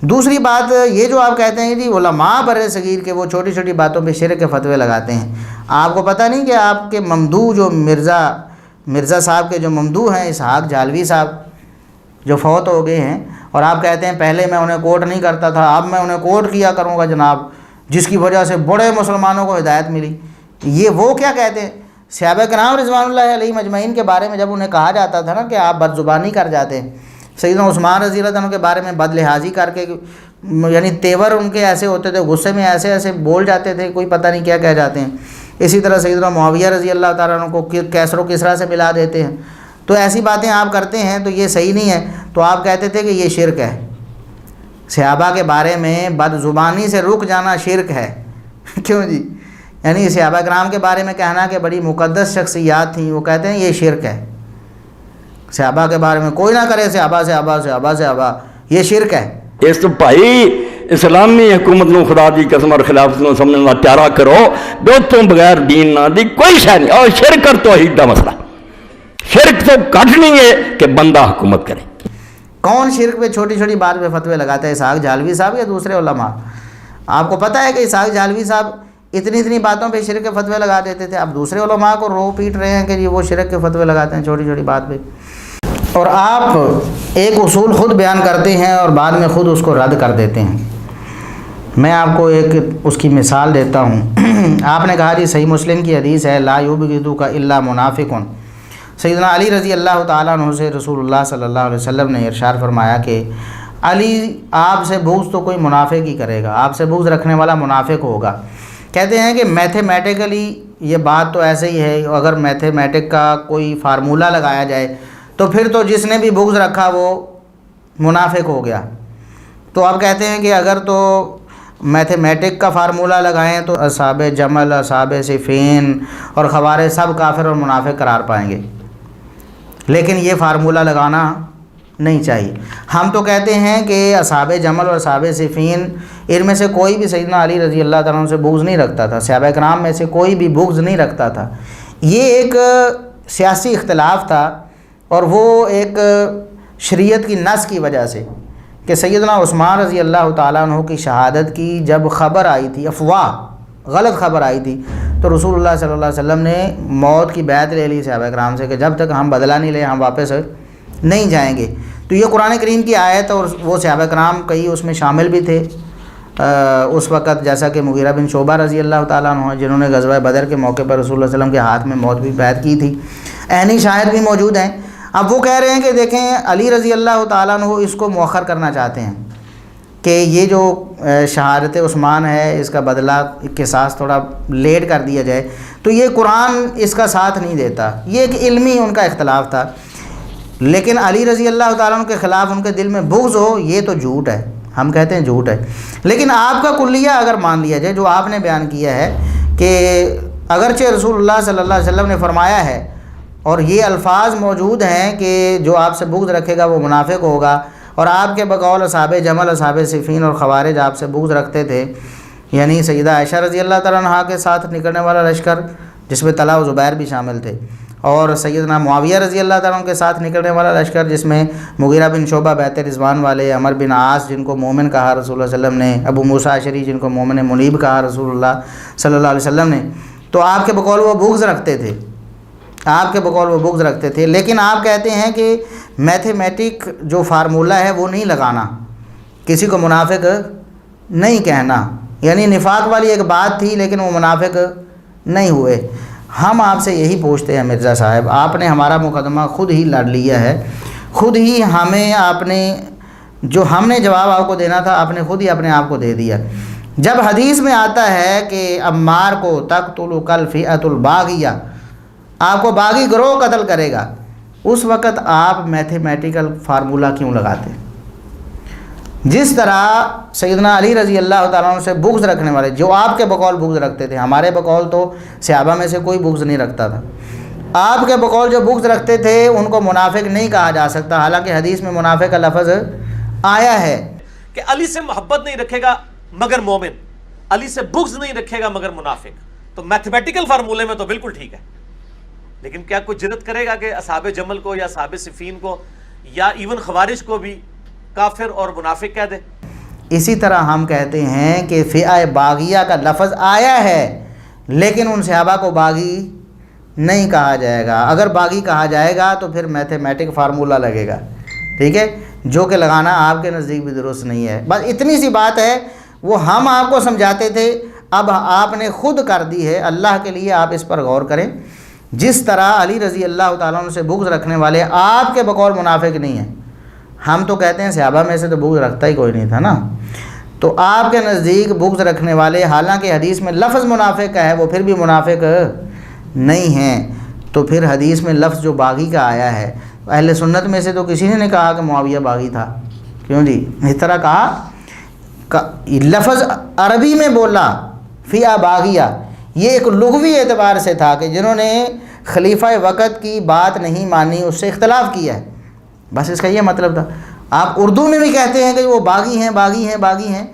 دوسری بات یہ جو آپ کہتے ہیں جی علماء بر صغیر کے وہ چھوٹی چھوٹی باتوں پہ شرک کے فتوے لگاتے ہیں. آپ کو پتہ نہیں کہ آپ کے ممدوح جو مرزا صاحب کے جو ممدوح ہیں اسحاق جھالوی صاحب جو فوت ہو گئے ہیں، اور آپ کہتے ہیں پہلے میں انہیں کوٹ نہیں کرتا تھا، اب میں انہیں کوٹ کیا کروں گا جناب، جس کی وجہ سے بڑے مسلمانوں کو ہدایت ملی. یہ وہ کیا کہتے ہیں؟ صحابہ کرام رضوان اللہ علیہم اجمعین کے بارے میں جب انہیں کہا جاتا تھا نا کہ آپ بد زبانی کر جاتے ہیں، سیدنا عثمان رضی اللہ عنہ کے بارے میں بد لحاظی کر کے، یعنی تیور ان کے ایسے ہوتے تھے، غصے میں ایسے ایسے بول جاتے تھے، کوئی پتہ نہیں کیا کہہ جاتے ہیں. اسی طرح سیدنا معاویہ رضی اللہ تعالیٰ عنہ کو کیسر و کسریٰ سے ملا دیتے ہیں. تو ایسی باتیں آپ کرتے ہیں تو یہ صحیح نہیں ہے. تو آپ کہتے تھے کہ یہ شرک ہے. صحابہ کے بارے میں بد زبانی سے رک جانا شرک ہے. کیوں جی؟ یعنی صحابہ کرام کے بارے میں کہنا کہ بڑی مقدس شخصیات تھیں، وہ کہتے ہیں یہ شرک ہے. صحابہ کے بارے میں کوئی نہ کرے صحابہ، یہ شرک ہے. اس تو بھائی اسلامی حکومت نو خدا دی قسم اور خلافت نو سمجھنا پیارا کرو، دوستوں بغیر دین نہ دی کوئی شے نہیں. اور شرک اور توحید دا مسئلہ، شرک تو کٹ نہیں ہے کہ بندہ حکومت کرے. کون شرک پہ چھوٹی چھوٹی بات پہ فتوے لگاتا ہے؟ اسحاق جھالوی صاحب یا دوسرے علماء؟ آپ کو پتہ ہے کہ اسحاق جھالوی صاحب اتنی باتوں پہ شرک کے فتوے لگا دیتے تھے. اب دوسرے علماء کو رو پیٹ رہے ہیں کہ یہ وہ شرک کے فتوے لگاتے ہیں چھوٹی چھوٹی بات پہ. اور آپ ایک اصول خود بیان کرتے ہیں اور بعد میں خود اس کو رد کر دیتے ہیں. میں آپ کو ایک اس کی مثال دیتا ہوں. آپ نے کہا جی صحیح مسلم کی حدیث ہے لا یبغضک الا منافق. سیدنا علی رضی اللہ تعالیٰ عنہ سے رسول اللہ صلی اللہ علیہ وسلم نے ارشاد فرمایا کہ علی آپ سے بغض تو کوئی منافق ہی کرے گا، آپ سے بغض رکھنے والا منافق ہوگا. کہتے ہیں کہ میتھمیٹیکلی یہ بات تو ایسے ہی ہے، اگر میتھمیٹک کا کوئی فارمولہ لگایا جائے تو پھر تو جس نے بھی بغض رکھا وہ منافق ہو گیا. تو آپ کہتے ہیں کہ اگر تو میتھمیٹک کا فارمولہ لگائیں تو اصحاب جمل، اصحاب صفین اور خوارج سب کافر اور منافق قرار پائیں گے، لیکن یہ فارمولہ لگانا نہیں چاہیے. ہم تو کہتے ہیں کہ اصحاب جمل اور اصحاب صفین ان میں سے کوئی بھی سیدنا علی رضی اللہ تعالیٰ عنہ سے بغض نہیں رکھتا تھا، صحابہ کرام میں سے کوئی بھی بغض نہیں رکھتا تھا. یہ ایک سیاسی اختلاف تھا اور وہ ایک شریعت کی نص کی وجہ سے کہ سیدنا عثمان رضی اللہ تعالیٰ عنہ کی شہادت کی جب خبر آئی تھی، افواہ غلط خبر آئی تھی، تو رسول اللہ صلی اللہ علیہ وسلم نے موت کی بیعت لے لی صحابہ کرام سے کہ جب تک ہم بدلہ نہیں لیں ہم واپس نہیں جائیں گے. تو یہ قرآن کریم کی آیت، اور وہ صحابہ کرام کئی اس میں شامل بھی تھے اس وقت، جیسا کہ مغیرہ بن شعبہ رضی اللہ تعالیٰ عنہ جنہوں نے غزوہ بدر کے موقع پر رسول اللہ علیہ وسلم کے ہاتھ میں موت بھی بیعت کی تھی. عینی شاہد بھی موجود ہیں. اب وہ کہہ رہے ہیں کہ دیکھیں علی رضی اللہ تعالیٰ عنہ اس کو مؤخر کرنا چاہتے ہیں کہ یہ جو شہادت عثمان ہے اس کا بدلہ قصاص تھوڑا لیٹ کر دیا جائے. تو یہ قرآن اس کا ساتھ نہیں دیتا. یہ ایک علمی ان کا اختلاف تھا. لیکن علی رضی اللہ تعالیٰ عنہ کے خلاف ان کے دل میں بغض ہو یہ تو جھوٹ ہے، ہم کہتے ہیں جھوٹ ہے. لیکن آپ کا کلیہ اگر مان لیا جائے جو آپ نے بیان کیا ہے کہ اگرچہ رسول اللہ صلی اللہ علیہ وسلم نے فرمایا ہے اور یہ الفاظ موجود ہیں کہ جو آپ سے بغض رکھے گا وہ منافق ہوگا، اور آپ کے بقول اصحاب جمل، اصحاب صفین اور خوارج آپ سے بغض رکھتے تھے، یعنی سیدہ عائشہ رضی اللہ تعالیٰ عنہا کے ساتھ نکلنے والا لشکر جس میں طلحہ و زبیر بھی شامل تھے، اور سیدنا معاویہ رضی اللہ تعالیٰ عنہ کے ساتھ نکلنے والا لشکر جس میں مغیرہ بن شعبہ بیعت رضوان والے، عمر بن عاص جن کو مومن کہا رسول اللہ صلی اللہ علیہ وسلم نے، ابو موسیٰ اشعری جن کو مومن منیب کہا رسول اللہ صلی اللہ علیہ وسلم نے. تو آپ کے بقول وہ بغض رکھتے تھے، آپ کے بقول وہ بغض رکھتے تھے. لیکن آپ کہتے ہیں کہ میتھمیٹک جو فارمولہ ہے وہ نہیں لگانا، کسی کو منافق نہیں کہنا، یعنی نفاق والی ایک بات تھی لیکن وہ منافق نہیں ہوئے. ہم آپ سے یہی پوچھتے ہیں مرزا صاحب، آپ نے ہمارا مقدمہ خود ہی لڑ لیا ہے، خود ہی ہمیں آپ نے جو ہم نے جواب آپ کو دینا تھا آپ نے خود ہی اپنے آپ کو دے دیا. جب حدیث میں آتا ہے کہ عمار کو تقتل الفئۃ الباغیہ، آپ کو باغی گروہ قتل کرے گا، اس وقت آپ میتھمیٹیکل فارمولہ کیوں لگاتے؟ جس طرح سیدنا علی رضی اللہ تعالیٰ عنہ سے بغض رکھنے والے، جو آپ کے بقول بغض رکھتے تھے، ہمارے بقول تو صحابہ میں سے کوئی بغض نہیں رکھتا تھا، آپ کے بقول جو بغض رکھتے تھے ان کو منافق نہیں کہا جا سکتا، حالانکہ حدیث میں منافق کا لفظ آیا ہے کہ علی سے محبت نہیں رکھے گا مگر مومن، علی سے بغض نہیں رکھے گا مگر منافق، تو میتھمیٹیکل فارمولے میں تو بالکل ٹھیک ہے، لیکن کیا کوئی جرت کرے گا کہ اصحاب جمل کو یا اصحاب صفین کو یا ایون خوارج کو بھی کافر اور منافق کہہ دے؟ اسی طرح ہم کہتے ہیں کہ فئہ باغیہ کا لفظ آیا ہے لیکن ان صحابہ کو باغی نہیں کہا جائے گا، اگر باغی کہا جائے گا تو پھر میتھمیٹک فارمولہ لگے گا، ٹھیک ہے، جو کہ لگانا آپ کے نزدیک بھی درست نہیں ہے۔ بس اتنی سی بات ہے، وہ ہم آپ کو سمجھاتے تھے، اب آپ نے خود کر دی ہے، اللہ کے لیے آپ اس پر غور کریں۔ جس طرح علی رضی اللہ تعالیٰ عنہ سے بغض رکھنے والے آپ کے بقول منافق نہیں ہیں، ہم تو کہتے ہیں صحابہ میں سے تو بغض رکھتا ہی کوئی نہیں تھا نا، تو آپ کے نزدیک بغض رکھنے والے حالانکہ حدیث میں لفظ منافق کا ہے وہ پھر بھی منافق نہیں ہیں، تو پھر حدیث میں لفظ جو باغی کا آیا ہے، اہل سنت میں سے تو کسی نے نہیں کہا کہ معاویہ باغی تھا، کیوں جی؟ اس طرح کہا، لفظ عربی میں بولا فیہ باغیہ، یہ ایک لغوی اعتبار سے تھا کہ جنہوں نے خلیفہ وقت کی بات نہیں مانی اس سے اختلاف کیا ہے، بس اس کا یہ مطلب تھا۔ آپ اردو میں بھی کہتے ہیں کہ وہ باغی ہیں باغی ہیں باغی ہیں،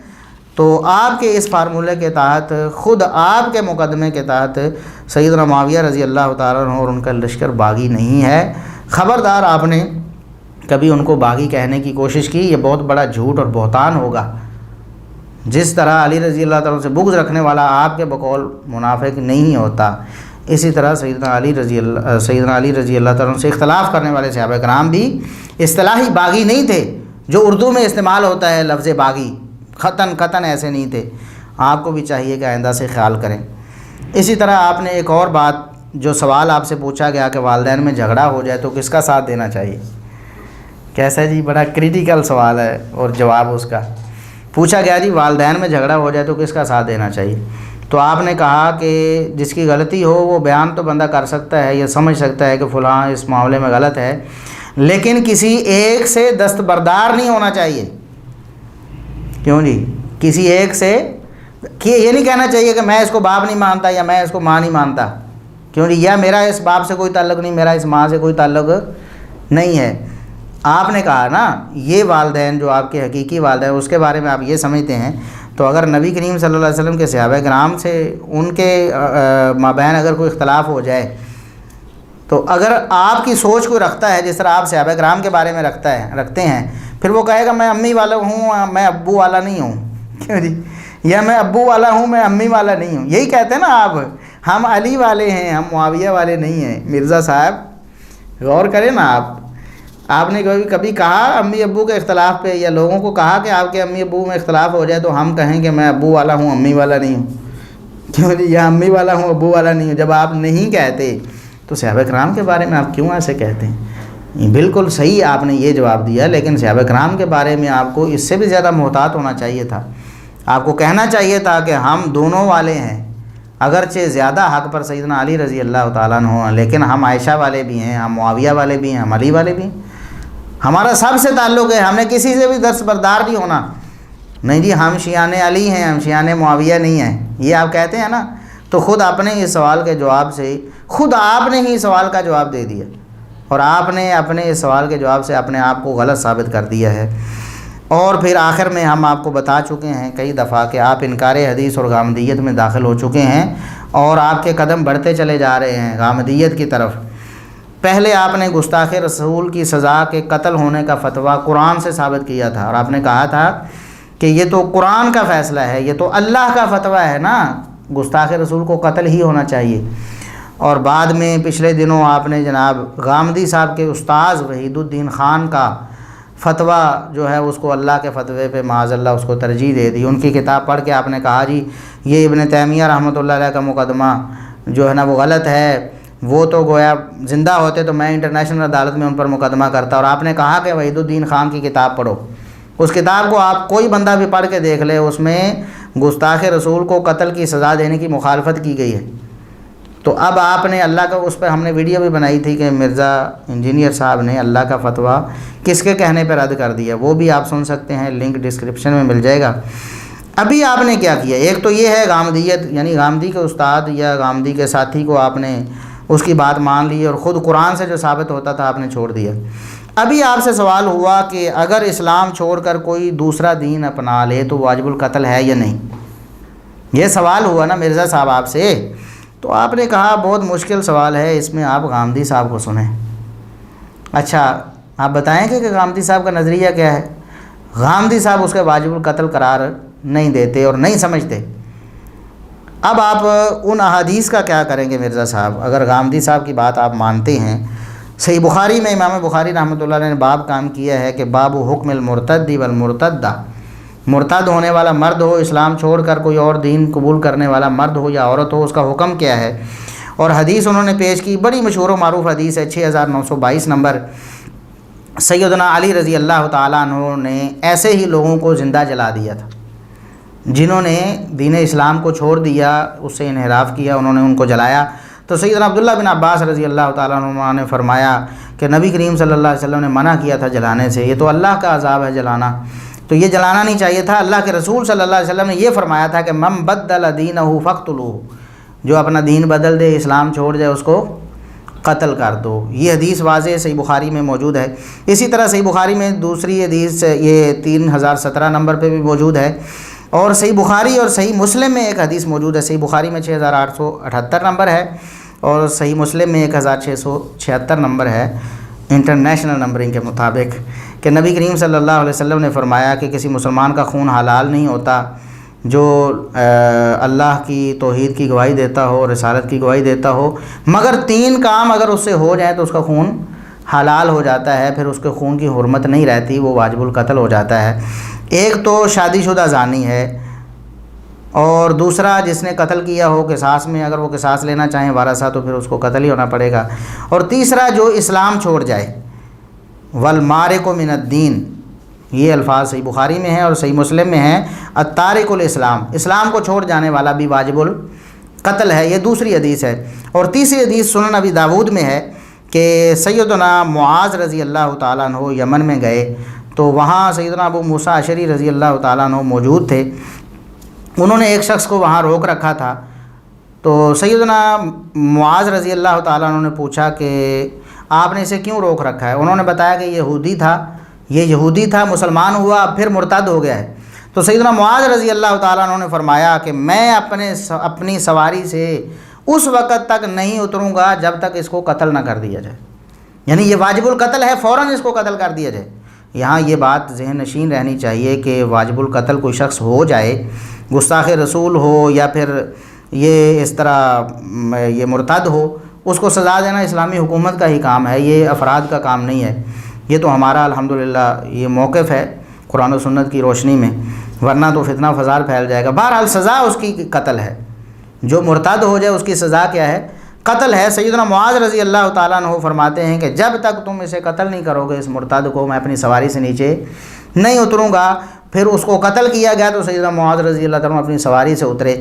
تو آپ کے اس فارمولے کے تحت خود آپ کے مقدمے کے تحت سیدنا معاویہ رضی اللہ تعالیٰ عنہ اور ان کا لشکر باغی نہیں ہے۔ خبردار آپ نے کبھی ان کو باغی کہنے کی کوشش کی، یہ بہت بڑا جھوٹ اور بہتان ہوگا۔ جس طرح علی رضی اللہ تعالیٰ سے بغض رکھنے والا آپ کے بقول منافق نہیں ہوتا، اسی طرح سیدنا علی رضی اللہ تعالیٰ سے اختلاف کرنے والے صحابہ کرام بھی اصطلاحی باغی نہیں تھے، جو اردو میں استعمال ہوتا ہے لفظ باغی، قطعاً ایسے نہیں تھے۔ آپ کو بھی چاہیے کہ آئندہ سے خیال کریں۔ اسی طرح آپ نے ایک اور بات، جو سوال آپ سے پوچھا گیا کہ والدین میں جھگڑا ہو جائے تو کس کا ساتھ دینا چاہیے، کیسا جی؟ بڑا کریٹیکل سوال ہے، اور جواب اس کا پوچھا گیا جی والدین میں جھگڑا ہو جائے تو کس کا ساتھ دینا چاہیے، تو آپ نے کہا کہ جس کی غلطی ہو وہ بیان تو بندہ کر سکتا ہے یا سمجھ سکتا ہے کہ فلاں اس معاملے میں غلط ہے، لیکن کسی ایک سے دستبردار نہیں ہونا چاہیے۔ کیوں جی؟ کسی ایک سے کہ یہ نہیں کہنا چاہیے کہ میں اس کو باپ نہیں مانتا یا میں اس کو ماں نہیں مانتا، کیوں جی؟ یا میرا اس باپ سے کوئی تعلق نہیں، میرا اس ماں سے کوئی تعلق نہیں ہے۔ آپ نے کہا نا یہ والدین جو آپ کے حقیقی والدین اس کے بارے میں آپ یہ سمجھتے ہیں، تو اگر نبی کریم صلی اللہ علیہ وسلم کے صحابہ کرام سے ان کے مابین اگر کوئی اختلاف ہو جائے، تو اگر آپ کی سوچ کوئی رکھتا ہے جس طرح آپ صحابہ کرام کے بارے میں رکھتے ہیں، پھر وہ کہے گا میں امی والا ہوں میں ابو والا نہیں ہوں، کیوں جی؟ یا میں ابو والا ہوں میں امی والا نہیں ہوں، یہی کہتے ہیں نا آپ، ہم علی والے ہیں ہم معاویہ والے نہیں ہیں۔ مرزا صاحب غور کریں نا، آپ نے کبھی کہا امی ابو کے اختلاف پہ، یا لوگوں کو کہا کہ آپ کے امی ابو میں اختلاف ہو جائے تو ہم کہیں کہ میں ابو والا ہوں امی والا نہیں ہوں، کیوں جی؟ یا امی والا ہوں ابو والا نہیں ہوں، جب آپ نہیں کہتے تو صحابہ کرام کے بارے میں آپ کیوں ایسے کہتے ہیں؟ بالکل صحیح آپ نے یہ جواب دیا، لیکن صحابہ کرام کے بارے میں آپ کو اس سے بھی زیادہ محتاط ہونا چاہیے تھا۔ آپ کو کہنا چاہیے تھا کہ ہم دونوں والے ہیں، اگرچہ زیادہ حق پر سیدنا علی رضی اللہ تعالیٰ عنہ ہیں، لیکن ہم عائشہ والے بھی ہیں، ہم معاویہ والے بھی ہیں، ہم علی والے بھی ہیں، ہمارا سب سے تعلق ہے، ہم نے کسی سے بھی دستبردار نہیں ہونا۔ نہیں جی ہم شیعان علی ہیں ہم شیعان معاویہ نہیں ہیں، یہ آپ کہتے ہیں نا، تو خود آپ نے اس سوال کے جواب سے خود آپ نے ہی سوال کا جواب دے دیا، اور آپ نے اپنے اس سوال کے جواب سے اپنے آپ کو غلط ثابت کر دیا ہے۔ اور پھر آخر میں ہم آپ کو بتا چکے ہیں کئی دفعہ کہ آپ انکار حدیث اور غامدیت میں داخل ہو چکے ہیں، اور آپ کے قدم بڑھتے چلے جا رہے ہیں غامدیت کی طرف۔ پہلے آپ نے گستاخ رسول کی سزا کے قتل ہونے کا فتویٰ قرآن سے ثابت کیا تھا، اور آپ نے کہا تھا کہ یہ تو قرآن کا فیصلہ ہے، یہ تو اللہ کا فتویٰ ہے نا، گستاخ رسول کو قتل ہی ہونا چاہیے۔ اور بعد میں پچھلے دنوں آپ نے جناب غامدی صاحب کے استاذ وحید الدین خان کا فتویٰ جو ہے اس کو اللہ کے فتوے پہ معاذ اللہ اس کو ترجیح دے دی۔ ان کی کتاب پڑھ کے آپ نے کہا جی یہ ابن تیمیہ رحمۃ اللہ علیہ کا مقدمہ جو ہے نا وہ غلط ہے، وہ تو گویا زندہ ہوتے تو میں انٹرنیشنل عدالت میں ان پر مقدمہ کرتا۔ اور آپ نے کہا کہ وحید الدین خان کی کتاب پڑھو، اس کتاب کو آپ کوئی بندہ بھی پڑھ کے دیکھ لے، اس میں گستاخ رسول کو قتل کی سزا دینے کی مخالفت کی گئی ہے، تو اب آپ نے اللہ کا، اس پہ ہم نے ویڈیو بھی بنائی تھی کہ مرزا انجینئر صاحب نے اللہ کا فتویٰ کس کے کہنے پہ رد کر دیا، وہ بھی آپ سن سکتے ہیں، لنک ڈسکرپشن میں مل جائے گا۔ ابھی آپ نے کیا کیا، ایک تو یہ ہے غامدیت، یعنی غامدی کے استاد یا غامدی کے ساتھی کو آپ نے اس کی بات مان لی اور خود قرآن سے جو ثابت ہوتا تھا آپ نے چھوڑ دیا۔ ابھی آپ سے سوال ہوا کہ اگر اسلام چھوڑ کر کوئی دوسرا دین اپنا لے تو واجب القتل ہے یا نہیں، یہ سوال ہوا نا مرزا صاحب آپ سے، تو آپ نے کہا بہت مشکل سوال ہے، اس میں آپ غامدی صاحب کو سنیں۔ اچھا آپ بتائیں کہ غامدی صاحب کا نظریہ کیا ہے؟ غامدی صاحب اس کے واجب القتل قرار نہیں دیتے اور نہیں سمجھتے۔ اب آپ ان احادیث کا کیا کریں گے مرزا صاحب؟ اگر غامدی صاحب کی بات آپ مانتے ہیں، صحیح بخاری میں امام بخاری رحمۃ اللہ علیہ نے باب کام کیا ہے کہ باب حکم المرتد والمرتدہ، مرتد ہونے والا مرد ہو، اسلام چھوڑ کر کوئی اور دین قبول کرنے والا مرد ہو یا عورت ہو، اس کا حکم کیا ہے۔ اور حدیث انہوں نے پیش کی، بڑی مشہور و معروف حدیث ہے، 6922 نمبر۔ سیدنا علی رضی اللہ تعالیٰ عنہ نے ایسے ہی لوگوں کو زندہ جلا دیا تھا، جنہوں نے دین اسلام کو چھوڑ دیا، اس سے انحراف کیا، انہوں نے ان کو جلایا۔ تو سیدنا عبداللہ بن عباس رضی اللہ تعالیٰ عنہ نے فرمایا کہ نبی کریم صلی اللہ علیہ وسلم نے منع کیا تھا جلانے سے، یہ تو اللہ کا عذاب ہے جلانا، تو یہ جلانا نہیں چاہیے تھا۔ اللہ کے رسول صلی اللہ علیہ وسلم نے یہ فرمایا تھا کہ من بدل دینہ فاقتلوہ، جو اپنا دین بدل دے، اسلام چھوڑ جائے، اس کو قتل کر دو۔ یہ حدیث واضح صحیح بخاری میں موجود ہے۔ اسی طرح صحیح بخاری میں دوسری حدیث یہ 3017 نمبر پہ بھی موجود ہے، اور صحیح بخاری اور صحیح مسلم میں ایک حدیث موجود ہے، صحیح بخاری میں 6878 نمبر ہے اور صحیح مسلم میں 1676 نمبر ہے انٹرنیشنل نمبرنگ کے مطابق، کہ نبی کریم صلی اللہ علیہ وسلم نے فرمایا کہ کسی مسلمان کا خون حلال نہیں ہوتا جو اللہ کی توحید کی گواہی دیتا ہو، رسالت کی گواہی دیتا ہو، مگر 3 کام اگر اس سے ہو جائیں تو اس کا خون حلال ہو جاتا ہے، پھر اس کے خون کی حرمت نہیں رہتی، وہ واجب القتل ہو جاتا ہے۔ ایک تو شادی شدہ زانی ہے، اور دوسرا جس نے قتل کیا ہو قصاص میں، اگر وہ قصاص لینا چاہیں وارثہ تو پھر اس کو قتل ہی ہونا پڑے گا، اور تیسرا جو اسلام چھوڑ جائے، والمارق من الدین، یہ الفاظ صحیح بخاری میں ہیں اور صحیح مسلم میں ہیں، التارک الاسلام، اسلام کو چھوڑ جانے والا بھی واجب القتل ہے، یہ دوسری حدیث ہے۔ اور تیسری حدیث سنن ابی داود میں ہے کہ سیدنا معاذ رضی اللہ تعالیٰ عنہ یمن میں گئے، تو وہاں سیدنا ابو موسیٰ اشعری رضی اللہ تعالیٰ عنہ موجود تھے، انہوں نے ایک شخص کو وہاں روک رکھا تھا، تو سیدنا معاذ رضی اللہ تعالیٰ عنہ نے پوچھا کہ آپ نے اسے کیوں روک رکھا ہے؟ انہوں نے بتایا کہ یہ یہودی تھا، مسلمان ہوا، پھر مرتد ہو گیا ہے۔ تو سیدنا معاذ رضی اللہ تعالیٰ عنہ نے فرمایا کہ میں اپنی سواری سے اس وقت تک نہیں اتروں گا جب تک اس کو قتل نہ کر دیا جائے، یعنی یہ واجب القتل ہے، فوراً اس کو قتل کر دیا جائے۔ یہاں یہ بات ذہن نشین رہنی چاہیے کہ واجب القتل کوئی شخص ہو جائے، گستاخ رسول ہو یا پھر یہ اس طرح یہ مرتد ہو، اس کو سزا دینا اسلامی حکومت کا ہی کام ہے، یہ افراد کا کام نہیں ہے۔ یہ تو ہمارا الحمدللہ یہ موقف ہے قرآن و سنت کی روشنی میں، ورنہ تو فتنہ فساد پھیل جائے گا۔ بہرحال سزا اس کی قتل ہے، جو مرتد ہو جائے اس کی سزا کیا ہے؟ قتل ہے۔ سیدنا معاذ رضی اللہ تعالیٰ عنہ فرماتے ہیں کہ جب تک تم اسے قتل نہیں کرو گے، اس مرتد کو، میں اپنی سواری سے نیچے نہیں اتروں گا۔ پھر اس کو قتل کیا گیا تو سیدنا معاذ رضی اللہ تعالیٰ عنہ اپنی سواری سے اترے۔